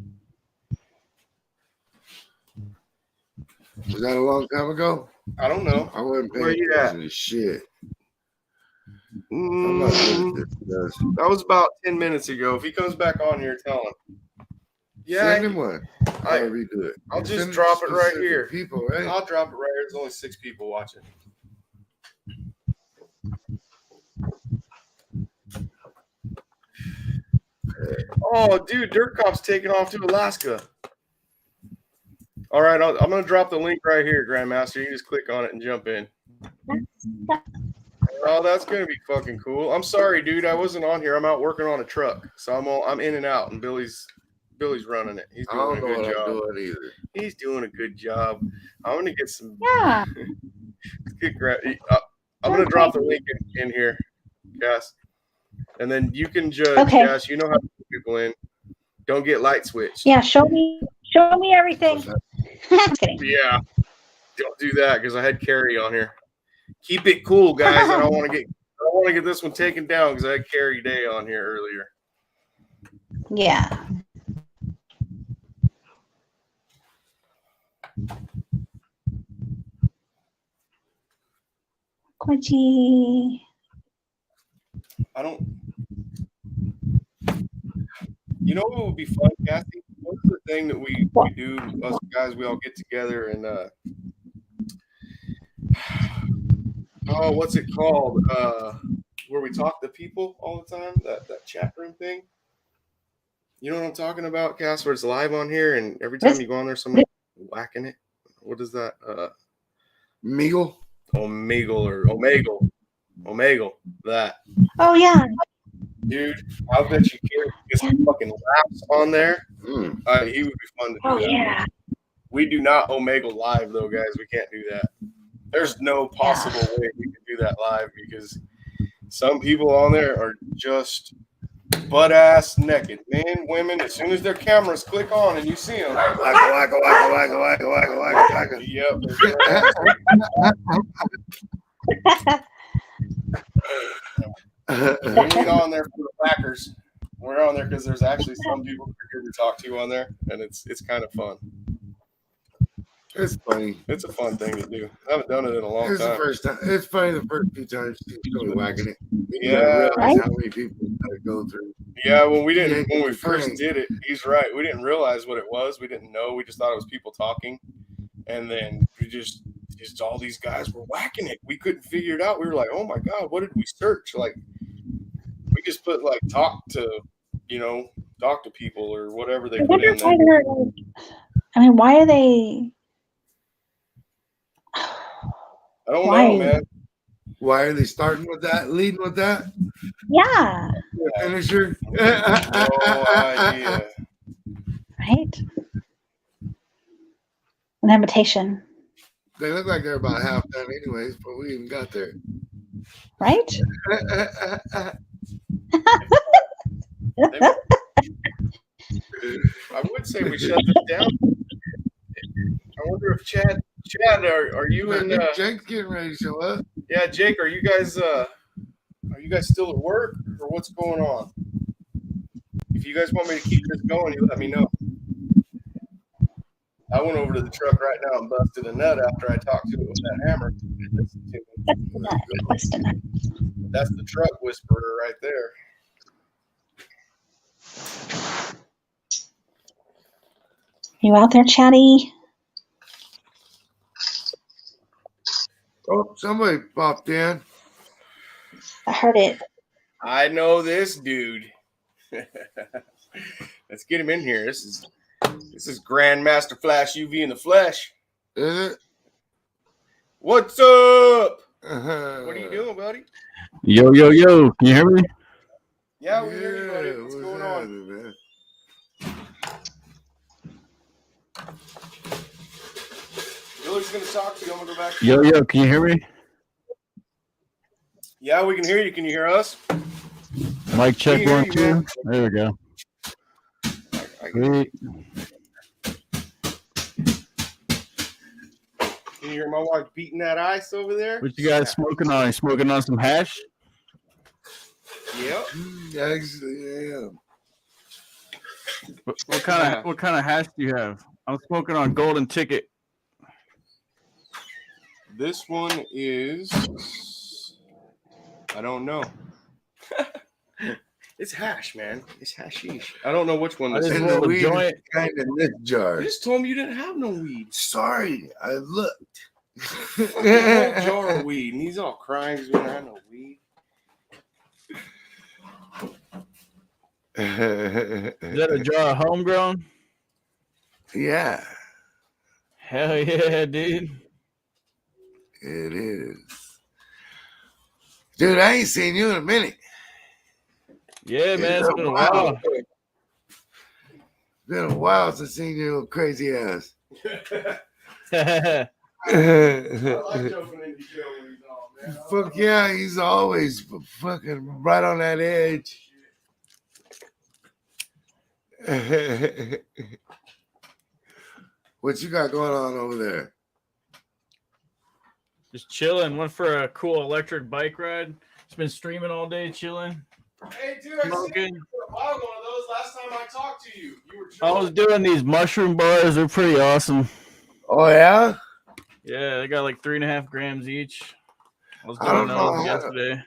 Speaker 2: Was that a long time ago?
Speaker 1: I don't know.
Speaker 2: I wasn't
Speaker 1: Where
Speaker 2: paying
Speaker 1: you at?
Speaker 2: attention to shit. I'm not good at this.
Speaker 1: That was about 10 minutes ago. If he comes back on here, tell him. Yeah,
Speaker 2: Send him one. However you do it.
Speaker 1: I'll just
Speaker 2: Send
Speaker 1: drop it right
Speaker 2: specific
Speaker 1: here.
Speaker 2: People, right?
Speaker 1: I'll drop it right here. There's only 6 people watching. Oh, dude, Dirt Cop's taking off to Alaska. All right, I'm going to drop the link right here, Grandmaster. You can just click on it and jump in. Oh, that's going to be fucking cool. I'm sorry, dude. I wasn't on here. I'm out working on a truck. So I'm in and out, and Billy's running it. He's
Speaker 2: I
Speaker 1: doing
Speaker 2: don't
Speaker 1: a
Speaker 2: know
Speaker 1: good
Speaker 2: what
Speaker 1: job.
Speaker 2: I'm doing either.
Speaker 1: He's doing a good job. I'm going to get some.
Speaker 3: Yeah.
Speaker 1: I'm going to drop the link in here, Cass. And then you can judge,
Speaker 3: Okay.
Speaker 1: Cass. You know how to put people in. Don't get light switched.
Speaker 3: Yeah, show me everything. Just kidding.
Speaker 1: Yeah. Don't do that because I had Carrie on here. Keep it cool, guys. I don't want to get this one taken down because I had Carrie Day on here earlier.
Speaker 3: Yeah. Quincy.
Speaker 1: I don't. You know what would be fun, Kathy? What's the thing that we do, us guys, we all get together and oh, what's it called? Where we talk to people all the time, that chat room thing. You know what I'm talking about, Cass? Where it's live on here, and every time you go on there, somebody's whacking it. What is that?
Speaker 2: Meagle?
Speaker 1: Omegle or Omegle. That.
Speaker 3: Oh yeah.
Speaker 1: Dude, I bet you Gary gets some fucking laps on there. He would be fun to do.
Speaker 3: Oh
Speaker 1: that.
Speaker 3: yeah.
Speaker 1: We do not Omegle live though, guys. We can't do that. There's no possible way we can do that live because some people on there are just butt ass naked. Men, women, as soon as their cameras click on and you see them.
Speaker 2: Wacka, wacka, wacka.
Speaker 1: Yep. We ain't on there for the backers. We're on there because there's actually some people that are good to talk to on there, and it's kind of fun.
Speaker 2: It's funny.
Speaker 1: It's a fun thing to do. I haven't done it in a long
Speaker 2: It's
Speaker 1: time.
Speaker 2: the first time. It's funny the first few times she's really whacking it. You
Speaker 1: Yeah.
Speaker 2: gotta realize
Speaker 3: Right?
Speaker 2: how many people gotta go through.
Speaker 1: Yeah, when we
Speaker 2: Yeah,
Speaker 1: first
Speaker 2: funny.
Speaker 1: did it, he's right. We didn't realize what it was. We didn't know. We just thought it was people talking, and then we just all these guys were whacking it. We couldn't figure it out. We were like, oh my god, what did we search? Like, we just put like talk to people or whatever they
Speaker 3: I
Speaker 1: put
Speaker 3: wonder
Speaker 1: in
Speaker 3: why
Speaker 1: there.
Speaker 3: they're like, I mean, why are they?
Speaker 1: I don't
Speaker 3: Why?
Speaker 1: know, man.
Speaker 2: Why are they starting with that? Leading with that?
Speaker 3: Yeah.
Speaker 2: Finisher?
Speaker 1: No idea.
Speaker 3: Right. an invitation,
Speaker 2: They look like they're about half done anyways, but we even got there.
Speaker 3: right?
Speaker 1: I would say we shut this down. I wonder if Chad, are you in?
Speaker 2: Jake's getting ready to show up.
Speaker 1: Yeah, Jake, are you guys still at work or what's going on? If you guys want me to keep this going, you let me know. I went over to the truck right now and busted a nut after I talked to it with that hammer. That's the truck whisperer right there.
Speaker 3: You out there, Chatty?
Speaker 2: Oh, somebody popped in.
Speaker 3: I heard it.
Speaker 1: I know this dude. Let's get him in here. This is Grandmaster Flash UV in the flesh.
Speaker 2: Is it?
Speaker 1: What's up? What are you doing, buddy?
Speaker 5: Yo, yo, yo. Can you hear me?
Speaker 1: Yeah, we hear you, buddy. What's going on?
Speaker 2: Man?
Speaker 1: Billy's going to talk to you. I'm going to go back.
Speaker 5: Yo, yo. Can you hear me?
Speaker 1: Yeah, we can hear you. Can you hear us?
Speaker 5: Mic check,
Speaker 1: We hear
Speaker 5: 1,
Speaker 1: you,
Speaker 5: 2.
Speaker 1: man.
Speaker 5: There we go. Sweet.
Speaker 1: Can you hear my wife beating that ice over there?
Speaker 5: What you guys smoking on? You smoking on some hash?
Speaker 1: Yep.
Speaker 2: Actually, yeah.
Speaker 5: What kind of hash do you have? I'm smoking on Golden Ticket.
Speaker 1: This one is, I don't know. It's hash, man. It's hashish. I don't know which one
Speaker 5: I
Speaker 1: this
Speaker 5: just
Speaker 1: is.
Speaker 5: rolled a
Speaker 2: weed
Speaker 5: joint.
Speaker 2: kind of in this jar.
Speaker 1: You just told me you didn't have no weed.
Speaker 2: Sorry, I looked.
Speaker 1: A whole jar of weed, and he's all crying because we don't have no weed.
Speaker 5: Is that a jar of homegrown?
Speaker 2: Yeah,
Speaker 5: Hell yeah, dude.
Speaker 2: it is. Dude, I ain't seen you in a minute.
Speaker 5: Yeah, man. It's been a while.
Speaker 2: Been a while since seen your little crazy ass.
Speaker 1: I like jumping into Joe when he's on, man.
Speaker 2: Fuck yeah, he's always fucking right on that edge. What you got going on over there?
Speaker 5: Just chilling. Went for a cool electric bike ride. It's been streaming all day, chilling.
Speaker 1: Hey, dude, I seen
Speaker 5: Smoking.
Speaker 1: you for a while one of those last time I talked to you. You were
Speaker 5: I was
Speaker 1: chilling.
Speaker 5: doing these mushroom bars. They're pretty awesome.
Speaker 2: Oh yeah?
Speaker 5: Yeah, they got like 3.5 grams each. I was
Speaker 2: I don't
Speaker 5: doing
Speaker 2: know
Speaker 5: those
Speaker 2: how-
Speaker 5: yesterday.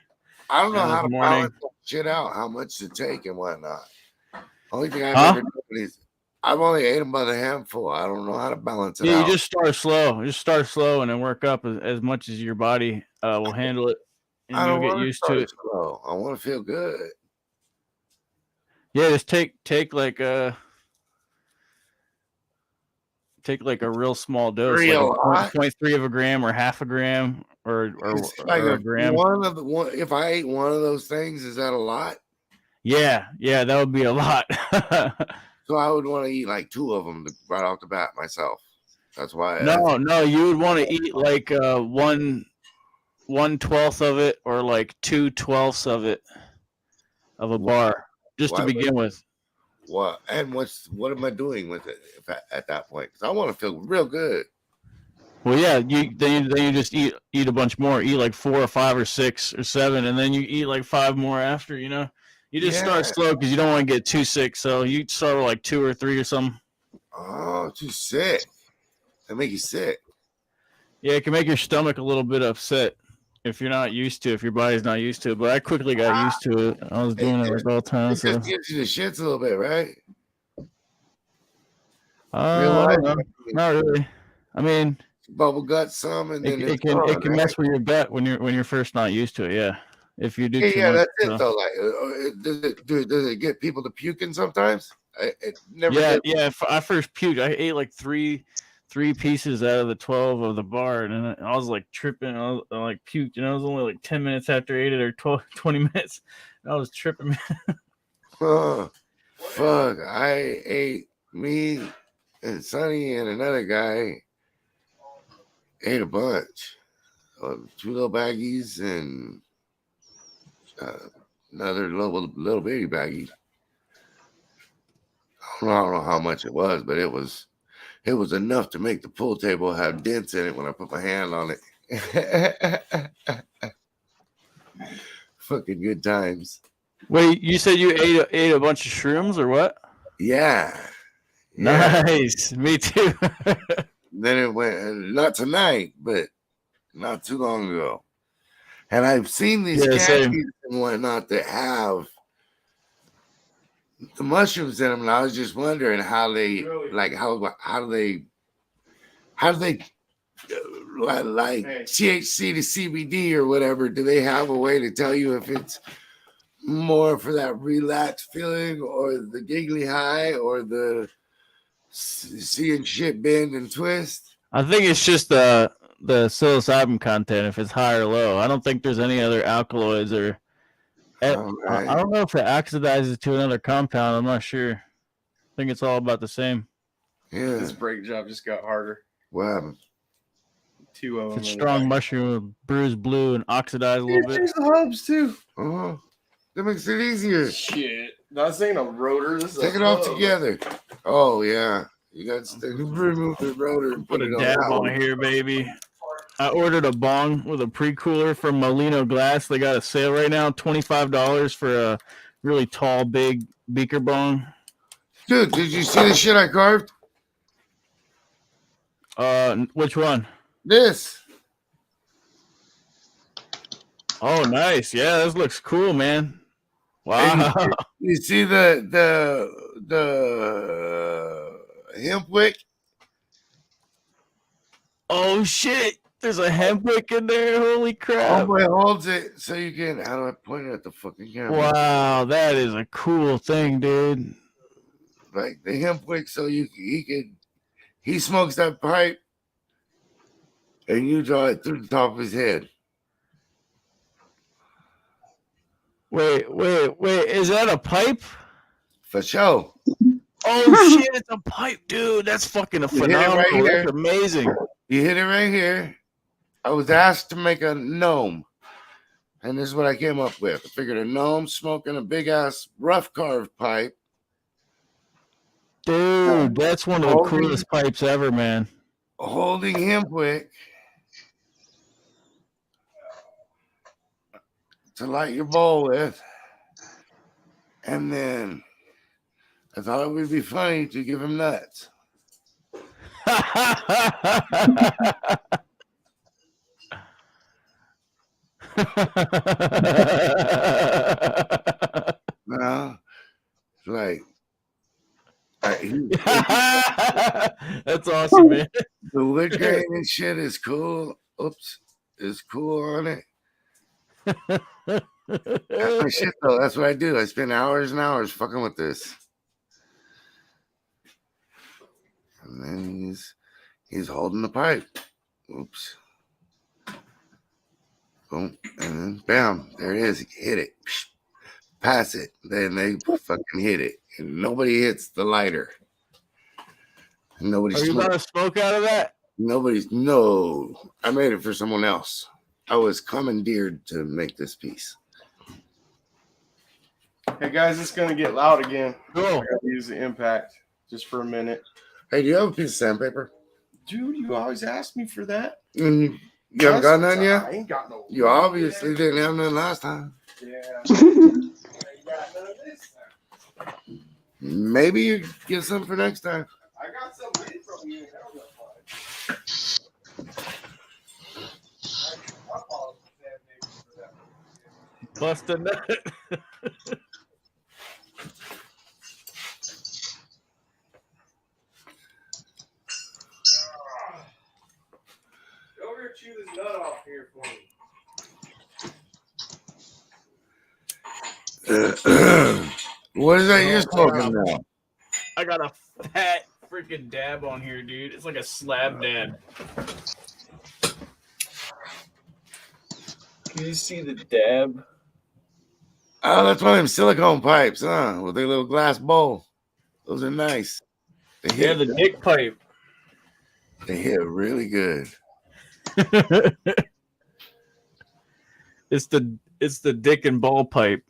Speaker 2: I don't know
Speaker 5: Yeah,
Speaker 2: how
Speaker 5: this
Speaker 2: to
Speaker 5: morning.
Speaker 2: balance that shit out, how much to take and whatnot. Only thing I've
Speaker 5: Huh?
Speaker 2: ever done is I've only ate them by the handful. I don't know how to balance it
Speaker 5: Yeah,
Speaker 2: out.
Speaker 5: you just start slow. Just start slow and then work up as much as your body will handle it, and
Speaker 2: I
Speaker 5: you'll
Speaker 2: don't
Speaker 5: get
Speaker 2: want to
Speaker 5: used to
Speaker 2: start
Speaker 5: it.
Speaker 2: slow. I want to feel good.
Speaker 5: Yeah, just take like a real small dose,
Speaker 2: Real
Speaker 5: like
Speaker 2: hot?
Speaker 5: 0.3 of a gram or half a gram or
Speaker 2: It's like
Speaker 5: a gram.
Speaker 2: if I ate one of those things, is that a lot?
Speaker 5: Yeah, that would be a lot.
Speaker 2: So I would want to eat like 2 of them right off the bat myself. That's why.
Speaker 5: No, you would want to eat like 1/12 of it or like 2/12 of it of a bar just to
Speaker 2: Why would-
Speaker 5: begin with.
Speaker 2: What am I doing with it at that point? Because I want to feel real good.
Speaker 5: Well, yeah, then you just eat a bunch more. Eat like 4 or 5 or 6 or 7, and then you eat like 5 more after. You know, you just start
Speaker 2: Yeah.
Speaker 5: slow because you don't want to get too sick. So you start with like 2 or 3 or something.
Speaker 2: Oh, too sick. That make you sick.
Speaker 5: Yeah, it can make your stomach a little bit upset if you're not used to it, if your body's not used to it. But I quickly got used to it. I was doing it like all the time.
Speaker 2: It
Speaker 5: So
Speaker 2: just gives you the shits a little bit, right?
Speaker 5: I don't know. Not really. I mean,
Speaker 2: Bubble gut some, and then
Speaker 5: it can mess with your gut when you're first not used to it. Yeah, if you do too
Speaker 2: Yeah,
Speaker 5: much.
Speaker 2: that's it
Speaker 5: so.
Speaker 2: though. Like, does it get people to puking sometimes? It never.
Speaker 5: Yeah,
Speaker 2: did.
Speaker 5: yeah. I first puked. I ate like three pieces out of the 12 of the bar, and then I was like tripping. I like puked, and I was only like 10 minutes after I ate it, or 20 minutes. I was tripping.
Speaker 2: Huh. Fuck! I ate me and Sonny and another guy ate a bunch. 2 little baggies and another little bitty baggie. I don't know how much it was, but it was enough to make the pool table have dents in it when I put my hand on it. Fucking good times.
Speaker 5: Wait, you said you ate a bunch of shrooms or what?
Speaker 2: Yeah.
Speaker 5: Nice. Me too.
Speaker 2: Then it went, not tonight, but not too long ago. And I've seen these candies and whatnot that have the mushrooms in them, and I was just wondering how they like how do they like THC to CBD or whatever? Do they have a way to tell you if it's more for that relaxed feeling or the giggly high or the seeing shit bend and twist?
Speaker 5: I think it's just the psilocybin content, if it's high or low. I don't think there's any other alkaloids or I don't know if it oxidizes to another compound. I'm not sure. I think it's all about the same.
Speaker 2: Yeah.
Speaker 1: This brake job just got harder.
Speaker 2: What happened?
Speaker 1: 2 of them.
Speaker 5: It's strong mushroom, bruised blue, and oxidized a little bit.
Speaker 1: There's the hubs too.
Speaker 2: That makes it easier.
Speaker 1: Shit. This ain't a rotor. This is
Speaker 2: Take it off together. Oh, yeah. You got to remove the rotor and
Speaker 5: Put
Speaker 2: put
Speaker 5: a
Speaker 2: it
Speaker 5: dab
Speaker 2: on
Speaker 5: on here, baby. I ordered a bong with a pre-cooler from Molino Glass. They got a sale right now, $25 for a really tall, big beaker bong.
Speaker 2: Dude, did you see the shit I carved?
Speaker 5: Which one?
Speaker 2: This.
Speaker 5: Oh, nice. Yeah, this looks cool, man. Wow.
Speaker 2: You see the hemp wick?
Speaker 5: Oh shit! There's a hemp wick in there. Holy crap!
Speaker 2: Homeboy holds it so you can. How do I point it at the fucking camera?
Speaker 5: Wow, that is a cool thing, dude.
Speaker 2: Like the hemp wick, so he smokes that pipe, and you draw it through the top of his head.
Speaker 5: Wait! Is that a pipe?
Speaker 2: For sure.
Speaker 5: Oh shit! It's a pipe, dude. That's fucking phenomenal.
Speaker 2: Right
Speaker 5: That's amazing.
Speaker 2: You hit it right here. I was asked to make a gnome, and this is what I came up with. I figured a gnome smoking a big ass rough carved pipe.
Speaker 5: Dude, that's one of the coolest pipes ever, man.
Speaker 2: Holding hemp wick to light your bowl with, and then I thought it would be funny to give him nuts. No, like
Speaker 5: that's awesome, man.
Speaker 2: the wood grain and shit is cool. Oops, is cool on it. That's my shit though. That's what I do. I spend hours and hours fucking with this. And then he's holding the pipe. Oops. Boom. And then bam. There it is. He hit it. Pass it. Then they fucking hit it. And nobody hits the lighter. And nobody
Speaker 5: Are you about to smoke out of that?
Speaker 2: No. I made it for someone else. I was commandeered to make this piece.
Speaker 1: Hey guys, it's gonna get loud again.
Speaker 5: Cool.
Speaker 1: I gotta use the impact just for a minute.
Speaker 2: Hey, do you have a piece of sandpaper?
Speaker 1: Dude, you always ask me for that.
Speaker 2: You haven't got none yet?
Speaker 1: I ain't got no.
Speaker 2: You obviously didn't have none last time.
Speaker 1: Yeah. I ain't got none of this time.
Speaker 2: Maybe you get some for next time.
Speaker 1: I got some in from you. That was fun.
Speaker 5: Bust a nut.
Speaker 1: Go over here, chew this nut off here for me.
Speaker 2: What is that you're smoking now?
Speaker 5: I got a fat freaking dab on here, dude. It's like a slab dab. Can you see the dab?
Speaker 2: Oh, that's one of them silicone pipes, huh? With a little glass bowl. Those are nice. They
Speaker 5: Yeah, the dick pipe.
Speaker 2: They hit really good.
Speaker 5: It's the dick and ball pipe.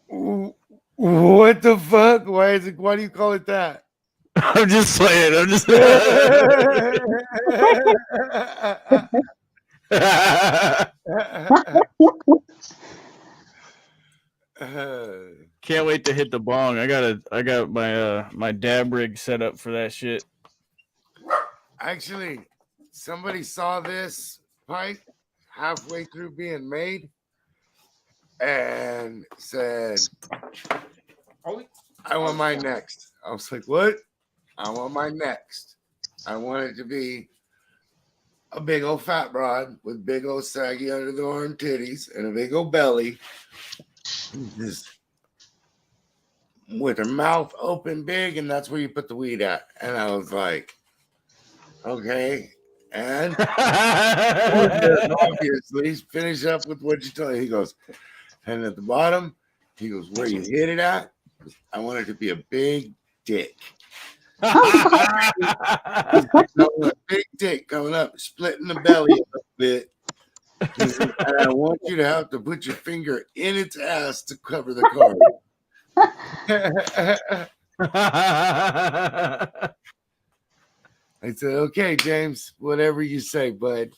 Speaker 2: What the fuck? Why do you call it that?
Speaker 5: I'm just saying. Can't wait to hit the bong. I got my dab rig set up for that shit.
Speaker 2: Actually, somebody saw this pipe halfway through being made and said, I want mine next. I was like, what? I want mine next. I want it to be a big old fat broad with big old saggy under the arm titties and a big old belly. Just with her mouth open big, and that's where you put the weed at. And I was like, okay. And obviously, finish up with what you told me. He goes, and at the bottom, he goes, where you hit it at, I want it to be a big dick. A big dick coming up, splitting the belly a bit. And I want you to have to put your finger in its ass to cover the card. I said, okay, James, whatever you say, bud.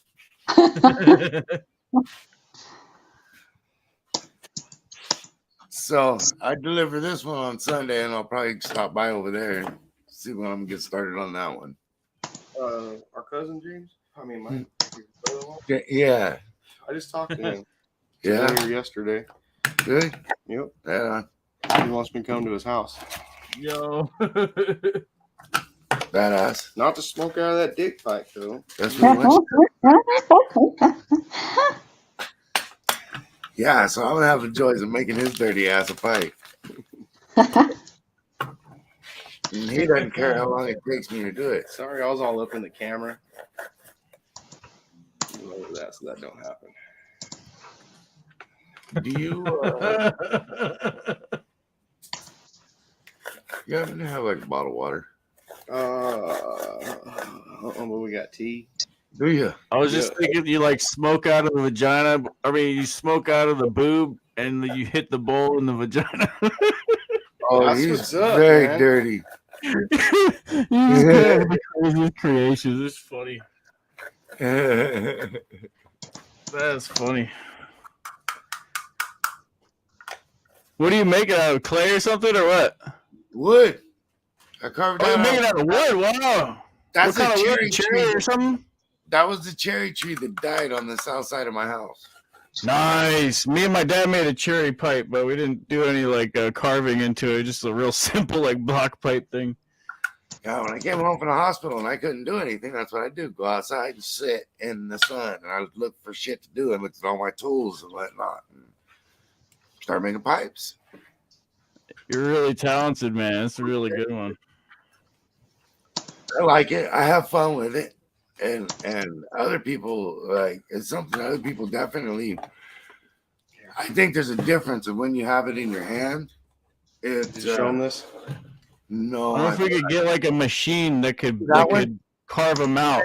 Speaker 2: So I deliver this one on Sunday, and I'll probably stop by over there and see when I'm gonna get started on that one.
Speaker 1: Our cousin James. I mean, my brother-in-law.
Speaker 2: Yeah.
Speaker 1: I just talked to him.
Speaker 2: Yeah.
Speaker 1: Today or yesterday.
Speaker 2: Good.
Speaker 1: Yep.
Speaker 2: Yeah.
Speaker 1: He wants me to come to his house.
Speaker 5: Yo.
Speaker 2: Badass.
Speaker 1: Not to smoke out of that dick pipe, though.
Speaker 2: That's what Yeah, so I'm gonna have the joys of making his dirty ass a pipe. And he doesn't care how long it takes me to do it.
Speaker 1: Sorry, I was all up in the camera. Lower that so that don't happen.
Speaker 2: Do you you happen to have like a bottle of water?
Speaker 1: But we got tea.
Speaker 2: Do you?
Speaker 5: I was just thinking you like smoke out of the vagina. I mean, you smoke out of the boob and then you hit the bowl in the vagina.
Speaker 2: Oh,
Speaker 1: That's
Speaker 2: he's
Speaker 1: what's up,
Speaker 2: very
Speaker 1: man.
Speaker 2: dirty.
Speaker 5: You just got the craziest creations. It's funny. That's funny. What do you make it out of? Clay or something or what?
Speaker 2: Wood. I carved
Speaker 5: Oh, you
Speaker 2: that
Speaker 5: make it
Speaker 2: out.
Speaker 5: out of wood? Wow.
Speaker 2: That's
Speaker 5: What
Speaker 2: a
Speaker 5: kind of wood?
Speaker 2: cherry
Speaker 5: Cherry
Speaker 2: tree.
Speaker 5: or something?
Speaker 2: That was the cherry tree that died on the south side of my house.
Speaker 5: Nice. Me and my dad made a cherry pipe, but we didn't do any like carving into it. Just a real simple like block pipe thing.
Speaker 2: Yeah, when I came home from the hospital and I couldn't do anything, that's what I do. Go outside and sit in the sun. And I look for shit to do and look at all my tools and whatnot. And start making pipes.
Speaker 5: You're really talented, man. That's a really good one.
Speaker 2: I like it. I have fun with it. And other people, like, it's something other people definitely, I think there's a difference of when you have it in your hand.
Speaker 1: Did you show him this?
Speaker 2: No.
Speaker 5: I wonder if we could get like a machine that could carve them out.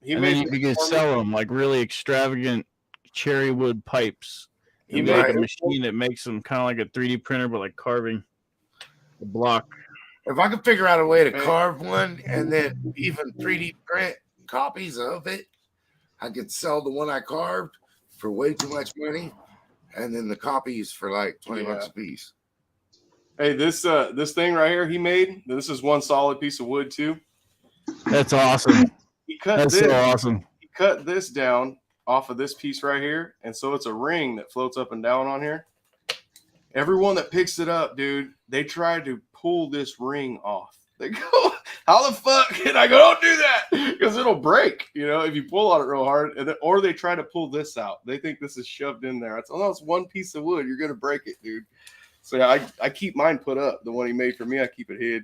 Speaker 1: He
Speaker 5: And
Speaker 1: made
Speaker 5: then we could sell them like really extravagant cherry wood pipes. He made
Speaker 2: Right.
Speaker 5: a machine that makes them kind of like a 3D printer, but like carving a block.
Speaker 2: If I could figure out a way to carve one and then even 3D print copies of it, I could sell the one I carved for way too much money, and then the copies for like $20 a piece.
Speaker 1: Hey, this thing right here he made. This is one solid piece of wood too.
Speaker 5: That's awesome.
Speaker 1: He cut
Speaker 5: That's
Speaker 1: this.
Speaker 5: so awesome.
Speaker 1: He cut this down off of this piece right here, and so it's a ring that floats up and down on here. Everyone that picks it up, dude, they try to pull this ring off. They go, how the fuck can I go? Don't do that, because it'll break. You know, if you pull on it real hard, or they try to pull this out. They think this is shoved in there. It's one piece of wood. You're gonna break it, dude. So yeah, I keep mine put up. The one he made for me, I keep it hid.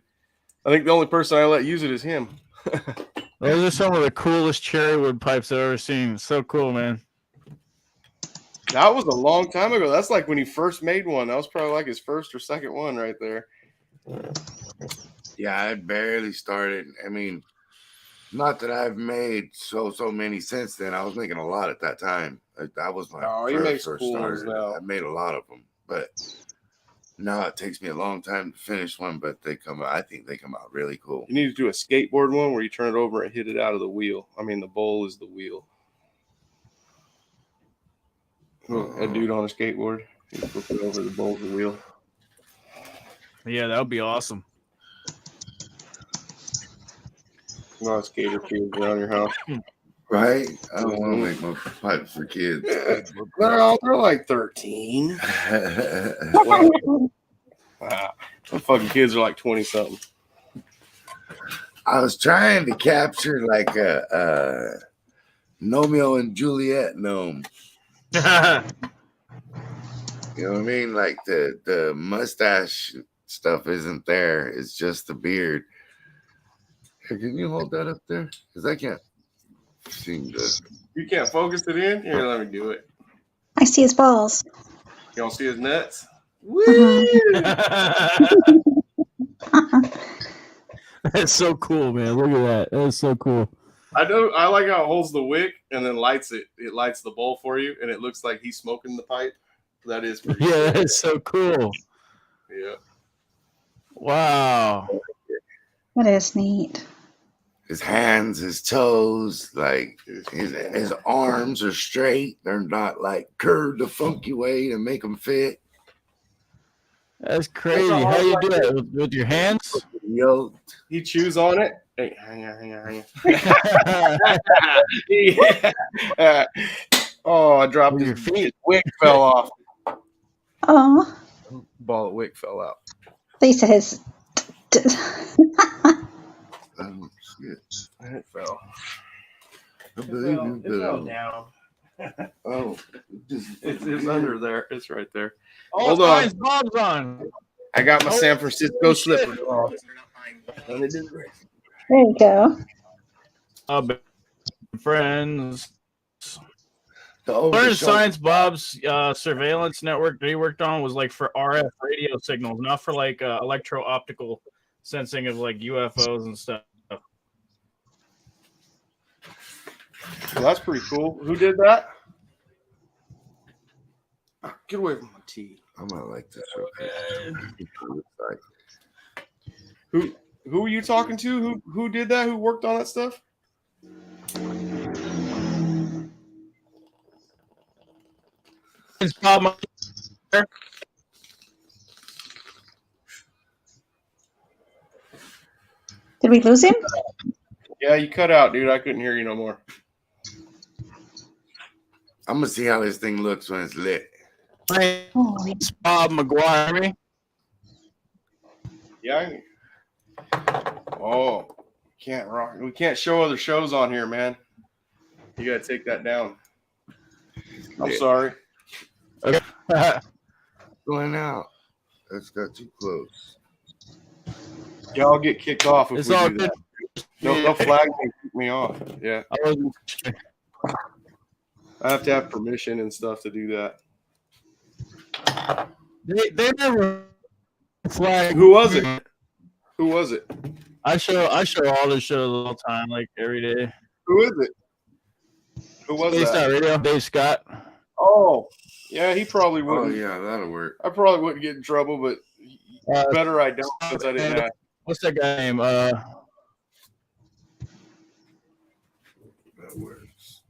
Speaker 1: I think the only person I let use it is him.
Speaker 5: Those are some of the coolest cherry wood pipes I've ever seen. So cool, man.
Speaker 1: That was a long time ago. That's like when he first made one. That was probably like his first or second one right there.
Speaker 2: Yeah, I barely started. I mean, Not that I've made so many since then. I was making a lot at that time. That was my
Speaker 1: he makes
Speaker 2: first
Speaker 1: cool ones
Speaker 2: started.
Speaker 1: now.
Speaker 2: I made a lot of them, but now it takes me a long time to finish one. But they come out. I think they come out really cool.
Speaker 1: You need to do a skateboard one where you turn it over and hit it out of the wheel. I mean, the bowl is the wheel. A dude on a skateboard. You flip it over, the bowl's the wheel.
Speaker 5: Yeah, that would be awesome.
Speaker 1: A lot of skater kids around your house.
Speaker 2: Right? I don't want to make my pipes for kids.
Speaker 1: They're like 13. Some fucking kids are like 20-something.
Speaker 2: I was trying to capture like a Romeo and Juliet gnome. You know what I mean? Like the mustache stuff isn't there. It's just the beard. Hey, can you hold that up there? Because I can't seem to.
Speaker 1: You can't focus it in? Here, let me do it.
Speaker 3: I see his balls.
Speaker 1: You don't see his nuts?
Speaker 5: That's so cool, man. Look at that. That's so cool.
Speaker 1: I like how it holds the wick and then lights it. It lights the bowl for you, and it looks like he's smoking the pipe. That is pretty cool.
Speaker 5: Yeah, that's so cool.
Speaker 1: Yeah.
Speaker 5: Wow.
Speaker 3: That is neat.
Speaker 2: His hands, his toes, like his arms are straight. They're not like curved the funky way to make them fit.
Speaker 5: That's crazy. How you do it? With your hands?
Speaker 2: Yoked.
Speaker 1: He chews on it. Hey, hang on. Yeah. Oh, I dropped
Speaker 5: Your
Speaker 1: his
Speaker 5: feet.
Speaker 1: wick fell off.
Speaker 3: Oh,
Speaker 1: Ball of wick fell out.
Speaker 3: they said his.
Speaker 2: Oh, shit.
Speaker 1: It fell.
Speaker 2: I believe you,
Speaker 1: It fell down.
Speaker 2: Oh,
Speaker 1: It's under there. It's right there.
Speaker 5: Oh,
Speaker 1: Hold on.
Speaker 5: Brian's Bob's on.
Speaker 1: I got my San Francisco slipper.
Speaker 3: There you go.
Speaker 5: Friends.
Speaker 2: the
Speaker 5: Learn
Speaker 2: overshot.
Speaker 5: Science Bob's surveillance network that he worked on was like for RF radio signals, not for like electro-optical sensing of like UFOs and stuff.
Speaker 1: Well, that's pretty cool. Who did that? Get away from my tea.
Speaker 2: I'm gonna like this real quick.
Speaker 1: Who were you talking to? Who did that? Who worked on that stuff?
Speaker 5: It's Bob.
Speaker 3: Did we lose him?
Speaker 1: Yeah, you cut out, dude. I couldn't hear you no more.
Speaker 2: I'm gonna see how this thing looks when it's lit.
Speaker 3: Holy.
Speaker 5: It's Bob McGuire.
Speaker 1: Yeah. Oh, can't rock. We can't show other shows on here, man. You gotta take that down. I'm sorry.
Speaker 2: Going out. That's got too close.
Speaker 1: Y'all get kicked off if
Speaker 5: It's
Speaker 1: we
Speaker 5: all
Speaker 1: do
Speaker 5: good.
Speaker 1: that. No flag can kick me off. Yeah,
Speaker 5: I wasn't.
Speaker 1: I have to have permission and stuff to do that.
Speaker 5: They never flag.
Speaker 1: Who was it? Who was it?
Speaker 5: I show all the shows all the time, like every day.
Speaker 1: Who is it? Who was
Speaker 5: Based
Speaker 1: that?
Speaker 5: on radio, Dave Scott.
Speaker 1: Oh, yeah, he probably
Speaker 2: Oh
Speaker 1: wouldn't.
Speaker 2: yeah, that'll work.
Speaker 1: I probably wouldn't get in trouble, but better I don't since I didn't have.
Speaker 5: What's that guy name?
Speaker 2: That works.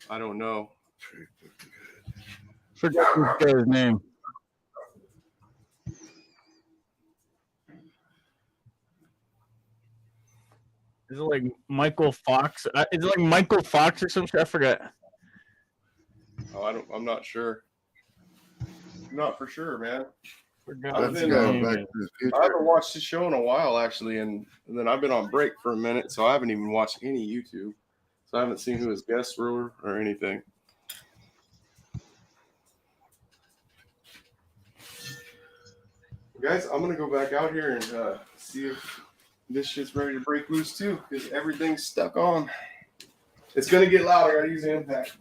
Speaker 1: I don't know.
Speaker 5: Forget this guy's name. Is it like Michael Fox? Is it like Michael Fox or some shit? I forgot.
Speaker 1: Oh, I'm not sure. Not for sure, man.
Speaker 5: Forgot
Speaker 1: I've
Speaker 2: That's
Speaker 5: his
Speaker 2: the guy
Speaker 5: name.
Speaker 2: Back to the
Speaker 1: I
Speaker 2: Future.
Speaker 1: haven't watched the show in a while, actually, and then I've been on break for a minute, so I haven't even watched any YouTube. So I haven't seen who his guests were or anything. Guys, I'm gonna go back out here and see if this shit's ready to break loose too, because everything's stuck on. It's gonna get loud. I gotta use the impact.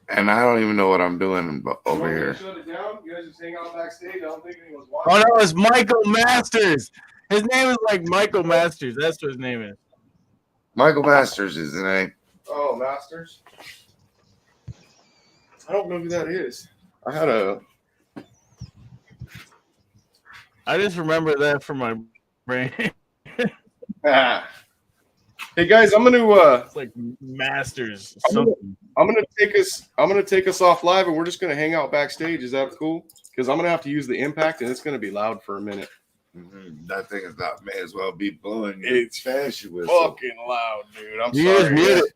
Speaker 2: And I don't even know what I'm doing over
Speaker 1: You want me to
Speaker 2: here.
Speaker 1: shut it down? You guys just hang out backstage. I don't think anyone's watching.
Speaker 5: Oh no, it's Michael Masters. His name is like Michael Masters. That's what his name is.
Speaker 2: Michael Masters is the name.
Speaker 1: Oh, Masters. I don't know who that is.
Speaker 5: I just remember that from my brain.
Speaker 1: Hey guys, I'm gonna
Speaker 5: It's like Masters something.
Speaker 1: I'm gonna take us off live, and we're just gonna hang out backstage. Is that cool? Because I'm gonna have to use the impact, and it's gonna be loud for a minute.
Speaker 2: Mm-hmm. That thing is not, may as well be blowing its fancy whistle.
Speaker 1: Fucking loud, dude. I'm
Speaker 5: You just
Speaker 1: sorry.
Speaker 5: mute it.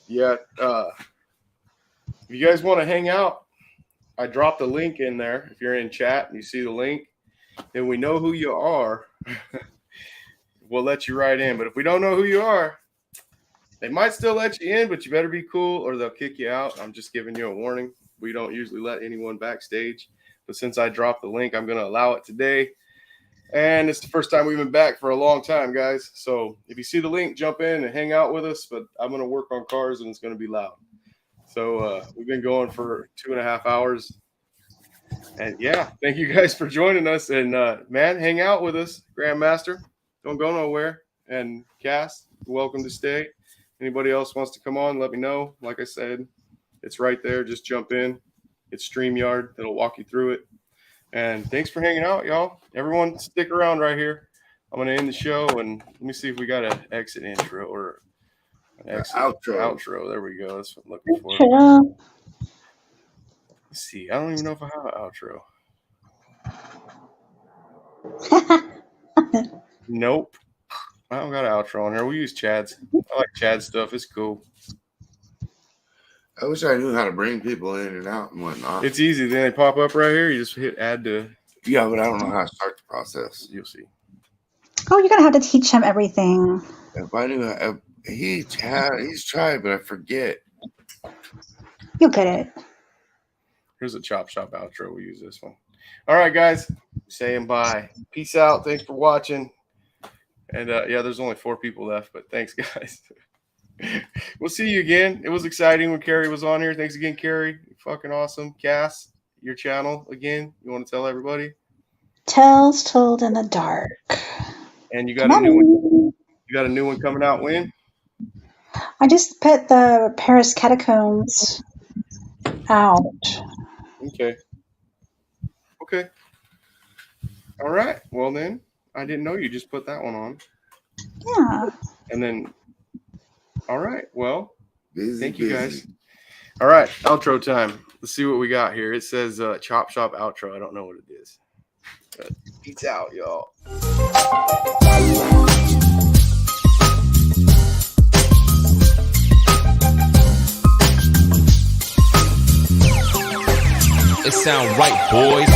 Speaker 1: Yeah. If you guys want to hang out, I dropped a link in there. If you're in chat and you see the link, then we know who you are. We'll let you right in. But if we don't know who you are, they might still let you in, but you better be cool or they'll kick you out. I'm just giving you a warning. We don't usually let anyone backstage. But since I dropped the link, I'm going to allow it today. And it's the first time we've been back for a long time, guys. So if you see the link, jump in and hang out with us. But I'm going to work on cars, and it's going to be loud. So we've been going for 2.5 hours. And, yeah, thank you guys for joining us. And, man, hang out with us, Grandmaster. Don't go nowhere. And Cass, you're welcome to stay. Anybody else wants to come on, let me know. Like I said, it's right there. Just jump in. It's StreamYard. It'll walk you through it. And thanks for hanging out, y'all. Everyone stick around right here. I'm going to end the show, and let me see if we got an exit intro or an exit outro. There we go. That's what I'm looking for. Let's see. I don't even know if I have an outro. Nope. I don't got an outro on here. We use Chad's. I like Chad's stuff. It's cool.
Speaker 2: I wish I knew how to bring people in and out and whatnot.
Speaker 1: It's easy. Then they pop up right here. You just hit add to.
Speaker 2: Yeah, but I don't know how to start the process.
Speaker 1: You'll see.
Speaker 3: Oh, you're gonna have to teach him everything.
Speaker 2: If I knew, he's tried, but I forget.
Speaker 3: You'll get it.
Speaker 1: Here's a Chop Shop outro. We'll use this one. All right, guys. Saying bye. Peace out. Thanks for watching. And yeah, there's only 4 people left, but thanks, guys. We'll see you again. It was exciting when Carrie was on here. Thanks again, Carrie. You're fucking awesome. Cass, your channel again. You want to tell everybody?
Speaker 3: Tales Told in the Dark.
Speaker 1: And you got a new one. You got a new one coming out when?
Speaker 3: I just put the Paris Catacombs out.
Speaker 1: Okay. All right. Well, then, I didn't know you just put that one on.
Speaker 3: Yeah.
Speaker 1: And then, all right. Well, thank you, guys.
Speaker 2: Busy.
Speaker 1: All right. Outro time. Let's see what we got here. It says Chop Shop outro. I don't know what it is. Peace out, y'all.
Speaker 6: It sound right, boys.